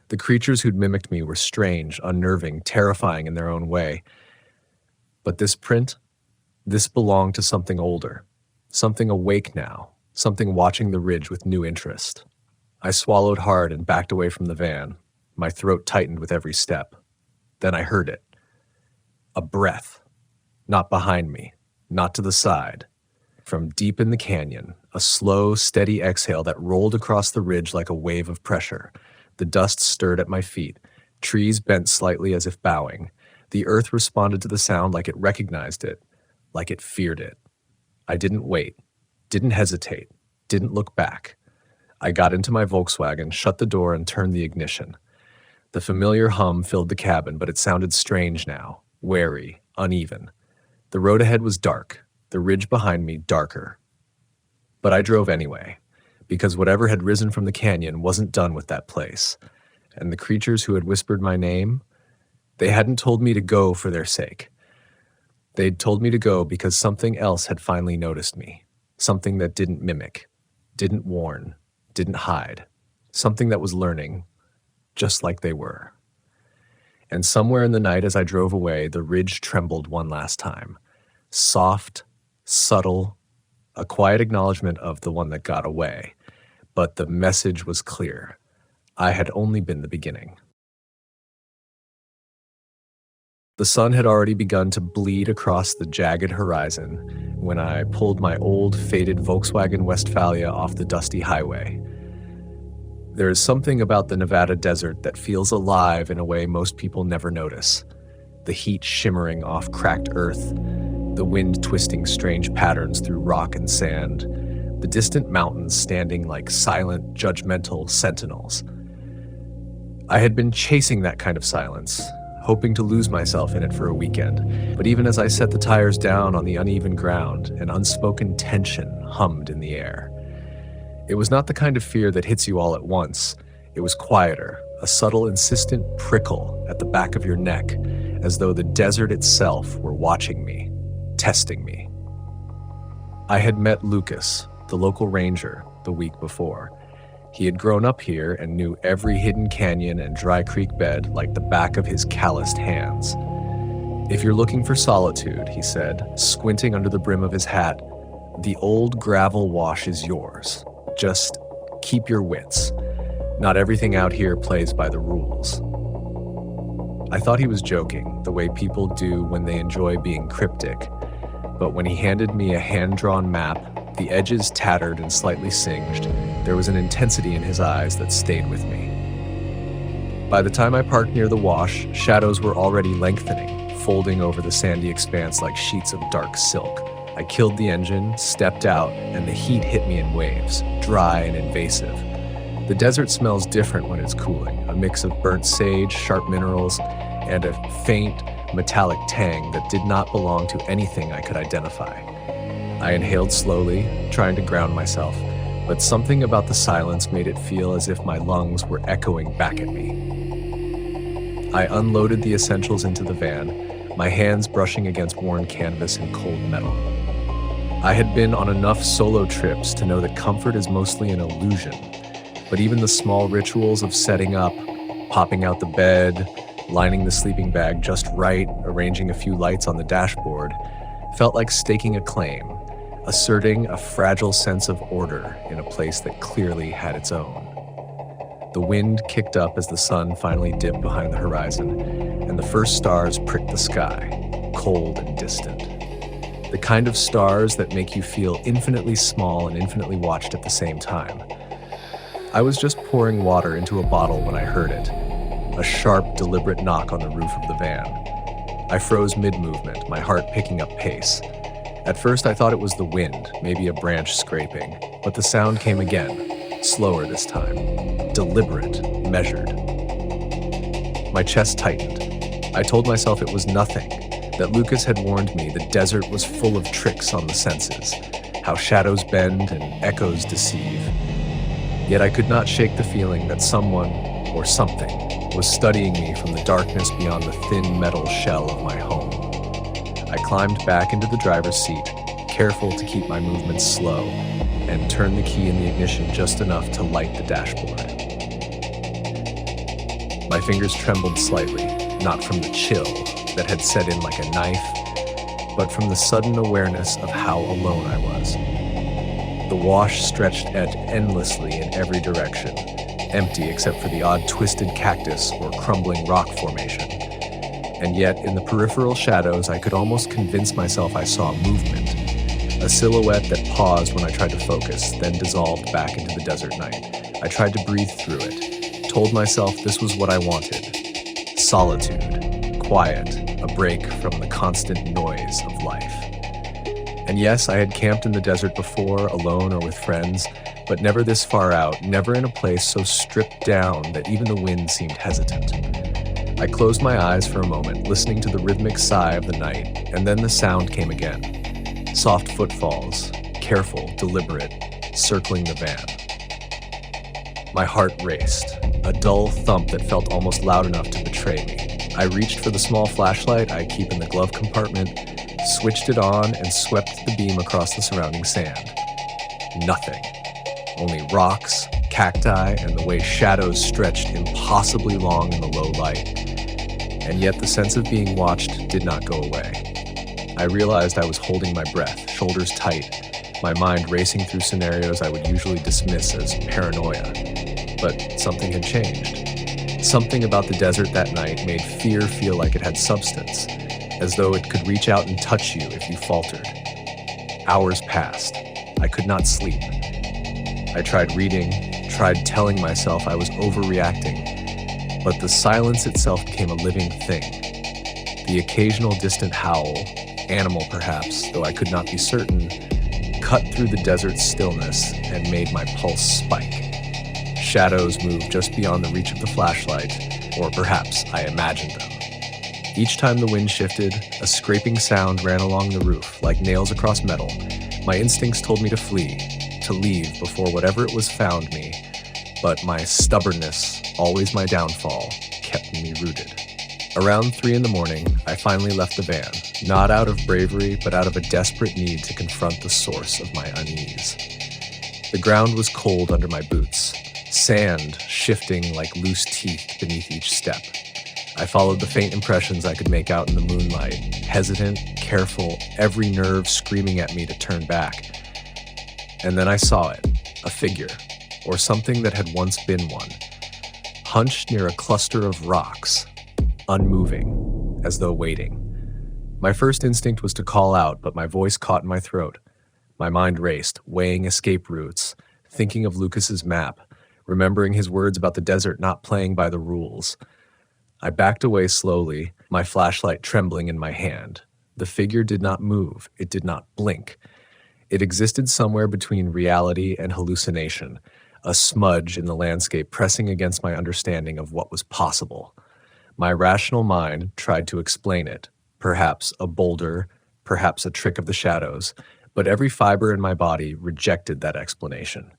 The creatures who'd mimicked me were strange, unnerving, terrifying in their own way. But this print, this belonged to something older, something awake now, something watching the ridge with new interest. I swallowed hard and backed away from the van. My throat tightened with every step. Then I heard it. A breath. Not behind me, not to the side. From deep in the canyon, a slow, steady exhale that rolled across the ridge like a wave of pressure. The dust stirred at my feet. Trees bent slightly as if bowing. The earth responded to the sound like it recognized it, like it feared it. I didn't wait, didn't hesitate, didn't look back. I got into my Volkswagen, shut the door, and turned the ignition. The familiar hum filled the cabin, but it sounded strange now, wary, uneven. The road ahead was dark, the ridge behind me darker. But I drove anyway, because whatever had risen from the canyon wasn't done with that place. And the creatures who had whispered my name, they hadn't told me to go for their sake. They'd told me to go because something else had finally noticed me. Something that didn't mimic, didn't warn, didn't hide. Something that was learning, just like they were. And somewhere in the night as I drove away, the ridge trembled one last time. Soft, subtle, a quiet acknowledgement of the one that got away. But the message was clear. I had only been the beginning. The sun had already begun to bleed across the jagged horizon when I pulled my old, faded Volkswagen Westphalia off the dusty highway. There is something about the Nevada desert that feels alive in a way most people never notice. The heat shimmering off cracked earth, the wind twisting strange patterns through rock and sand, the distant mountains standing like silent, judgmental sentinels. I had been chasing that kind of silence, hoping to lose myself in it for a weekend, but even as I set the tires down on the uneven ground, an unspoken tension hummed in the air. It was not the kind of fear that hits you all at once. It was quieter, a subtle, insistent prickle at the back of your neck, as though the desert itself were watching me, testing me. I had met Lucas, the local ranger, the week before. He had grown up here and knew every hidden canyon and dry creek bed like the back of his calloused hands. "If you're looking for solitude," he said, squinting under the brim of his hat, "the old gravel wash is yours. Just keep your wits. Not everything out here plays by the rules." I thought he was joking, the way people do when they enjoy being cryptic. But when he handed me a hand-drawn map, the edges tattered and slightly singed, there was an intensity in his eyes that stayed with me. By the time I parked near the wash, shadows were already lengthening, folding over the sandy expanse like sheets of dark silk. I killed the engine, stepped out, and the heat hit me in waves, dry and invasive. The desert smells different when it's cooling, a mix of burnt sage, sharp minerals, and a faint, metallic tang that did not belong to anything I could identify. I inhaled slowly, trying to ground myself, but something about the silence made it feel as if my lungs were echoing back at me. I unloaded the essentials into the van, my hands brushing against worn canvas and cold metal. I had been on enough solo trips to know that comfort is mostly an illusion, but even the small rituals of setting up, popping out the bed, lining the sleeping bag just right, arranging a few lights on the dashboard, felt like staking a claim, asserting a fragile sense of order in a place that clearly had its own. The wind kicked up as the sun finally dipped behind the horizon, and the first stars pricked the sky, cold and distant. The kind of stars that make you feel infinitely small and infinitely watched at the same time. I was just pouring water into a bottle when I heard it, a sharp, deliberate knock on the roof of the van. I froze mid-movement, my heart picking up pace. At first I thought it was the wind, maybe a branch scraping, but the sound came again, slower this time, deliberate, measured. My chest tightened. I told myself it was nothing, that Lucas had warned me the desert was full of tricks on the senses, how shadows bend and echoes deceive. Yet I could not shake the feeling that someone, or something, was studying me from the darkness beyond the thin metal shell of my home. I climbed back into the driver's seat, careful to keep my movements slow, and turned the key in the ignition just enough to light the dashboard. My fingers trembled slightly, not from the chill that had set in like a knife, but from the sudden awareness of how alone I was. The wash stretched endlessly in every direction, empty except for the odd twisted cactus or crumbling rock formation. And yet, in the peripheral shadows, I could almost convince myself I saw movement, a silhouette that paused when I tried to focus, then dissolved back into the desert night. I tried to breathe through it, told myself this was what I wanted. Solitude, quiet, a break from the constant noise of life. And yes, I had camped in the desert before, alone or with friends, but never this far out, never in a place so stripped down that even the wind seemed hesitant. I closed my eyes for a moment, listening to the rhythmic sigh of the night, and then the sound came again. Soft footfalls, careful, deliberate, circling the van. My heart raced, a dull thump that felt almost loud enough to betray me. I reached for the small flashlight I keep in the glove compartment, switched it on, and swept the beam across the surrounding sand. Nothing. Only rocks, cacti, and the way shadows stretched impossibly long in the low light. And yet the sense of being watched did not go away. I realized I was holding my breath, shoulders tight, my mind racing through scenarios I would usually dismiss as paranoia. But something had changed. Something about the desert that night made fear feel like it had substance, as though it could reach out and touch you if you faltered. Hours passed. I could not sleep. I tried reading, tried telling myself I was overreacting, but the silence itself became a living thing. The occasional distant howl, animal perhaps, though I could not be certain, cut through the desert's stillness and made my pulse spike. Shadows moved just beyond the reach of the flashlight, or perhaps I imagined them. Each time the wind shifted, a scraping sound ran along the roof like nails across metal. My instincts told me to flee, to leave before whatever it was found me, but my stubbornness, always my downfall, kept me rooted. Around 3 a.m, I finally left the van, not out of bravery, but out of a desperate need to confront the source of my unease. The ground was cold under my boots, sand shifting like loose teeth beneath each step. I followed the faint impressions I could make out in the moonlight, hesitant, careful, every nerve screaming at me to turn back. And then I saw it, a figure, or something that had once been one, hunched near a cluster of rocks, unmoving, as though waiting. My first instinct was to call out, but my voice caught in my throat. My mind raced, weighing escape routes, thinking of Lucas's map, remembering his words about the desert not playing by the rules. I backed away slowly, my flashlight trembling in my hand. The figure did not move, it did not blink. It existed somewhere between reality and hallucination, a smudge in the landscape pressing against my understanding of what was possible. My rational mind tried to explain it, perhaps a boulder, perhaps a trick of the shadows, but every fiber in my body rejected that explanation.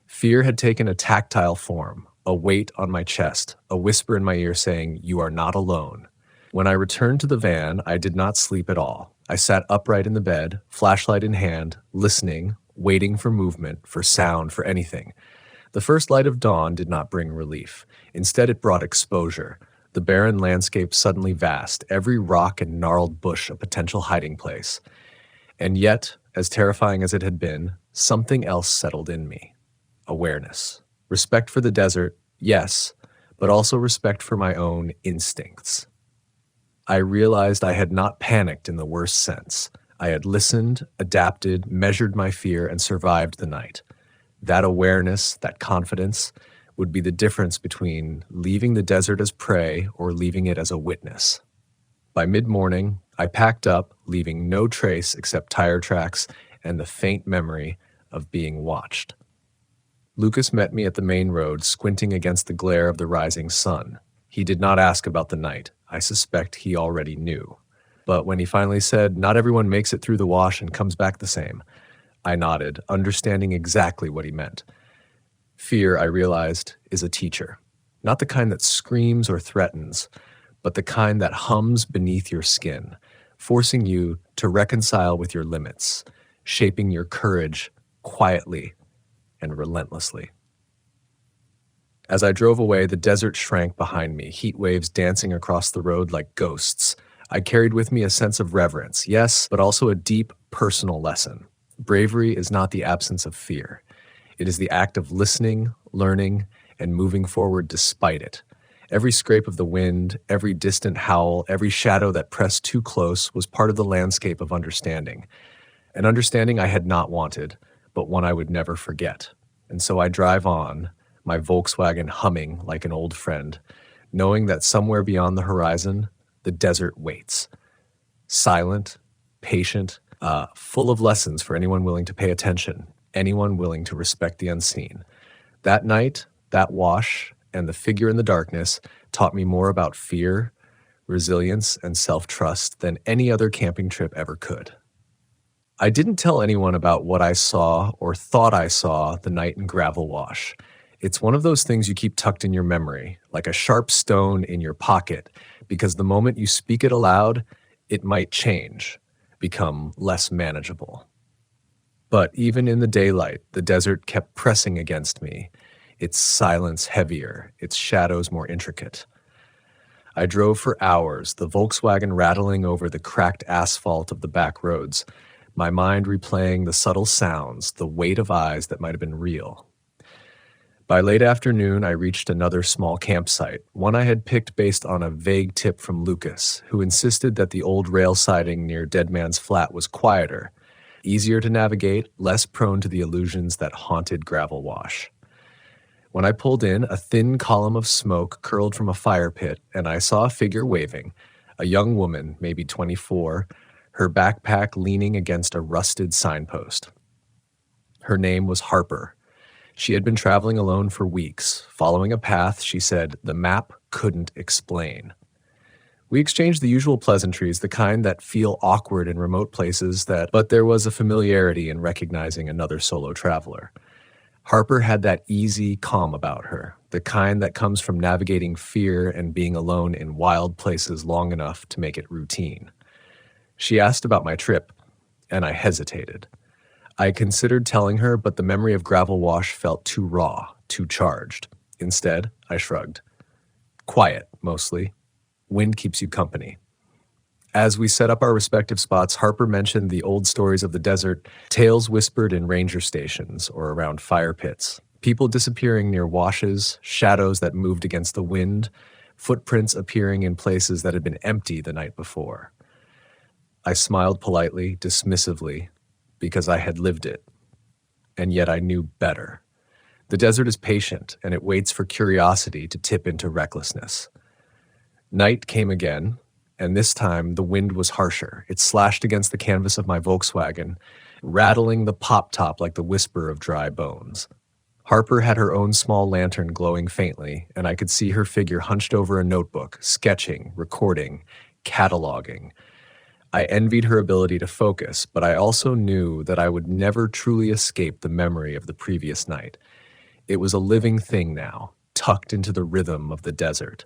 Fear had taken a tactile form, a weight on my chest, a whisper in my ear saying, "You are not alone." When I returned to the van, I did not sleep at all. I sat upright in the bed, flashlight in hand, listening, waiting for movement, for sound, for anything. The first light of dawn did not bring relief. Instead, it brought exposure. The barren landscape suddenly vast, every rock and gnarled bush a potential hiding place. And yet, as terrifying as it had been, something else settled in me. Awareness. Respect for the desert, yes, but also respect for my own instincts. I realized I had not panicked in the worst sense. I had listened, adapted, measured my fear, and survived the night. That awareness, that confidence, would be the difference between leaving the desert as prey or leaving it as a witness. By mid-morning, I packed up, leaving no trace except tire tracks and the faint memory of being watched. Lucas met me at the main road, squinting against the glare of the rising sun. He did not ask about the night. I suspect he already knew. But when he finally said, "Not everyone makes it through the wash and comes back the same," I nodded, understanding exactly what he meant. Fear, I realized, is a teacher. Not the kind that screams or threatens, but the kind that hums beneath your skin, forcing you to reconcile with your limits, shaping your courage quietly and relentlessly. As I drove away, the desert shrank behind me, heat waves dancing across the road like ghosts. I carried with me a sense of reverence, yes, but also a deep personal lesson. Bravery is not the absence of fear. It is the act of listening, learning, and moving forward despite it. Every scrape of the wind, every distant howl, every shadow that pressed too close was part of the landscape of understanding. An understanding I had not wanted, but one I would never forget. And so I drive on, my Volkswagen humming like an old friend, knowing that somewhere beyond the horizon, the desert waits. Silent, patient, full of lessons for anyone willing to pay attention, anyone willing to respect the unseen. That night, that wash, and the figure in the darkness taught me more about fear, resilience, and self-trust than any other camping trip ever could. I didn't tell anyone about what I saw or thought I saw the night in Gravel Wash. It's one of those things you keep tucked in your memory, like a sharp stone in your pocket, because the moment you speak it aloud, it might change, become less manageable. But even in the daylight, the desert kept pressing against me, its silence heavier, its shadows more intricate. I drove for hours, the Volkswagen rattling over the cracked asphalt of the back roads, my mind replaying the subtle sounds, the weight of eyes that might have been real. By late afternoon, I reached another small campsite, one I had picked based on a vague tip from Lucas, who insisted that the old rail siding near Dead Man's Flat was quieter, easier to navigate, less prone to the illusions that haunted Gravel Wash. When I pulled in, a thin column of smoke curled from a fire pit, and I saw a figure waving, a young woman, maybe 24, her backpack leaning against a rusted signpost. Her name was Harper. She had been traveling alone for weeks, following a path she said the map couldn't explain. We exchanged the usual pleasantries, the kind that feel awkward in remote places, but there was a familiarity in recognizing another solo traveler. Harper had that easy calm about her, the kind that comes from navigating fear and being alone in wild places long enough to make it routine. She asked about my trip, and I hesitated. I considered telling her, but the memory of Gravel Wash felt too raw, too charged. Instead, I shrugged. Quiet, mostly. Wind keeps you company. As we set up our respective spots, Harper mentioned the old stories of the desert, tales whispered in ranger stations or around fire pits, people disappearing near washes, shadows that moved against the wind, footprints appearing in places that had been empty the night before. I smiled politely, dismissively, because I had lived it. And yet I knew better. The desert is patient, and it waits for curiosity to tip into recklessness. Night came again, and this time the wind was harsher. It slashed against the canvas of my Volkswagen, rattling the pop top like the whisper of dry bones. Harper had her own small lantern glowing faintly, and I could see her figure hunched over a notebook, sketching, recording, cataloging. I envied her ability to focus, but I also knew that I would never truly escape the memory of the previous night. It was a living thing now, tucked into the rhythm of the desert.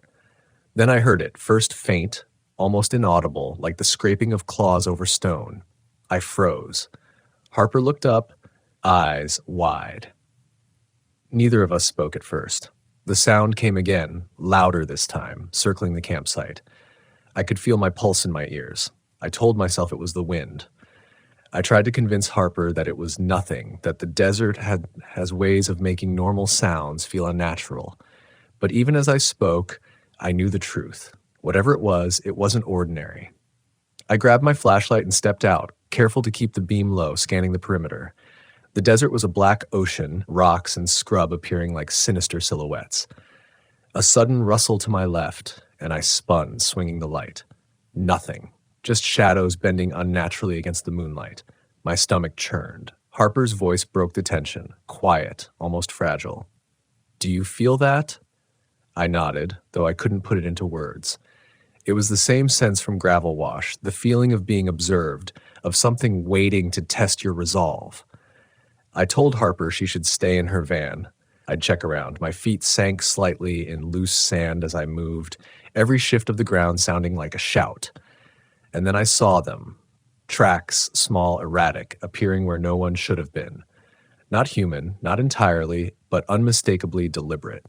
Then I heard it, first faint, almost inaudible, like the scraping of claws over stone. I froze. Harper looked up, eyes wide. Neither of us spoke at first. The sound came again, louder this time, circling the campsite. I could feel my pulse in my ears. I told myself it was the wind. I tried to convince Harper that it was nothing, that the desert has ways of making normal sounds feel unnatural. But even as I spoke, I knew the truth. Whatever it wasn't ordinary. I grabbed my flashlight and stepped out, careful to keep the beam low, scanning the perimeter. The desert was a black ocean, rocks and scrub appearing like sinister silhouettes. A sudden rustle to my left, and I spun, swinging the light. Nothing. Just shadows bending unnaturally against the moonlight. My stomach churned. Harper's voice broke the tension, quiet, almost fragile. "Do you feel that?" I nodded, though I couldn't put it into words. It was the same sense from Gravel Wash, the feeling of being observed, of something waiting to test your resolve. I told Harper she should stay in her van. I'd check around. My feet sank slightly in loose sand as I moved, every shift of the ground sounding like a shout. And then I saw them. Tracks, small, erratic, appearing where no one should have been. Not human, not entirely, but unmistakably deliberate.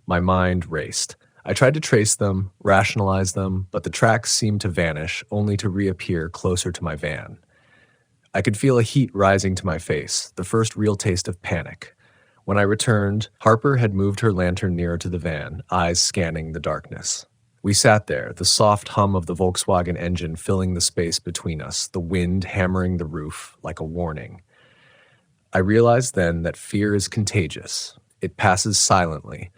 My mind raced. I tried to trace them, rationalize them, but the tracks seemed to vanish, only to reappear closer to my van. I could feel a heat rising to my face, the first real taste of panic. When I returned, Harper had moved her lantern nearer to the van, eyes scanning the darkness. We sat there, the soft hum of the Volkswagen engine filling the space between us, the wind hammering the roof like a warning. I realized then that fear is contagious. It passes silently,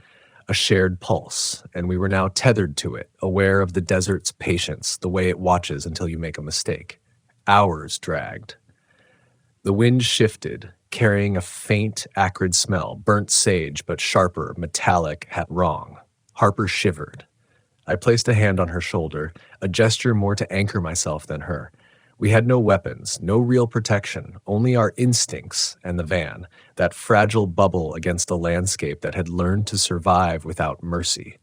a shared pulse, and we were now tethered to it, aware of the desert's patience, the way it watches until you make a mistake. Hours dragged. The wind shifted, carrying a faint, acrid smell, burnt sage, but sharper, metallic, wrong. Harper shivered. I placed a hand on her shoulder, a gesture more to anchor myself than her. We had no weapons, no real protection, only our instincts and the van, that fragile bubble against a landscape that had learned to survive without mercy.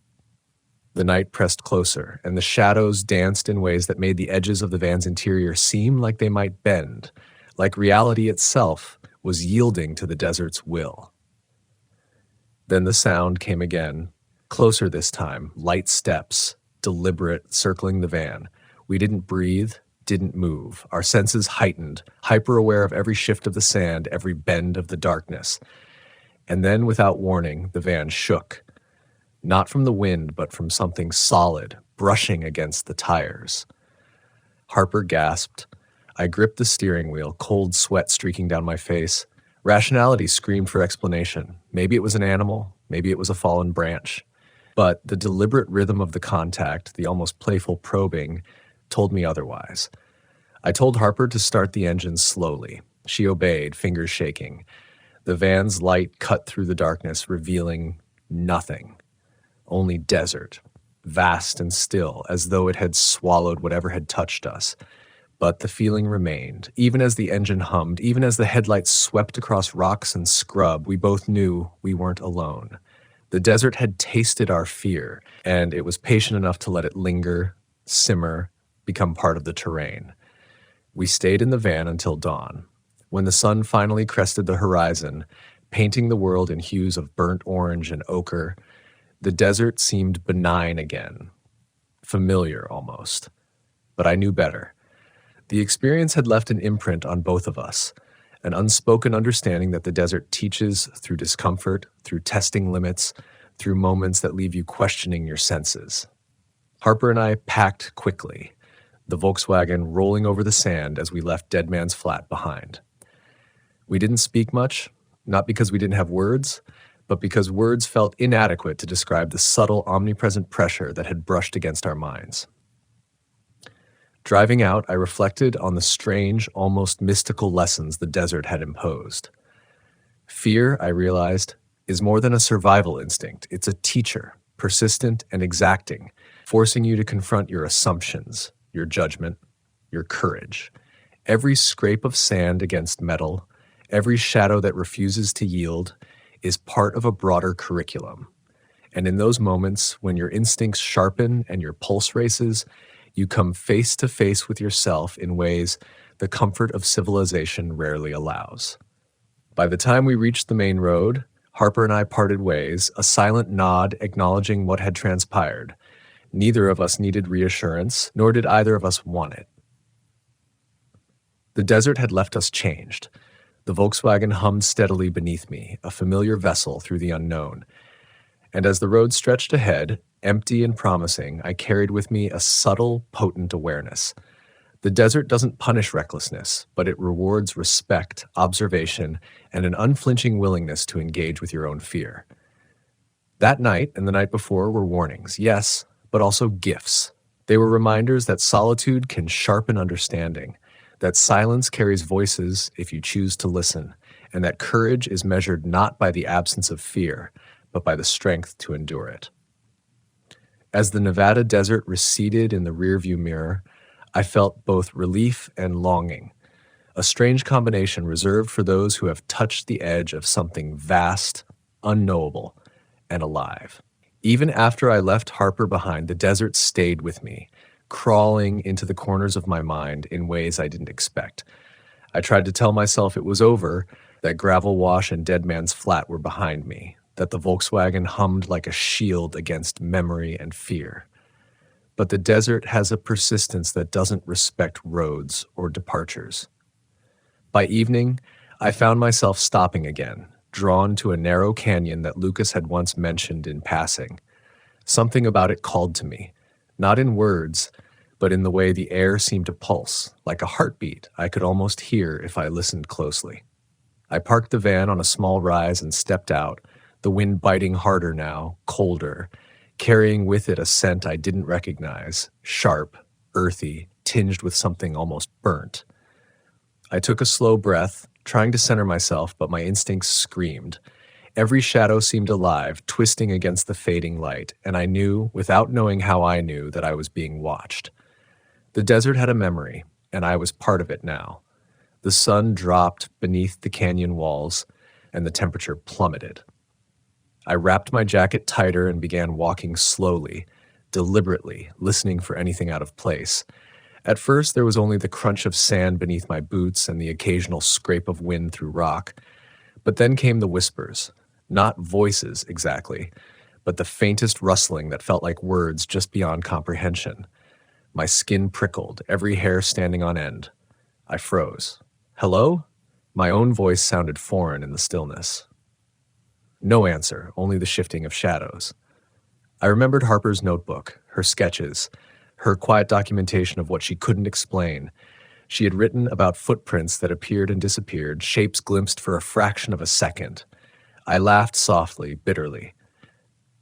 The night pressed closer, and the shadows danced in ways that made the edges of the van's interior seem like they might bend, like reality itself was yielding to the desert's will. Then the sound came again, closer this time, light steps, deliberate, circling the van. We didn't breathe, didn't move, our senses heightened, hyper-aware of every shift of the sand, every bend of the darkness. And then, without warning, the van shook. Not from the wind, but from something solid, brushing against the tires. Harper gasped. I gripped the steering wheel, cold sweat streaking down my face. Rationality screamed for explanation. Maybe it was an animal, maybe it was a fallen branch. But the deliberate rhythm of the contact, the almost playful probing, told me otherwise. I told Harper to start the engine slowly. She obeyed, fingers shaking. The van's light cut through the darkness, revealing nothing. Only desert, vast and still, as though it had swallowed whatever had touched us. But the feeling remained. Even as the engine hummed, even as the headlights swept across rocks and scrub, we both knew we weren't alone. The desert had tasted our fear, and it was patient enough to let it linger, simmer, become part of the terrain. We stayed in the van until dawn. When the sun finally crested the horizon, painting the world in hues of burnt orange and ochre, the desert seemed benign again, familiar almost. But I knew better. The experience had left an imprint on both of us, an unspoken understanding that the desert teaches through discomfort, through testing limits, through moments that leave you questioning your senses. Harper and I packed quickly, the Volkswagen rolling over the sand as we left Dead Man's Flat behind. We didn't speak much, not because we didn't have words, but because words felt inadequate to describe the subtle, omnipresent pressure that had brushed against our minds. Driving out, I reflected on the strange, almost mystical lessons the desert had imposed. Fear, I realized, is more than a survival instinct. It's a teacher, persistent and exacting, forcing you to confront your assumptions, your judgment, your courage. Every scrape of sand against metal, every shadow that refuses to yield, is part of a broader curriculum. And in those moments, when your instincts sharpen and your pulse races, you come face to face with yourself in ways the comfort of civilization rarely allows. By the time we reached the main road, Harper and I parted ways, a silent nod acknowledging what had transpired. Neither of us needed reassurance, nor did either of us want it. The desert had left us changed. The Volkswagen hummed steadily beneath me, a familiar vessel through the unknown. And as the road stretched ahead, empty and promising, I carried with me a subtle, potent awareness. The desert doesn't punish recklessness, but it rewards respect, observation, and an unflinching willingness to engage with your own fear. That night and the night before were warnings, yes, but also gifts. They were reminders that solitude can sharpen understanding, that silence carries voices if you choose to listen, and that courage is measured not by the absence of fear, but by the strength to endure it. As the Nevada desert receded in the rearview mirror, I felt both relief and longing, a strange combination reserved for those who have touched the edge of something vast, unknowable, and alive. Even after I left Harper behind, the desert stayed with me, crawling into the corners of my mind in ways I didn't expect. I tried to tell myself it was over, that Gravel Wash and Dead Man's Flat were behind me, that the Volkswagen hummed like a shield against memory and fear. But the desert has a persistence that doesn't respect roads or departures. By evening, I found myself stopping again, drawn to a narrow canyon that Lucas had once mentioned in passing. Something about it called to me, not in words, but in the way the air seemed to pulse, like a heartbeat I could almost hear if I listened closely. I parked the van on a small rise and stepped out, the wind biting harder now, colder, carrying with it a scent I didn't recognize, sharp, earthy, tinged with something almost burnt. I took a slow breath, trying to center myself, but my instincts screamed. Every shadow seemed alive, twisting against the fading light, and I knew, without knowing how I knew, that I was being watched. The desert had a memory, and I was part of it now. The sun dropped beneath the canyon walls, and the temperature plummeted. I wrapped my jacket tighter and began walking slowly, deliberately, listening for anything out of place. At first, there was only the crunch of sand beneath my boots and the occasional scrape of wind through rock. But then came the whispers, not voices exactly, but the faintest rustling that felt like words just beyond comprehension. My skin prickled, every hair standing on end. I froze. Hello? My own voice sounded foreign in the stillness. No answer, only the shifting of shadows. I remembered Harper's notebook, her sketches, her quiet documentation of what she couldn't explain. She had written about footprints that appeared and disappeared, shapes glimpsed for a fraction of a second. I laughed softly, bitterly.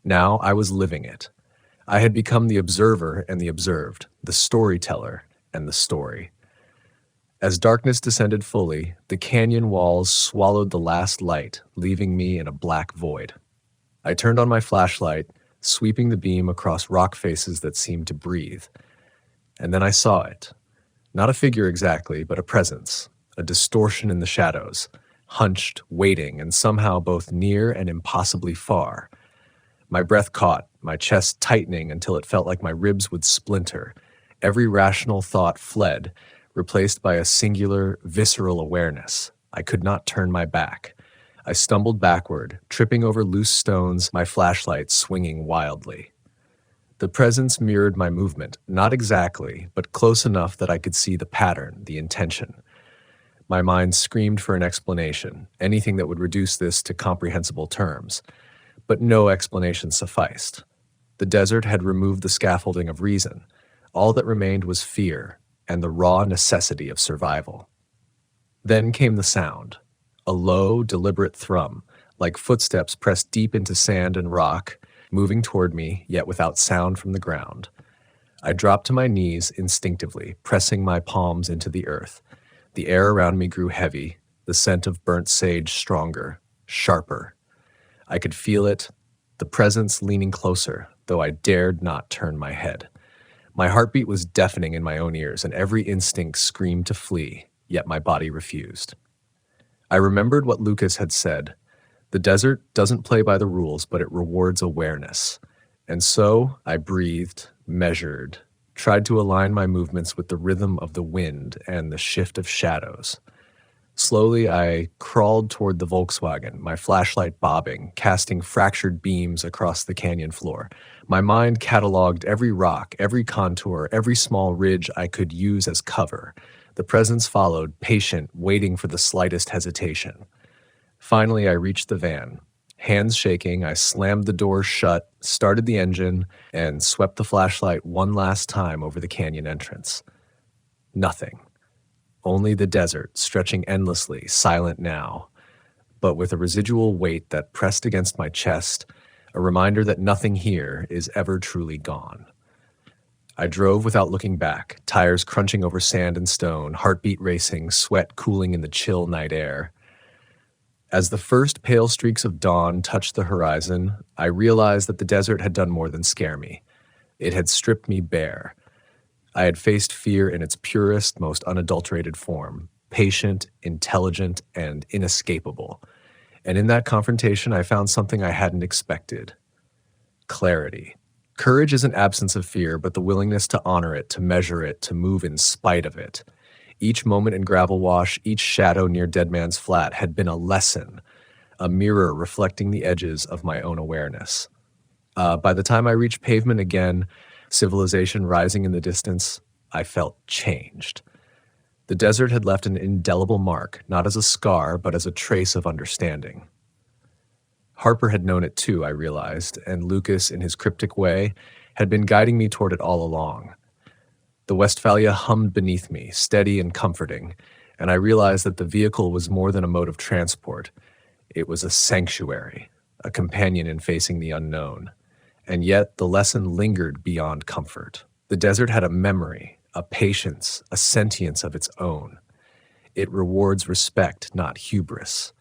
Now I was living it. I had become the observer and the observed, the storyteller and the story. As darkness descended fully, the canyon walls swallowed the last light, leaving me in a black void. I turned on my flashlight, sweeping the beam across rock faces that seemed to breathe. And then I saw it. Not a figure exactly, but a presence, a distortion in the shadows, hunched, waiting, and somehow both near and impossibly far. My breath caught, my chest tightening until it felt like my ribs would splinter. Every rational thought fled, replaced by a singular, visceral awareness. I could not turn my back. I stumbled backward, tripping over loose stones, my flashlight swinging wildly. The presence mirrored my movement, not exactly, but close enough that I could see the pattern, the intention. My mind screamed for an explanation, anything that would reduce this to comprehensible terms. But no explanation sufficed. The desert had removed the scaffolding of reason. All that remained was fear and the raw necessity of survival. Then came the sound, a low, deliberate thrum, like footsteps pressed deep into sand and rock, moving toward me, yet without sound from the ground. I dropped to my knees instinctively, pressing my palms into the earth. The air around me grew heavy, the scent of burnt sage stronger, sharper. I could feel it, the presence leaning closer, though I dared not turn my head. My heartbeat was deafening in my own ears, and every instinct screamed to flee, yet my body refused. I remembered what Lucas had said. The desert doesn't play by the rules, but it rewards awareness. And so I breathed, measured, tried to align my movements with the rhythm of the wind and the shift of shadows. Slowly, I crawled toward the Volkswagen, my flashlight bobbing, casting fractured beams across the canyon floor. My mind cataloged every rock, every contour, every small ridge I could use as cover. The presence followed, patient, waiting for the slightest hesitation. Finally, I reached the van. Hands shaking, I slammed the door shut, started the engine, and swept the flashlight one last time over the canyon entrance. Nothing. Only the desert, stretching endlessly, silent now, but with a residual weight that pressed against my chest, a reminder that nothing here is ever truly gone. I drove without looking back, tires crunching over sand and stone, heartbeat racing, sweat cooling in the chill night air. As the first pale streaks of dawn touched the horizon, I realized that the desert had done more than scare me. It had stripped me bare. I had faced fear in its purest, most unadulterated form, patient, intelligent, and inescapable. And in that confrontation, I found something I hadn't expected. Clarity. Courage isn't absence of fear, but the willingness to honor it, to measure it, to move in spite of it. Each moment in Gravel Wash, each shadow near Dead Man's Flat had been a lesson, a mirror reflecting the edges of my own awareness. By the time I reached pavement again, civilization rising in the distance, I felt changed. The desert had left an indelible mark, not as a scar, but as a trace of understanding. Harper had known it too, I realized, and Lucas, in his cryptic way, had been guiding me toward it all along. The Westphalia hummed beneath me, steady and comforting, and I realized that the vehicle was more than a mode of transport. It was a sanctuary, a companion in facing the unknown. And yet the lesson lingered beyond comfort. The desert had a memory, a patience, a sentience of its own. It rewards respect, not hubris.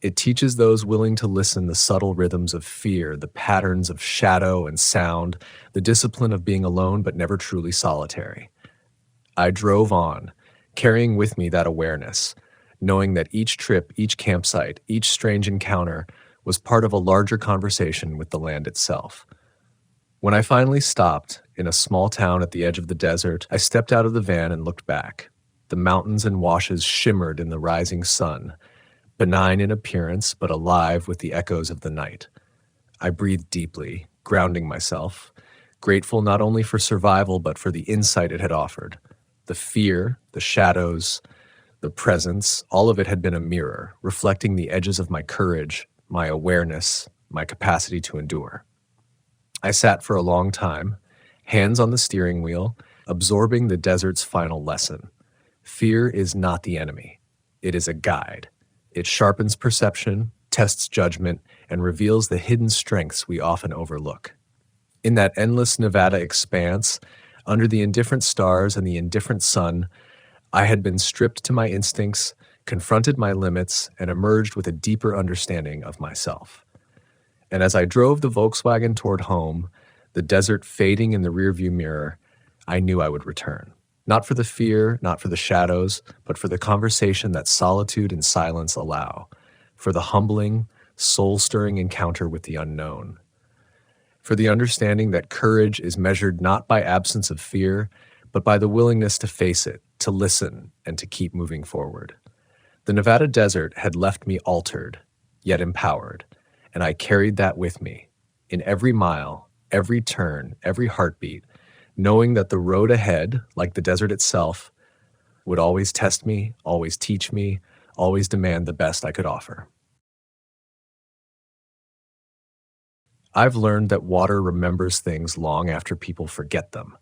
It teaches those willing to listen the subtle rhythms of fear, the patterns of shadow and sound, the discipline of being alone but never truly solitary. I drove on, carrying with me that awareness, knowing that each trip, each campsite, each strange encounter was part of a larger conversation with the land itself. When I finally stopped in a small town at the edge of the desert, I stepped out of the van and looked back. The mountains and washes shimmered in the rising sun, benign in appearance but alive with the echoes of the night. I breathed deeply, grounding myself, grateful not only for survival but for the insight it had offered. The fear, the shadows, the presence, all of it had been a mirror, reflecting the edges of my courage, my awareness, my capacity to endure. I sat for a long time, hands on the steering wheel, absorbing the desert's final lesson. Fear is not the enemy. It is a guide. It sharpens perception, tests judgment, and reveals the hidden strengths we often overlook. In that endless Nevada expanse, under the indifferent stars and the indifferent sun, I had been stripped to my instincts, confronted my limits, and emerged with a deeper understanding of myself. And as I drove the Volkswagen toward home, the desert fading in the rearview mirror, I knew I would return. Not for the fear, not for the shadows, but for the conversation that solitude and silence allow, for the humbling, soul-stirring encounter with the unknown, for the understanding that courage is measured not by absence of fear, but by the willingness to face it, to listen, and to keep moving forward. The Nevada desert had left me altered, yet empowered, and I carried that with me, in every mile, every turn, every heartbeat, knowing that the road ahead, like the desert itself, would always test me, always teach me, always demand the best I could offer. I've learned that water remembers things long after people forget them.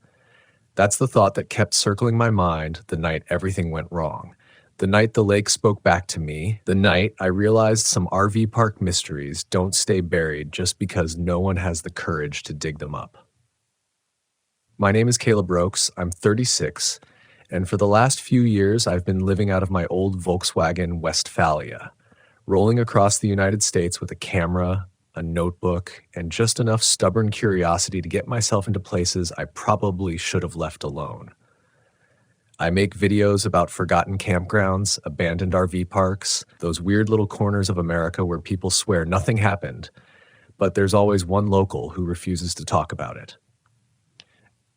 That's the thought that kept circling my mind the night everything went wrong. The night the lake spoke back to me, the night I realized some RV park mysteries don't stay buried just because no one has the courage to dig them up. My name is Caleb Rokes. I'm 36, and for the last few years, I've been living out of my old Volkswagen Westphalia, rolling across the United States with a camera, a notebook, and just enough stubborn curiosity to get myself into places I probably should have left alone. I make videos about forgotten campgrounds, abandoned RV parks, those weird little corners of America where people swear nothing happened, but there's always one local who refuses to talk about it.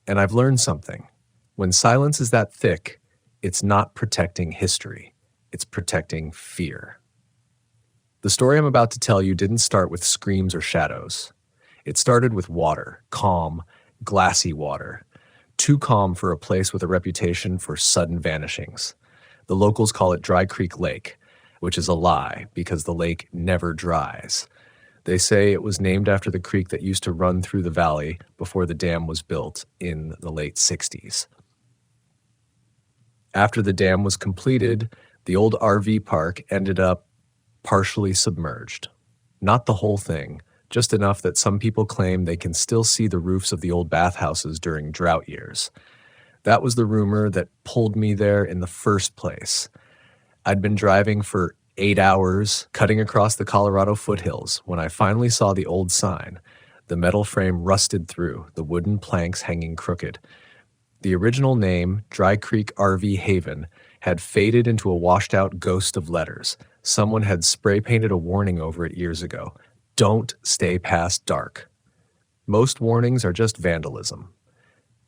And I've learned something. When silence is that thick, it's not protecting history. It's protecting fear. The story I'm about to tell you didn't start with screams or shadows. It started with water, calm, glassy water. Too calm for a place with a reputation for sudden vanishings. The locals call it Dry Creek Lake, which is a lie because the lake never dries. They say it was named after the creek that used to run through the valley before the dam was built in the late 60s. After the dam was completed, the old RV park ended up partially submerged. Not the whole thing, just enough that some people claim they can still see the roofs of the old bathhouses during drought years. That was the rumor that pulled me there in the first place. I'd been driving for 8 hours, cutting across the Colorado foothills, when I finally saw the old sign, the metal frame rusted through, the wooden planks hanging crooked. The original name, Dry Creek RV Haven, had faded into a washed-out ghost of letters. Someone had spray-painted a warning over it years ago. Don't stay past dark. Most warnings are just vandalism.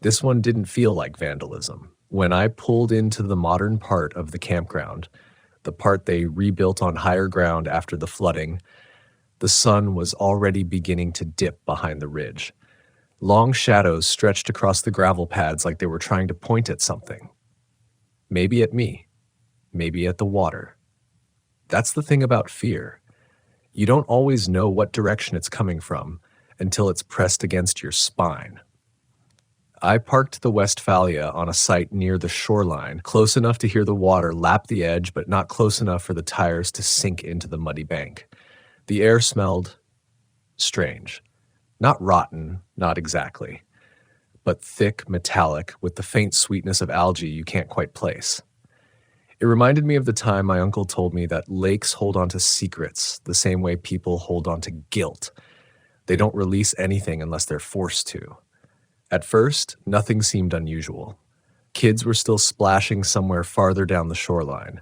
This one didn't feel like vandalism. When I pulled into the modern part of the campground, the part they rebuilt on higher ground after the flooding, the sun was already beginning to dip behind the ridge. Long shadows stretched across the gravel pads like they were trying to point at something. Maybe at me. Maybe at the water. That's the thing about fear. You don't always know what direction it's coming from until it's pressed against your spine. I parked the Westphalia on a site near the shoreline, close enough to hear the water lap the edge, but not close enough for the tires to sink into the muddy bank. The air smelled strange. Not rotten, not exactly, but thick, metallic, with the faint sweetness of algae you can't quite place. It reminded me of the time my uncle told me that lakes hold on to secrets the same way people hold on to guilt. They don't release anything unless they're forced to. At first, nothing seemed unusual. Kids were still splashing somewhere farther down the shoreline.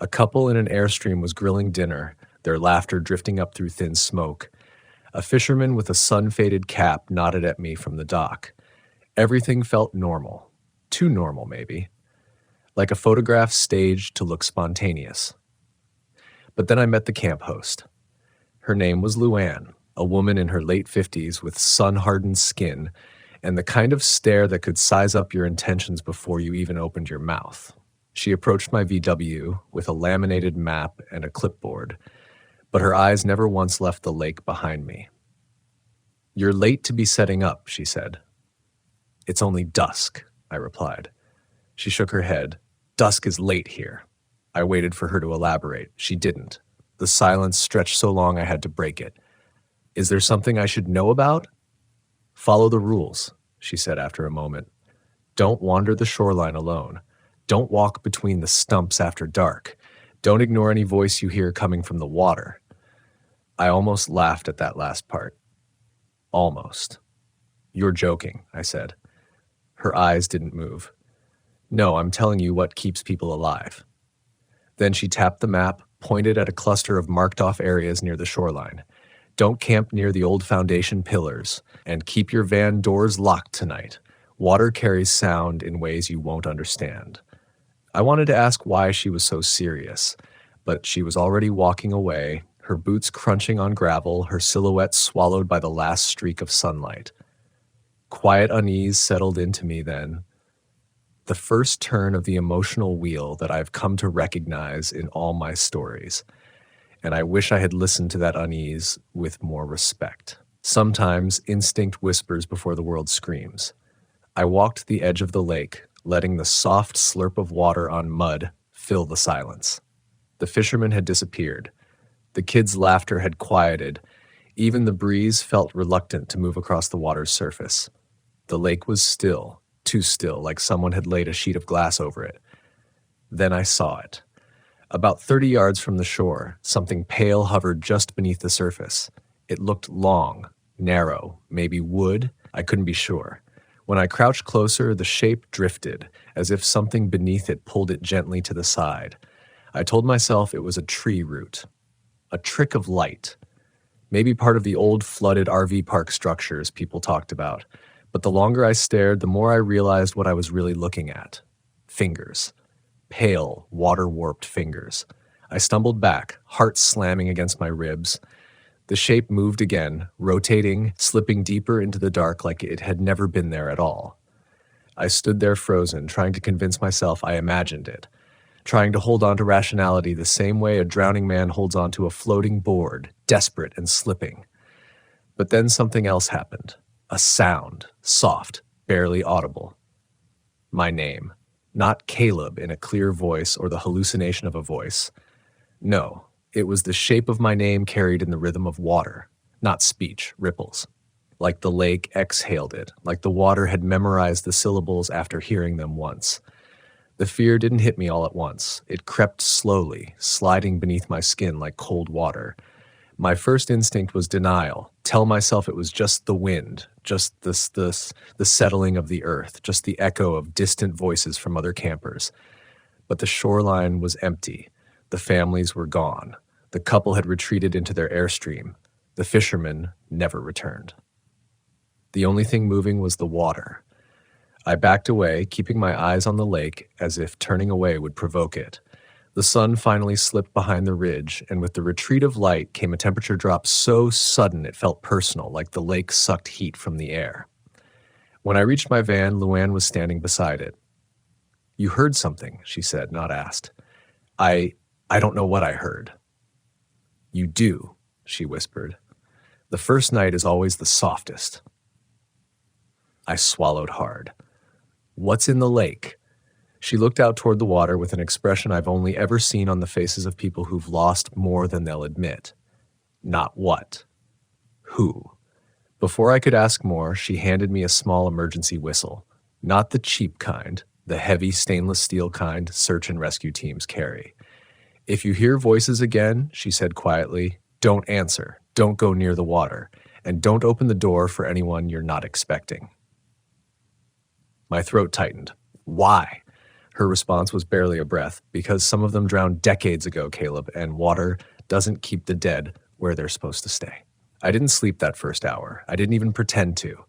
A couple in an airstream was grilling dinner, their laughter drifting up through thin smoke. A fisherman with a sun-faded cap nodded at me from the dock. Everything felt normal. Too normal, maybe. Like a photograph staged to look spontaneous. But then I met the camp host. Her name was Luann, a woman in her late 50s with sun-hardened skin and the kind of stare that could size up your intentions before you even opened your mouth. She approached my VW with a laminated map and a clipboard, but her eyes never once left the lake behind me. "You're late to be setting up," she said. "It's only dusk," I replied. She shook her head. "Dusk is late here." I waited for her to elaborate. She didn't. The silence stretched so long I had to break it. "Is there something I should know about?" "Follow the rules," she said after a moment. "Don't wander the shoreline alone. Don't walk between the stumps after dark. Don't ignore any voice you hear coming from the water." I almost laughed at that last part. Almost. "You're joking," I said. Her eyes didn't move. "No, I'm telling you what keeps people alive." Then she tapped the map, pointed at a cluster of marked-off areas near the shoreline. "Don't camp near the old foundation pillars, and keep your van doors locked tonight. Water carries sound in ways you won't understand." I wanted to ask why she was so serious, but she was already walking away, her boots crunching on gravel, her silhouette swallowed by the last streak of sunlight. Quiet unease settled into me then, the first turn of the emotional wheel that I've come to recognize in all my stories, and I wish I had listened to that unease with more respect. Sometimes instinct whispers before the world screams. I walked the edge of the lake, letting the soft slurp of water on mud fill the silence. The fishermen had disappeared. The kids' laughter had quieted. Even the breeze felt reluctant to move across the water's surface. The lake was still, too still, like someone had laid a sheet of glass over it. Then I saw it. About 30 yards from the shore, something pale hovered just beneath the surface. It looked long, narrow, maybe wood. I couldn't be sure. When I crouched closer, the shape drifted, as if something beneath it pulled it gently to the side. I told myself it was a tree root. A trick of light. Maybe part of the old flooded RV park structures people talked about. But the longer I stared, the more I realized what I was really looking at. Fingers. Pale, water-warped fingers. I stumbled back, heart slamming against my ribs. The shape moved again, rotating, slipping deeper into the dark like it had never been there at all. I stood there frozen, trying to convince myself I imagined it, trying to hold on to rationality the same way a drowning man holds on to a floating board, desperate and slipping. But then something else happened. A sound, soft, barely audible. My name. Not Caleb in a clear voice or the hallucination of a voice. No, it was the shape of my name carried in the rhythm of water, not speech, ripples. Like the lake exhaled it, like the water had memorized the syllables after hearing them once. The fear didn't hit me all at once. It crept slowly, sliding beneath my skin like cold water. My first instinct was denial, tell myself it was just the wind, just the settling of the earth, just the echo of distant voices from other campers. But the shoreline was empty. The families were gone. The couple had retreated into their airstream. The fishermen never returned. The only thing moving was the water. I backed away, keeping my eyes on the lake as if turning away would provoke it. The sun finally slipped behind the ridge, and with the retreat of light came a temperature drop so sudden it felt personal, like the lake sucked heat from the air. When I reached my van, Luann was standing beside it. "You heard something," she said, not asked. I don't know what I heard." "You do," she whispered. "The first night is always the softest." I swallowed hard. "What's in the lake?" She looked out toward the water with an expression I've only ever seen on the faces of people who've lost more than they'll admit. Not what. Who. Before I could ask more, she handed me a small emergency whistle. Not the cheap kind, the heavy stainless steel kind search and rescue teams carry. "If you hear voices again," she said quietly, "don't answer, don't go near the water, and don't open the door for anyone you're not expecting." My throat tightened. Why? Her response was barely a breath, because some of them drowned decades ago, Caleb, and water doesn't keep the dead where they're supposed to stay. I didn't sleep that first hour. I didn't even pretend to.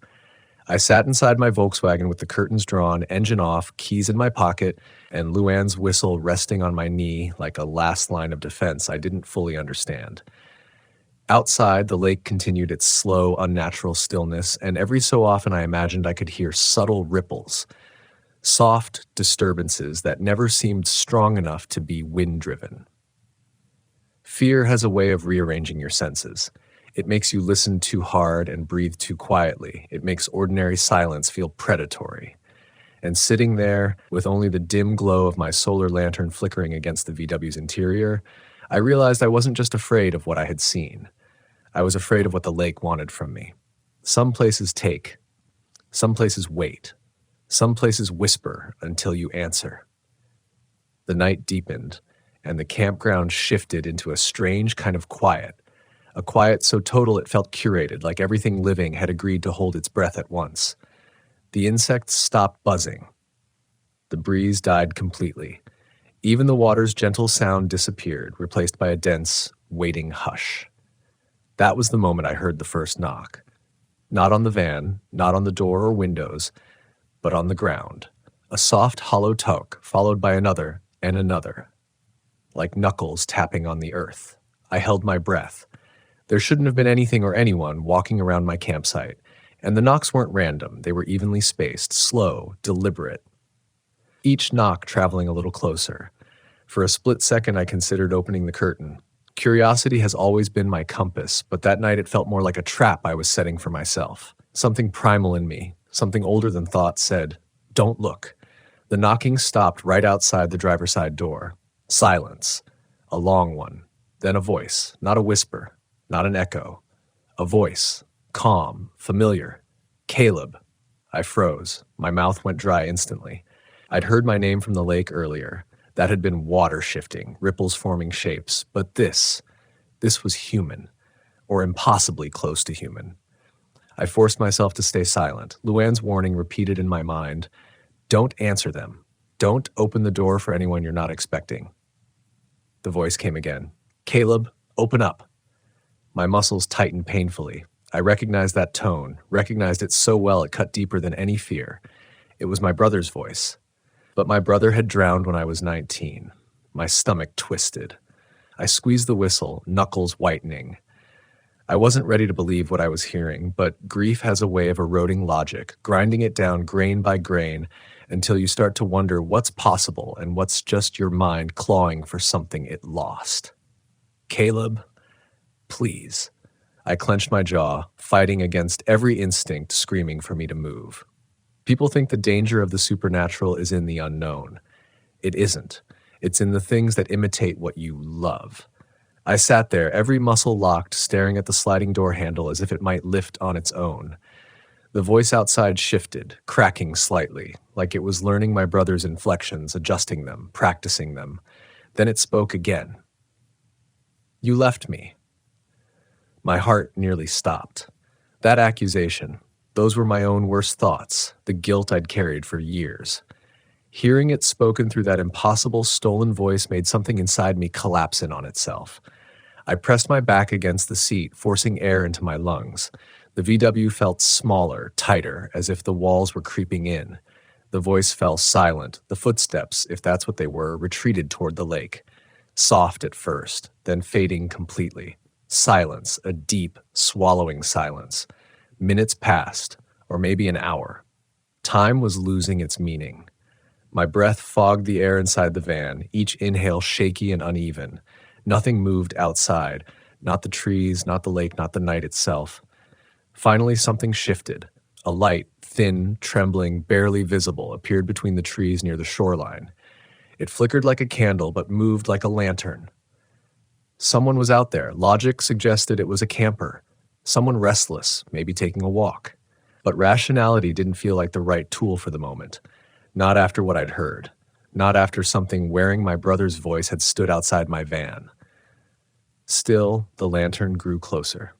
I sat inside my Volkswagen with the curtains drawn, engine off, keys in my pocket, and Luann's whistle resting on my knee like a last line of defense I didn't fully understand. Outside, the lake continued its slow, unnatural stillness, and every so often I imagined I could hear subtle ripples, soft disturbances that never seemed strong enough to be wind-driven. Fear has a way of rearranging your senses. It makes you listen too hard and breathe too quietly. It makes ordinary silence feel predatory. And sitting there, with only the dim glow of my solar lantern flickering against the VW's interior, I realized I wasn't just afraid of what I had seen. I was afraid of what the lake wanted from me. Some places take. Some places wait. Some places whisper until you answer. The night deepened, and the campground shifted into a strange kind of quiet, a quiet so total it felt curated, like everything living had agreed to hold its breath at once. The insects stopped buzzing. The breeze died completely. Even the water's gentle sound disappeared, replaced by a dense, waiting hush. That was the moment I heard the first knock. Not on the van, not on the door or windows, but on the ground. A soft, hollow tug, followed by another and another, like knuckles tapping on the earth. I held my breath. There shouldn't have been anything or anyone walking around my campsite, and the knocks weren't random. They were evenly spaced, slow, deliberate. Each knock traveling a little closer. For a split second, I considered opening the curtain. Curiosity has always been my compass, but that night it felt more like a trap I was setting for myself. Something primal in me, something older than thought, said, "Don't look." The knocking stopped right outside the driver's side door. Silence. A long one. Then a voice, not a whisper, not an echo. A voice, calm, familiar. "Caleb." I froze. My mouth went dry instantly. I'd heard my name from the lake earlier. That had been water shifting, ripples forming shapes. But this was human, or impossibly close to human. I forced myself to stay silent. Luann's warning repeated in my mind. Don't answer them. Don't open the door for anyone you're not expecting. The voice came again. "Caleb, open up." My muscles tightened painfully. I recognized that tone, recognized it so well it cut deeper than any fear. It was my brother's voice. But my brother had drowned when I was 19. My stomach twisted. I squeezed the whistle, knuckles whitening. I wasn't ready to believe what I was hearing, but grief has a way of eroding logic, grinding it down grain by grain until you start to wonder what's possible and what's just your mind clawing for something it lost. "Caleb, please." I clenched my jaw, fighting against every instinct screaming for me to move. People think the danger of the supernatural is in the unknown. It isn't. It's in the things that imitate what you love. I sat there, every muscle locked, staring at the sliding door handle as if it might lift on its own. The voice outside shifted, cracking slightly, like it was learning my brother's inflections, adjusting them, practicing them. Then it spoke again. "You left me." My heart nearly stopped. That accusation, those were my own worst thoughts, the guilt I'd carried for years. Hearing it spoken through that impossible stolen voice made something inside me collapse in on itself. I pressed my back against the seat, forcing air into my lungs. The VW felt smaller, tighter, as if the walls were creeping in. The voice fell silent. The footsteps, if that's what they were, retreated toward the lake. Soft at first, then fading completely. Silence, a deep, swallowing silence. Minutes passed, or maybe an hour. Time was losing its meaning. My breath fogged the air inside the van, each inhale shaky and uneven. Nothing moved outside, not the trees, not the lake, not the night itself. Finally, something shifted. A light, thin, trembling, barely visible, appeared between the trees near the shoreline. It flickered like a candle, but moved like a lantern. Someone was out there. Logic suggested it was a camper. Someone restless, maybe taking a walk. But rationality didn't feel like the right tool for the moment. Not after what I'd heard. Not after something wearing my brother's voice had stood outside my van. Still, the lantern grew closer.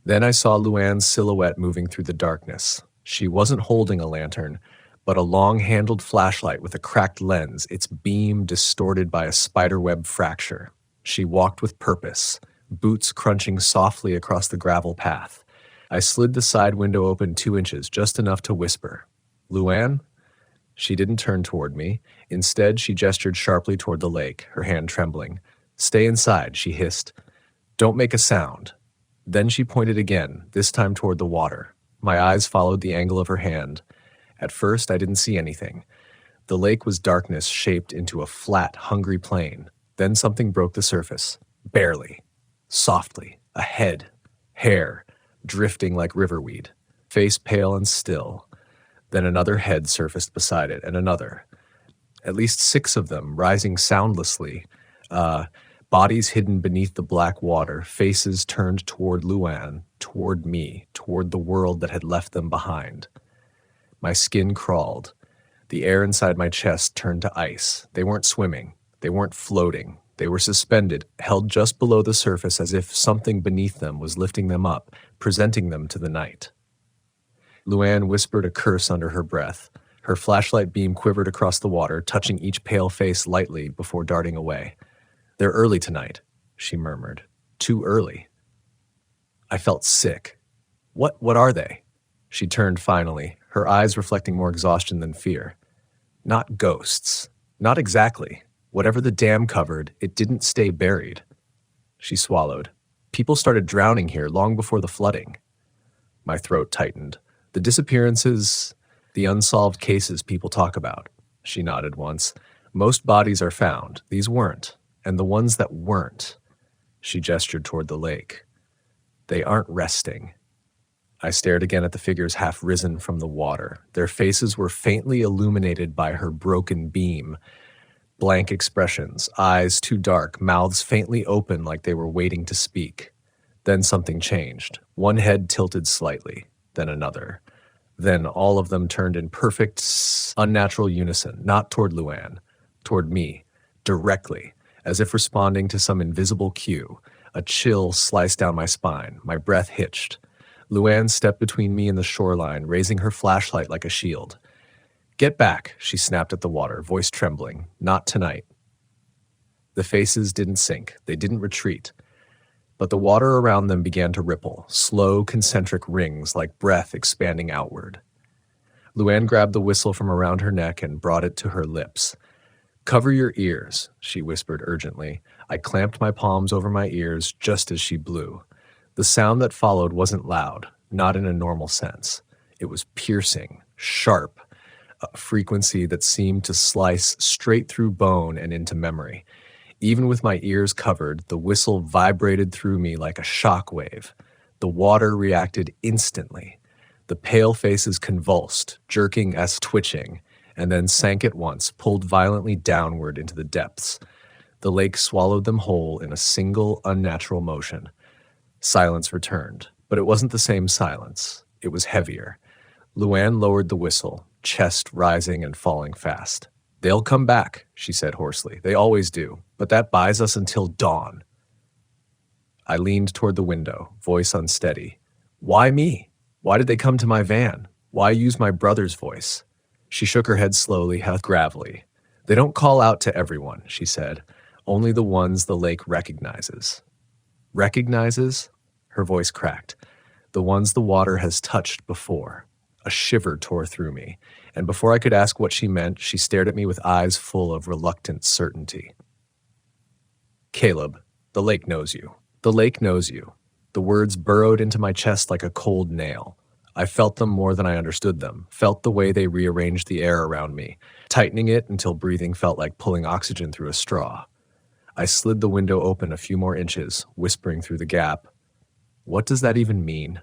Then I saw Luann's silhouette moving through the darkness. She wasn't holding a lantern, but a long-handled flashlight with a cracked lens, its beam distorted by a spiderweb fracture. She walked with purpose, boots crunching softly across the gravel path. I slid the side window open 2 inches, just enough to whisper, "Luann?" She didn't turn toward me. Instead, she gestured sharply toward the lake, her hand trembling. "Stay inside," she hissed. "Don't make a sound." Then she pointed again, this time toward the water. My eyes followed the angle of her hand. At first, I didn't see anything. The lake was darkness shaped into a flat, hungry plain. Then something broke the surface. Barely. Softly. A head. Hair. Drifting like riverweed. Face pale and still. Then another head surfaced beside it, and another. At least 6 of them, rising soundlessly. Bodies hidden beneath the black water, faces turned toward Luann, toward me, toward the world that had left them behind. My skin crawled. The air inside my chest turned to ice. They weren't swimming. They weren't floating. They were suspended, held just below the surface as if something beneath them was lifting them up, presenting them to the night. Luann whispered a curse under her breath. Her flashlight beam quivered across the water, touching each pale face lightly before darting away. "They're early tonight," she murmured. "Too early." I felt sick. What are they?" She turned finally, her eyes reflecting more exhaustion than fear. "Not ghosts. Not exactly. Whatever the dam covered, it didn't stay buried." She swallowed. "People started drowning here long before the flooding." My throat tightened. "The disappearances, the unsolved cases people talk about." She nodded once. "Most bodies are found. These weren't. And the ones that weren't," she gestured toward the lake, "they aren't resting." I stared again at the figures half risen from the water. Their faces were faintly illuminated by her broken beam. Blank expressions, eyes too dark, mouths faintly open like they were waiting to speak. Then something changed. One head tilted slightly, then another. Then all of them turned in perfect, unnatural unison, not toward Luann, toward me, directly, as if responding to some invisible cue. A chill sliced down my spine. My breath hitched. Luann stepped between me and the shoreline, raising her flashlight like a shield. "Get back," she snapped at the water, voice trembling. "Not tonight." The faces didn't sink. They didn't retreat. But the water around them began to ripple, slow concentric rings like breath expanding outward. Luann grabbed the whistle from around her neck and brought it to her lips. "Cover your ears," she whispered urgently. I clamped my palms over my ears just as she blew. The sound that followed wasn't loud, not in a normal sense. It was piercing, sharp, a frequency that seemed to slice straight through bone and into memory. Even with my ears covered, the whistle vibrated through me like a shock wave. The water reacted instantly. The pale faces convulsed, jerking as twitching, and then sank at once, pulled violently downward into the depths. The lake swallowed them whole in a single, unnatural motion. Silence returned, but it wasn't the same silence. It was heavier. Luann lowered the whistle, chest rising and falling fast. "They'll come back," she said hoarsely. "They always do, but that buys us until dawn." I leaned toward the window, voice unsteady. "Why me? Why did they come to my van? Why use my brother's voice?" She shook her head slowly, half gravelly. "They don't call out to everyone," she said. "Only the ones the lake recognizes." "Recognizes?" Her voice cracked. "The ones the water has touched before." A shiver tore through me, and before I could ask what she meant, she stared at me with eyes full of reluctant certainty. "Caleb, the lake knows you. The lake knows you." The words burrowed into my chest like a cold nail. I felt them more than I understood them, felt the way they rearranged the air around me, tightening it until breathing felt like pulling oxygen through a straw. I slid the window open a few more inches, whispering through the gap, "What does that even mean?"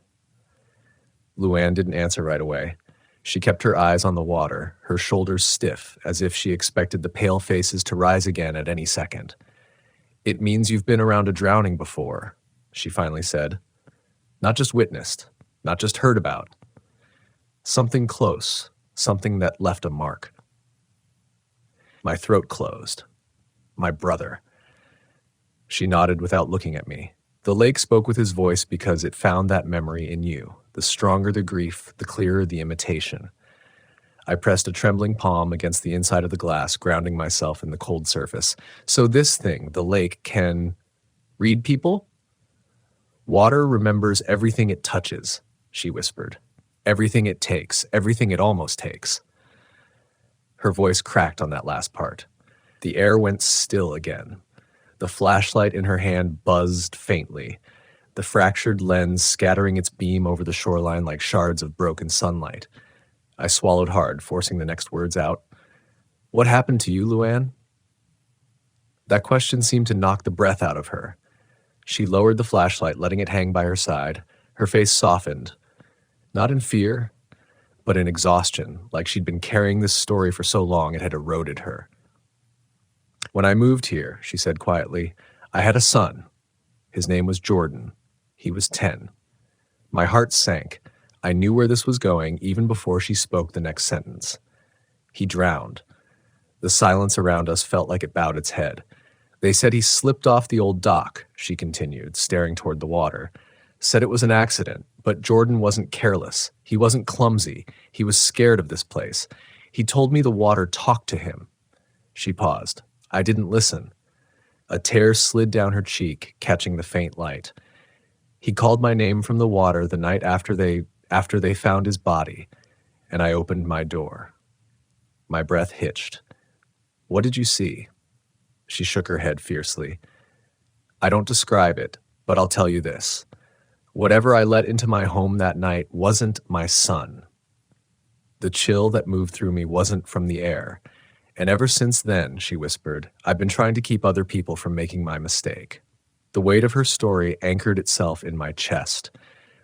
Luann didn't answer right away. She kept her eyes on the water, her shoulders stiff, as if she expected the pale faces to rise again at any second. "It means you've been around a drowning before," she finally said. "Not just witnessed, not just heard about. Something close, something that left a mark." My throat closed. "My brother." She nodded without looking at me. "The lake spoke with his voice because it found that memory in you. The stronger the grief, the clearer the imitation." I pressed a trembling palm against the inside of the glass, grounding myself in the cold surface. So this thing, the lake, can read people? Water remembers everything it touches, she whispered. Everything it takes, everything it almost takes. Her voice cracked on that last part. The air went still again. The flashlight in her hand buzzed faintly, the fractured lens scattering its beam over the shoreline like shards of broken sunlight. I swallowed hard, forcing the next words out. What happened to you, Luann? That question seemed to knock the breath out of her. She lowered the flashlight, letting it hang by her side. Her face softened, not in fear, but in exhaustion, like she'd been carrying this story for so long it had eroded her. When I moved here, she said quietly, I had a son. His name was Jordan. He was 10. My heart sank. I knew where this was going even before she spoke the next sentence. He drowned. The silence around us felt like it bowed its head. They said he slipped off the old dock, she continued, staring toward the water. Said it was an accident, but Jordan wasn't careless. He wasn't clumsy. He was scared of this place. He told me the water talked to him. She paused. I didn't listen. A tear slid down her cheek, catching the faint light. He called my name from the water the night after they found his body, and I opened my door. My breath hitched. What did you see? She shook her head fiercely. I don't describe it, but I'll tell you this. Whatever I let into my home that night wasn't my son. The chill that moved through me wasn't from the air. And ever since then, she whispered, I've been trying to keep other people from making my mistake. The weight of her story anchored itself in my chest.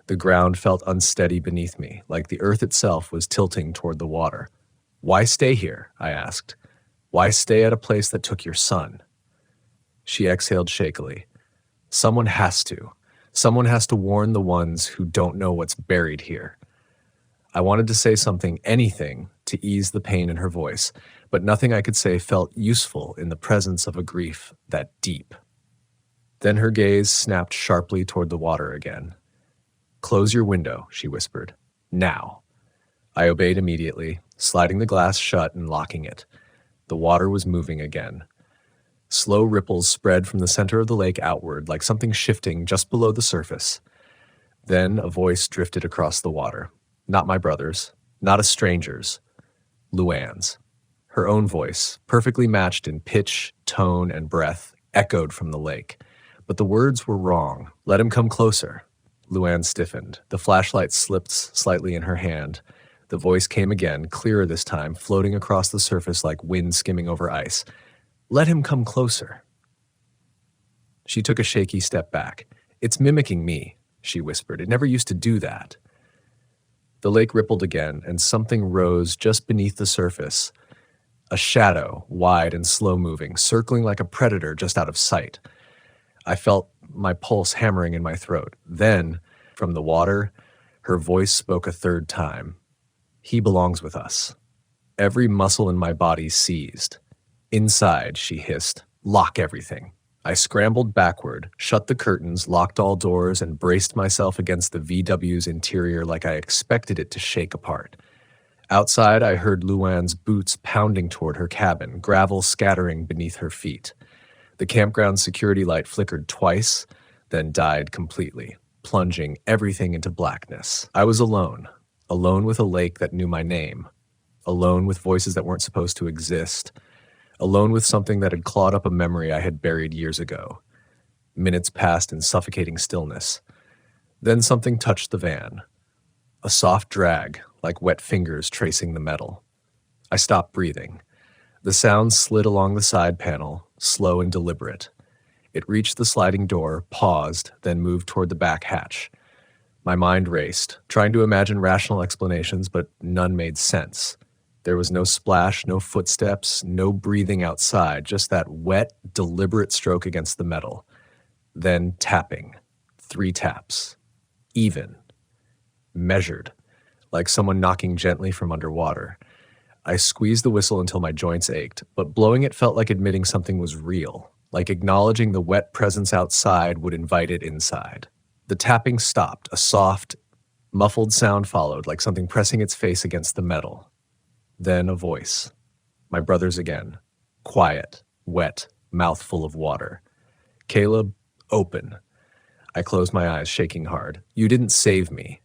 The ground felt unsteady beneath me, like the earth itself was tilting toward the water. Why stay here? I asked. Why stay at a place that took your son? She exhaled shakily. Someone has to. Someone has to warn the ones who don't know what's buried here. I wanted to say something, anything, to ease the pain in her voice, but nothing I could say felt useful in the presence of a grief that deep. Then her gaze snapped sharply toward the water again. Close your window, she whispered. Now. I obeyed immediately, sliding the glass shut and locking it. The water was moving again. Slow ripples spread from the center of the lake outward, like something shifting just below the surface. Then a voice drifted across the water. Not my brother's, not a stranger's. Luann's. Her own voice, perfectly matched in pitch, tone, and breath, echoed from the lake. But the words were wrong. Let him come closer. Luann stiffened. The flashlight slipped slightly in her hand. The voice came again, clearer this time, floating across the surface like wind skimming over ice. Let him come closer. She took a shaky step back. It's mimicking me, she whispered. It never used to do that. The lake rippled again, and something rose just beneath the surface. A shadow, wide and slow-moving, circling like a predator just out of sight. I felt my pulse hammering in my throat. Then, from the water, her voice spoke a third time. He belongs with us. Every muscle in my body seized. Inside, she hissed, lock everything. I scrambled backward, shut the curtains, locked all doors, and braced myself against the VW's interior like I expected it to shake apart. Outside, I heard Luann's boots pounding toward her cabin, gravel scattering beneath her feet. The campground security light flickered twice, then died completely, plunging everything into blackness. I was alone with a lake that knew my name, alone with voices that weren't supposed to exist, alone with something that had clawed up a memory I had buried years ago. Minutes passed in suffocating stillness. Then something touched the van. A soft drag, like wet fingers tracing the metal. I stopped breathing. The sound slid along the side panel, slow and deliberate. It reached the sliding door, paused, then moved toward the back hatch. My mind raced, trying to imagine rational explanations, but none made sense. There was no splash, no footsteps, no breathing outside, just that wet, deliberate stroke against the metal. Then tapping. 3 taps. Even. Measured. Like someone knocking gently from underwater. I squeezed the whistle until my joints ached, but blowing it felt like admitting something was real, like acknowledging the wet presence outside would invite it inside. The tapping stopped. A soft, muffled sound followed, like something pressing its face against the metal. Then a voice. My brother's again. Quiet, wet, mouth full of water. Caleb, open. I closed my eyes, shaking hard. You didn't save me.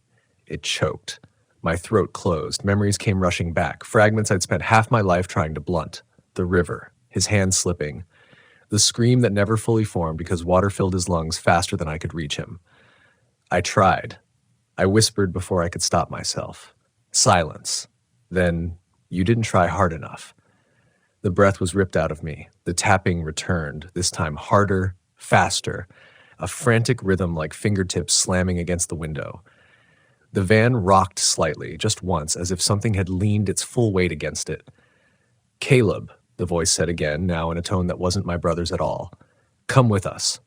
It choked. My throat closed. Memories came rushing back. Fragments I'd spent half my life trying to blunt. The river, his hand slipping. The scream that never fully formed because water filled his lungs faster than I could reach him. I tried. I whispered before I could stop myself. Silence. Then, you didn't try hard enough. The breath was ripped out of me. The tapping returned, this time harder, faster, a frantic rhythm like fingertips slamming against the window. The van rocked slightly, just once, as if something had leaned its full weight against it. Caleb, the voice said again, now in a tone that wasn't my brother's at all. Come with us.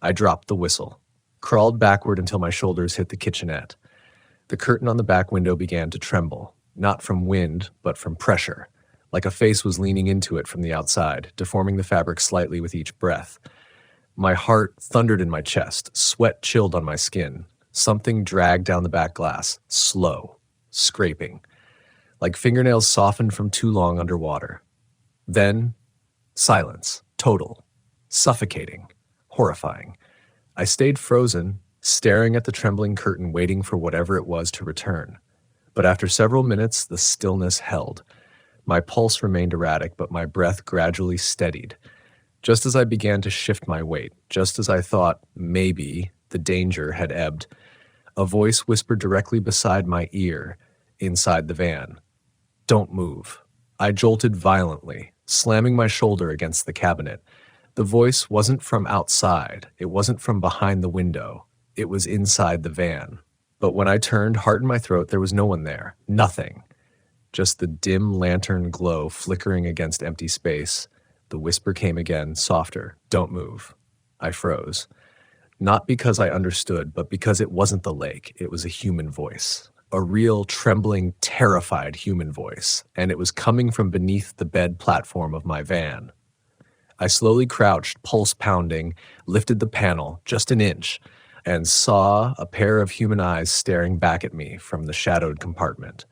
I dropped the whistle, crawled backward until my shoulders hit the kitchenette. The curtain on the back window began to tremble, not from wind, but from pressure, like a face was leaning into it from the outside, deforming the fabric slightly with each breath. My heart thundered in my chest, sweat chilled on my skin. Something dragged down the back glass, slow, scraping, like fingernails softened from too long underwater. Then, silence, total, suffocating, horrifying. I stayed frozen, staring at the trembling curtain, waiting for whatever it was to return. But after several minutes, the stillness held. My pulse remained erratic, but my breath gradually steadied. Just as I began to shift my weight, just as I thought, maybe, the danger had ebbed, a voice whispered directly beside my ear, inside the van. Don't move. I jolted violently, slamming my shoulder against the cabinet. The voice wasn't from outside. It wasn't from behind the window. It was inside the van. But when I turned, heart in my throat, there was no one there. Nothing. Just the dim lantern glow flickering against empty space. The whisper came again, softer. Don't move. I froze. Not because I understood, but because it wasn't the lake. It was a human voice. A real, trembling, terrified human voice. And it was coming from beneath the bed platform of my van. I slowly crouched, pulse pounding, lifted the panel just an inch, and saw a pair of human eyes staring back at me from the shadowed compartment.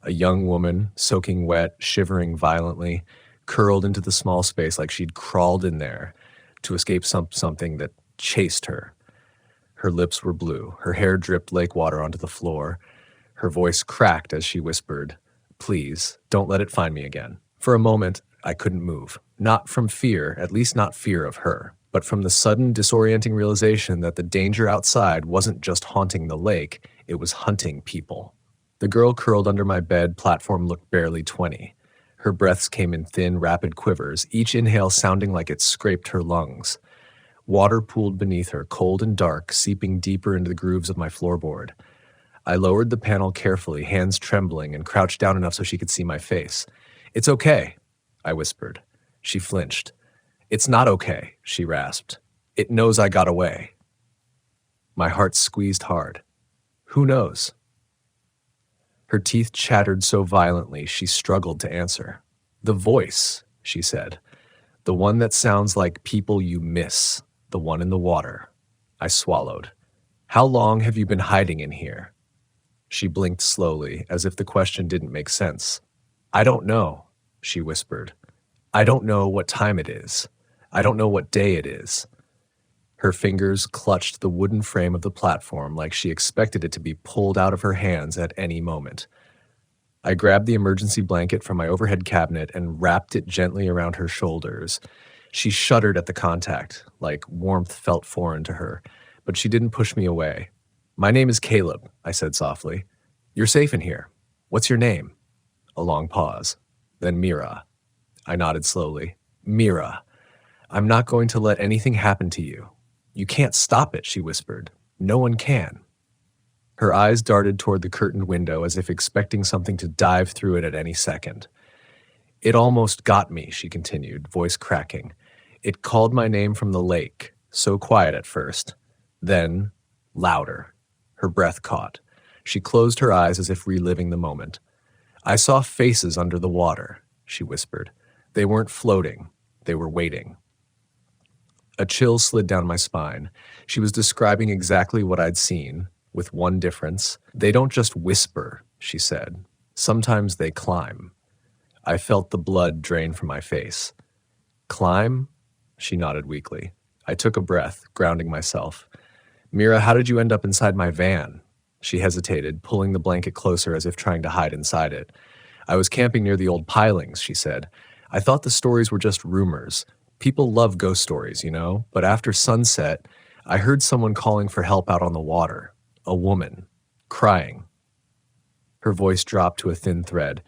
A young woman, soaking wet, shivering violently, curled into the small space like she'd crawled in there to escape something that chased her. Her lips were blue. Her hair dripped lake water onto the floor. Her voice cracked as she whispered, "Please, don't let it find me again." For a moment, I couldn't move. Not from fear, at least not fear of her, but from the sudden disorienting realization that the danger outside wasn't just haunting the lake, it was hunting people. The girl curled under my bed platform looked barely 20. Her breaths came in thin, rapid quivers, each inhale sounding like it scraped her lungs. Water pooled beneath her, cold and dark, seeping deeper into the grooves of my floorboard. I lowered the panel carefully, hands trembling, and crouched down enough so she could see my face. "It's okay," I whispered. She flinched. "It's not okay," she rasped. "It knows I got away." My heart squeezed hard. Who knows? Her teeth chattered so violently she struggled to answer. "The voice," she said. "The one that sounds like people you miss. The one in the water." I swallowed. "How long have you been hiding in here?" She blinked slowly, as if the question didn't make sense. "I don't know," she whispered. "I don't know what time it is. I don't know what day it is." Her fingers clutched the wooden frame of the platform like she expected it to be pulled out of her hands at any moment. I grabbed the emergency blanket from my overhead cabinet and wrapped it gently around her shoulders. She shuddered at the contact, like warmth felt foreign to her, but she didn't push me away. "My name is Caleb," I said softly. "You're safe in here. What's your name?" A long pause. Then Mira. I nodded slowly. "Mira. I'm not going to let anything happen to you." "You can't stop it," she whispered. "No one can." Her eyes darted toward the curtained window as if expecting something to dive through it at any second. "It almost got me," she continued, voice cracking. "It called my name from the lake, so quiet at first. Then, louder." Her breath caught. She closed her eyes as if reliving the moment. "I saw faces under the water," she whispered. "They weren't floating. They were waiting." A chill slid down my spine. She was describing exactly what I'd seen, with one difference. "They don't just whisper," she said. Sometimes they climb. I felt the blood drain from my face. Climb? She nodded weakly. I took a breath, grounding myself. Mira, how did you end up inside my van? She hesitated, pulling the blanket closer as if trying to hide inside it. I was camping near the old pilings, she said. I thought the stories were just rumors. People love ghost stories, you know, but after sunset, I heard someone calling for help out on the water. A woman, crying. Her voice dropped to a thin thread.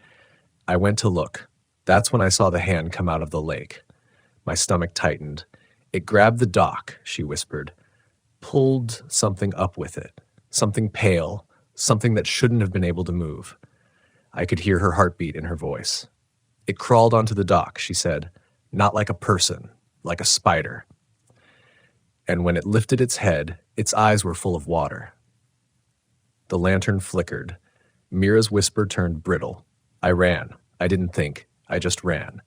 I went to look. That's when I saw the hand come out of the lake. My stomach tightened. It grabbed the dock, she whispered. Pulled something up with it. Something pale, something that shouldn't have been able to move. I could hear her heartbeat in her voice. It crawled onto the dock, she said. Not like a person, like a spider. And when it lifted its head, its eyes were full of water. The lantern flickered. Mira's whisper turned brittle. I ran. I didn't think. I just ran.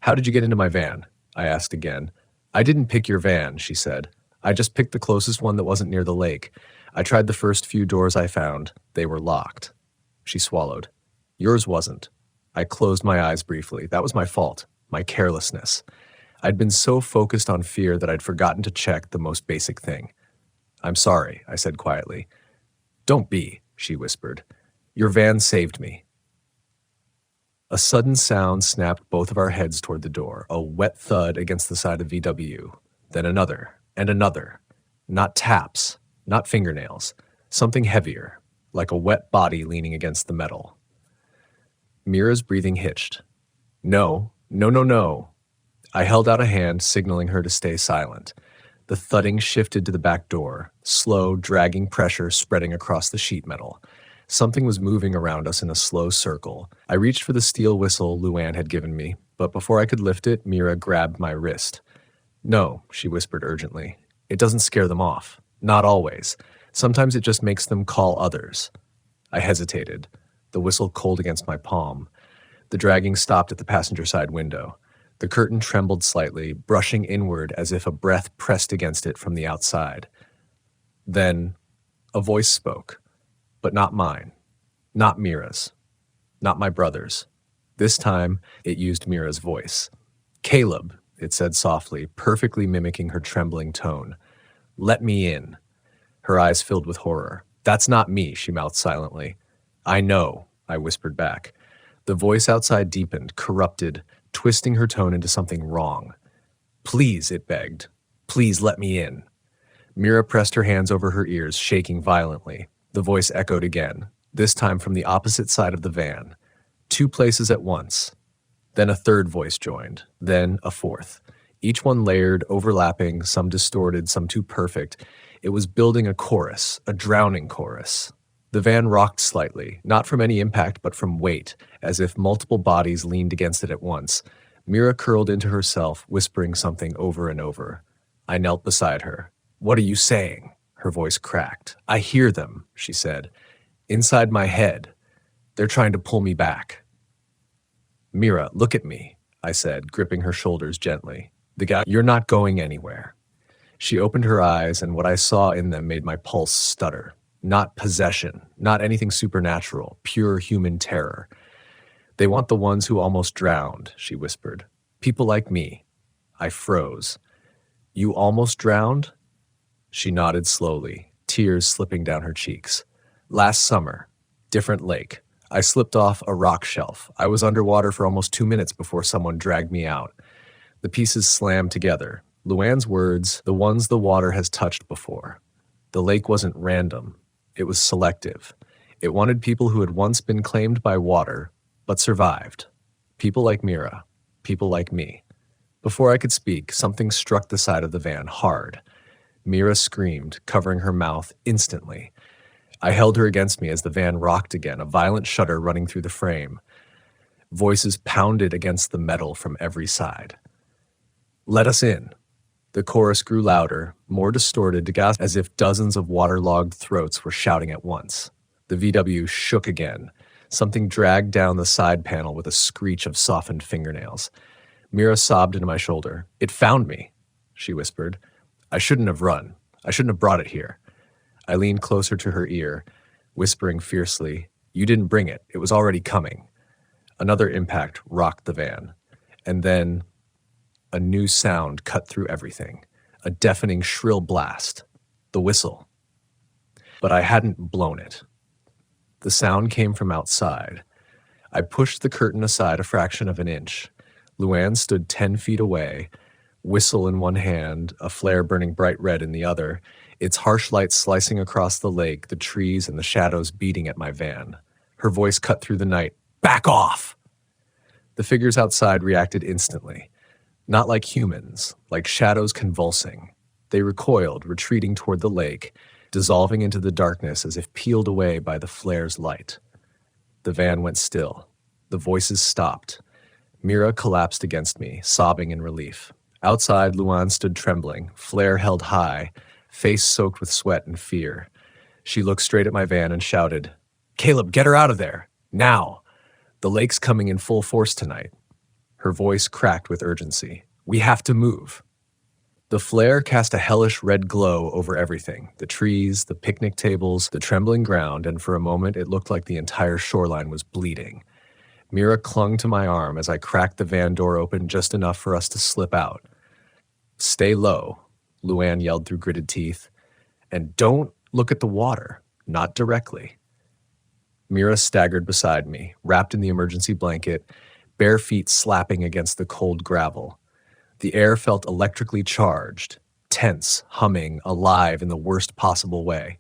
How did you get into my van? I asked again. I didn't pick your van, she said. I just picked the closest one that wasn't near the lake. I tried the first few doors I found. They were locked. She swallowed. Yours wasn't. I closed my eyes briefly. That was my fault. My carelessness. I'd been so focused on fear that I'd forgotten to check the most basic thing. I'm sorry, I said quietly. Don't be, she whispered. Your van saved me. A sudden sound snapped both of our heads toward the door, a wet thud against the side of VW, then another, and another. Not taps, not fingernails, something heavier, like a wet body leaning against the metal. Mira's breathing hitched. No. I held out a hand, signaling her to stay silent. The thudding shifted to the back door, slow, dragging pressure spreading across the sheet metal. Something was moving around us in a slow circle. I reached for the steel whistle Luann had given me, but before I could lift it, Mira grabbed my wrist. No, she whispered urgently. It doesn't scare them off. Not always. Sometimes it just makes them call others. I hesitated, the whistle cold against my palm. The dragging stopped at the passenger side window. The curtain trembled slightly, brushing inward as if a breath pressed against it from the outside. Then, a voice spoke. But not mine, not Mira's, not my brother's. This time, it used Mira's voice. Caleb, it said softly, perfectly mimicking her trembling tone. Let me in. Her eyes filled with horror. That's not me, she mouthed silently. I know, I whispered back. The voice outside deepened, corrupted, twisting her tone into something wrong. Please, it begged. Please let me in. Mira pressed her hands over her ears, shaking violently. The voice echoed again, this time from the opposite side of the van. 2 places at once. Then a third voice joined, then a fourth. Each one layered, overlapping, some distorted, some too perfect. It was building a chorus, a drowning chorus. The van rocked slightly, not from any impact but from weight, as if multiple bodies leaned against it at once. Mira curled into herself, whispering something over and over. I knelt beside her. What are you saying? Her voice cracked. I hear them, she said. Inside my head. They're trying to pull me back. Mira, look at me, I said, gripping her shoulders gently. You're not going anywhere. She opened her eyes, and what I saw in them made my pulse stutter. Not possession, not anything supernatural, pure human terror. They want the ones who almost drowned, she whispered. People like me. I froze. You almost drowned? She nodded slowly, tears slipping down her cheeks. Last summer, different lake. I slipped off a rock shelf. I was underwater for almost 2 minutes before someone dragged me out. The pieces slammed together. Luann's words, the ones the water has touched before. The lake wasn't random. It was selective. It wanted people who had once been claimed by water, but survived. People like Mira. People like me. Before I could speak, something struck the side of the van hard. Mira screamed, covering her mouth instantly. I held her against me as the van rocked again, a violent shudder running through the frame. Voices pounded against the metal from every side. Let us in. The chorus grew louder, more distorted, as if dozens of waterlogged throats were shouting at once. The VW shook again. Something dragged down the side panel with a screech of softened fingernails. Mira sobbed into my shoulder. It found me, she whispered. I shouldn't have run. I shouldn't have brought it here. I leaned closer to her ear, whispering fiercely, You didn't bring it. It was already coming. Another impact rocked the van. And then a new sound cut through everything. A deafening shrill blast. The whistle. But I hadn't blown it. The sound came from outside. I pushed the curtain aside a fraction of an inch. Luann stood 10 feet away, whistle in one hand, a flare burning bright red in the other, its harsh light slicing across the lake, the trees and the shadows beating at my van. Her voice cut through the night. Back off! The figures outside reacted instantly. Not like humans, like shadows convulsing. They recoiled, retreating toward the lake, dissolving into the darkness as if peeled away by the flare's light. The van went still. The voices stopped. Mira collapsed against me, sobbing in relief. Outside, Luann stood trembling, flare held high, face soaked with sweat and fear. She looked straight at my van and shouted, "Caleb, get her out of there! Now! The lake's coming in full force tonight." Her voice cracked with urgency. "We have to move." The flare cast a hellish red glow over everything, the trees, the picnic tables, the trembling ground, and for a moment it looked like the entire shoreline was bleeding. Mira clung to my arm as I cracked the van door open just enough for us to slip out. "Stay low," Luann yelled through gritted teeth, "and don't look at the water, not directly." Mira staggered beside me, wrapped in the emergency blanket, bare feet slapping against the cold gravel. The air felt electrically charged, tense, humming, alive in the worst possible way.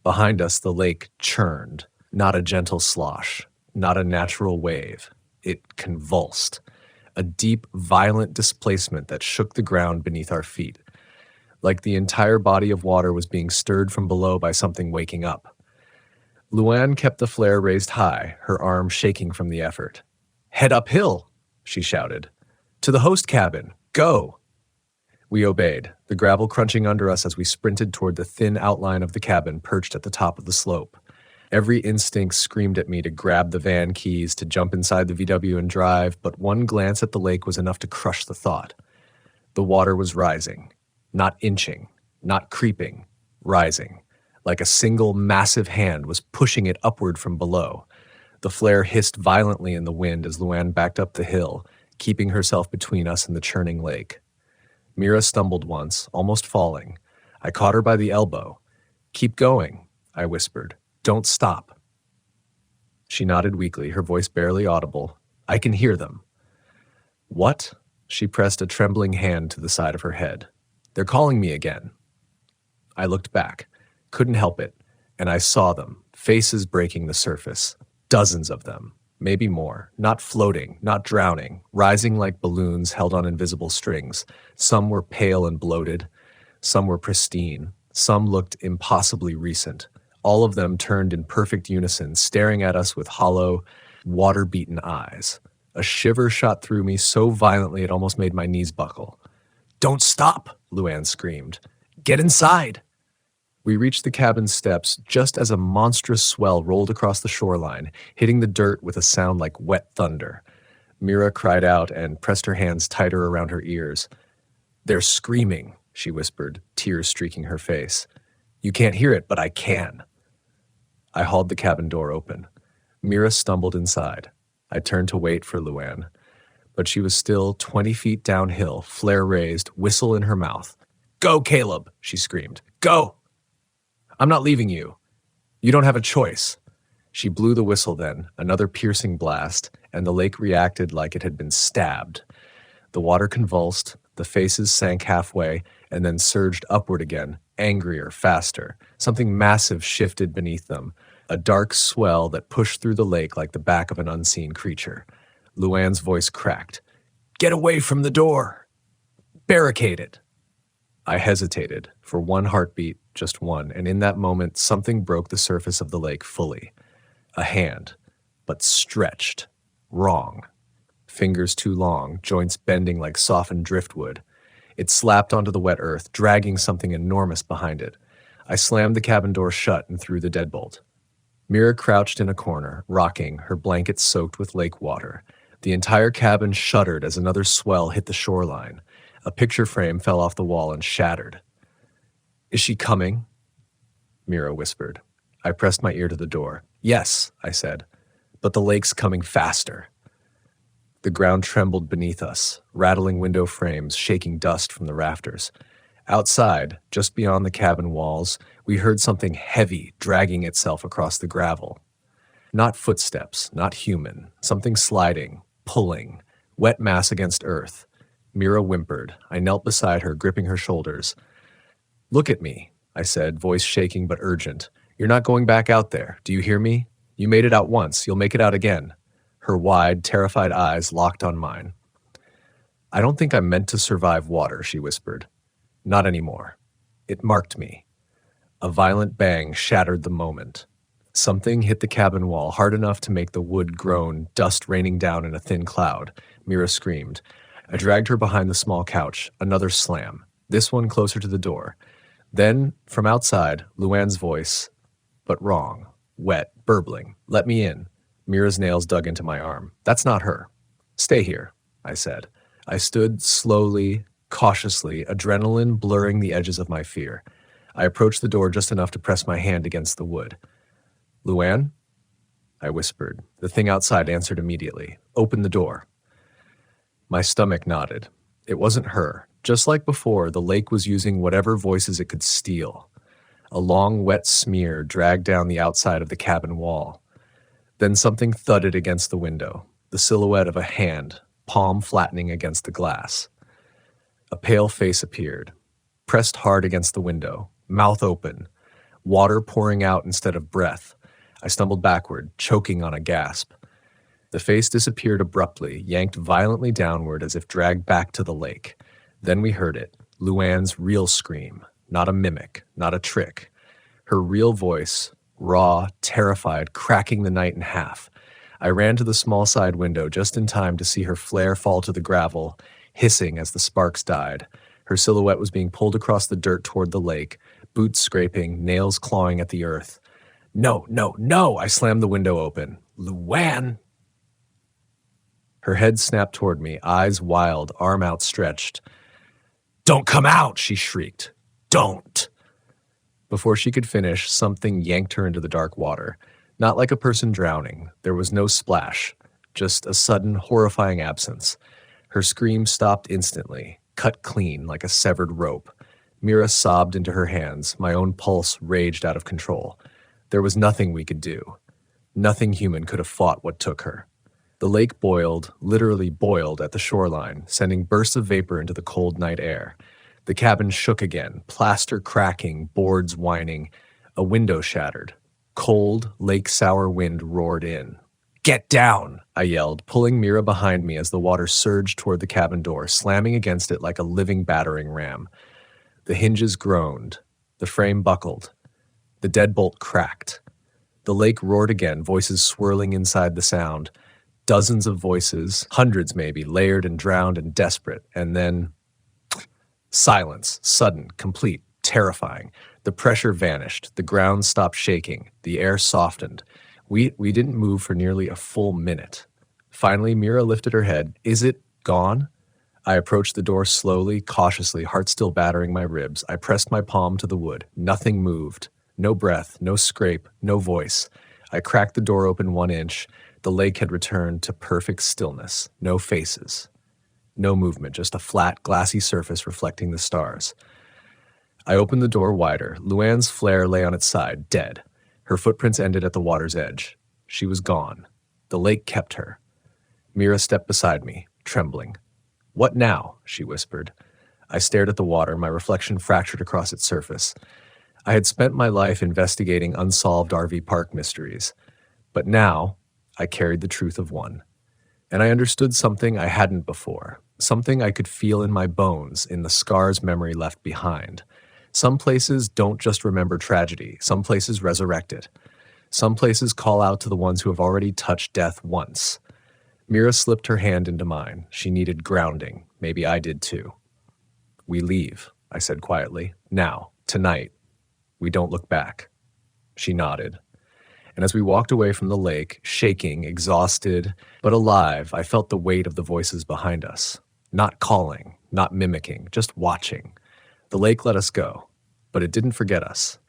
Behind us, the lake churned, not a gentle slosh, not a natural wave. It convulsed, a deep, violent displacement that shook the ground beneath our feet, like the entire body of water was being stirred from below by something waking up. Luann kept the flare raised high, her arm shaking from the effort. "Head uphill," she shouted. "To the host cabin. Go!" We obeyed, the gravel crunching under us as we sprinted toward the thin outline of the cabin perched at the top of the slope. Every instinct screamed at me to grab the van keys, to jump inside the VW and drive, but one glance at the lake was enough to crush the thought. The water was rising, not inching, not creeping, rising, like a single massive hand was pushing it upward from below. The flare hissed violently in the wind as Luann backed up the hill, keeping herself between us and the churning lake. Mira stumbled once, almost falling. I caught her by the elbow. "Keep going," I whispered. "Don't stop." She nodded weakly, her voice barely audible. "I can hear them." "What?" She pressed a trembling hand to the side of her head. "They're calling me again." I looked back, couldn't help it, and I saw them, faces breaking the surface. Dozens of them. Maybe more, not floating, not drowning, rising like balloons held on invisible strings. Some were pale and bloated. Some were pristine. Some looked impossibly recent. All of them turned in perfect unison, staring at us with hollow, water-beaten eyes. A shiver shot through me so violently it almost made my knees buckle. "Don't stop!" Luann screamed. "Get inside!" We reached the cabin steps just as a monstrous swell rolled across the shoreline, hitting the dirt with a sound like wet thunder. Mira cried out and pressed her hands tighter around her ears. "They're screaming," she whispered, tears streaking her face. "You can't hear it, but I can." I hauled the cabin door open. Mira stumbled inside. I turned to wait for Luann, but she was still 20 feet downhill, flare raised, whistle in her mouth. "Go, Caleb," she screamed. "Go! I'm not leaving you. You don't have a choice." She blew the whistle then, another piercing blast, and the lake reacted like it had been stabbed. The water convulsed, the faces sank halfway, and then surged upward again, angrier, faster. Something massive shifted beneath them, a dark swell that pushed through the lake like the back of an unseen creature. Luann's voice cracked. "Get away from the door! Barricade it!" I hesitated, for one heartbeat, just one, and in that moment something broke the surface of the lake fully. A hand, but stretched, wrong. Fingers too long, joints bending like softened driftwood. It slapped onto the wet earth, dragging something enormous behind it. I slammed the cabin door shut and threw the deadbolt. Mira crouched in a corner, rocking, her blanket soaked with lake water. The entire cabin shuddered as another swell hit the shoreline. A picture frame fell off the wall and shattered. "Is she coming?" Mira whispered. I pressed my ear to the door. Yes, I said, but the lake's coming faster. The ground trembled beneath us, rattling window frames, shaking dust from the rafters. Outside, just beyond the cabin walls, we heard something heavy dragging itself across the gravel. Not footsteps, not human, something sliding, pulling, wet mass against earth. Mira whimpered. I knelt beside her, gripping her shoulders. Look at me, I said, voice shaking but urgent. You're not going back out there. Do you hear me? You made it out once. You'll make it out again. Her wide, terrified eyes locked on mine. I don't think I'm meant to survive water, she whispered. Not anymore. It marked me. A violent bang shattered the moment. Something hit the cabin wall hard enough to make the wood groan, dust raining down in a thin cloud. Mira screamed. I dragged her behind the small couch. Another slam. This one closer to the door. Then, from outside, Luann's voice, but wrong, wet, burbling. Let me in. Mira's nails dug into my arm. That's not her. Stay here, I said. I stood slowly, cautiously, adrenaline blurring the edges of my fear. I approached the door just enough to press my hand against the wood. Luann? I whispered. The thing outside answered immediately. Open the door. My stomach nodded. It wasn't her. Just like before, the lake was using whatever voices it could steal. A long, wet smear dragged down the outside of the cabin wall. Then something thudded against the window, the silhouette of a hand, palm flattening against the glass. A pale face appeared, pressed hard against the window, mouth open, water pouring out instead of breath. I stumbled backward, choking on a gasp. The face disappeared abruptly, yanked violently downward as if dragged back to the lake. Then we heard it, Luann's real scream, not a mimic, not a trick. Her real voice, raw, terrified, cracking the night in half. I ran to the small side window just in time to see her flare fall to the gravel, hissing as the sparks died. Her silhouette was being pulled across the dirt toward the lake, boots scraping, nails clawing at the earth. No, no, no! I slammed the window open. Luann! Her head snapped toward me, eyes wild, arm outstretched. Don't come out, she shrieked. Don't! Before she could finish, something yanked her into the dark water. Not like a person drowning. There was no splash, just a sudden, horrifying absence. Her scream stopped instantly, cut clean like a severed rope. Mira sobbed into her hands. My own pulse raged out of control. There was nothing we could do. Nothing human could have fought what took her. The lake boiled, literally boiled at the shoreline, sending bursts of vapor into the cold night air. The cabin shook again, plaster cracking, boards whining. A window shattered. Cold, lake-sour wind roared in. Get down, I yelled, pulling Mira behind me as the water surged toward the cabin door, slamming against it like a living battering ram. The hinges groaned. The frame buckled. The deadbolt cracked. The lake roared again, voices swirling inside the sound. Dozens of voices, hundreds maybe, layered and drowned and desperate, and then silence, sudden, complete, terrifying. The pressure vanished. The ground stopped shaking. The air softened. We didn't move for nearly a full minute. Finally, Mira lifted her head. Is it gone? I approached the door slowly, cautiously, heart still battering my ribs. I pressed my palm to the wood. Nothing moved. No breath, no scrape, no voice. I cracked the door open 1 inch. The lake had returned to perfect stillness. No faces. No movement, just a flat, glassy surface reflecting the stars. I opened the door wider. Luann's flare lay on its side, dead. Her footprints ended at the water's edge. She was gone. The lake kept her. Mira stepped beside me, trembling. What now? She whispered. I stared at the water, my reflection fractured across its surface. I had spent my life investigating unsolved RV park mysteries. But now, I carried the truth of one. And I understood something I hadn't before. Something I could feel in my bones, in the scars memory left behind. Some places don't just remember tragedy. Some places resurrect it. Some places call out to the ones who have already touched death once. Mira slipped her hand into mine. She needed grounding. Maybe I did too. We leave, I said quietly. Now, tonight. We don't look back. She nodded. And as we walked away from the lake, shaking, exhausted, but alive, I felt the weight of the voices behind us. Not calling, not mimicking, just watching. The lake let us go, but it didn't forget us.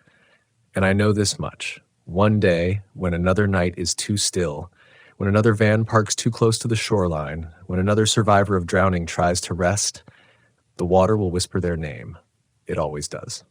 And I know this much. One day, when another night is too still, when another van parks too close to the shoreline, when another survivor of drowning tries to rest, the water will whisper their name. It always does.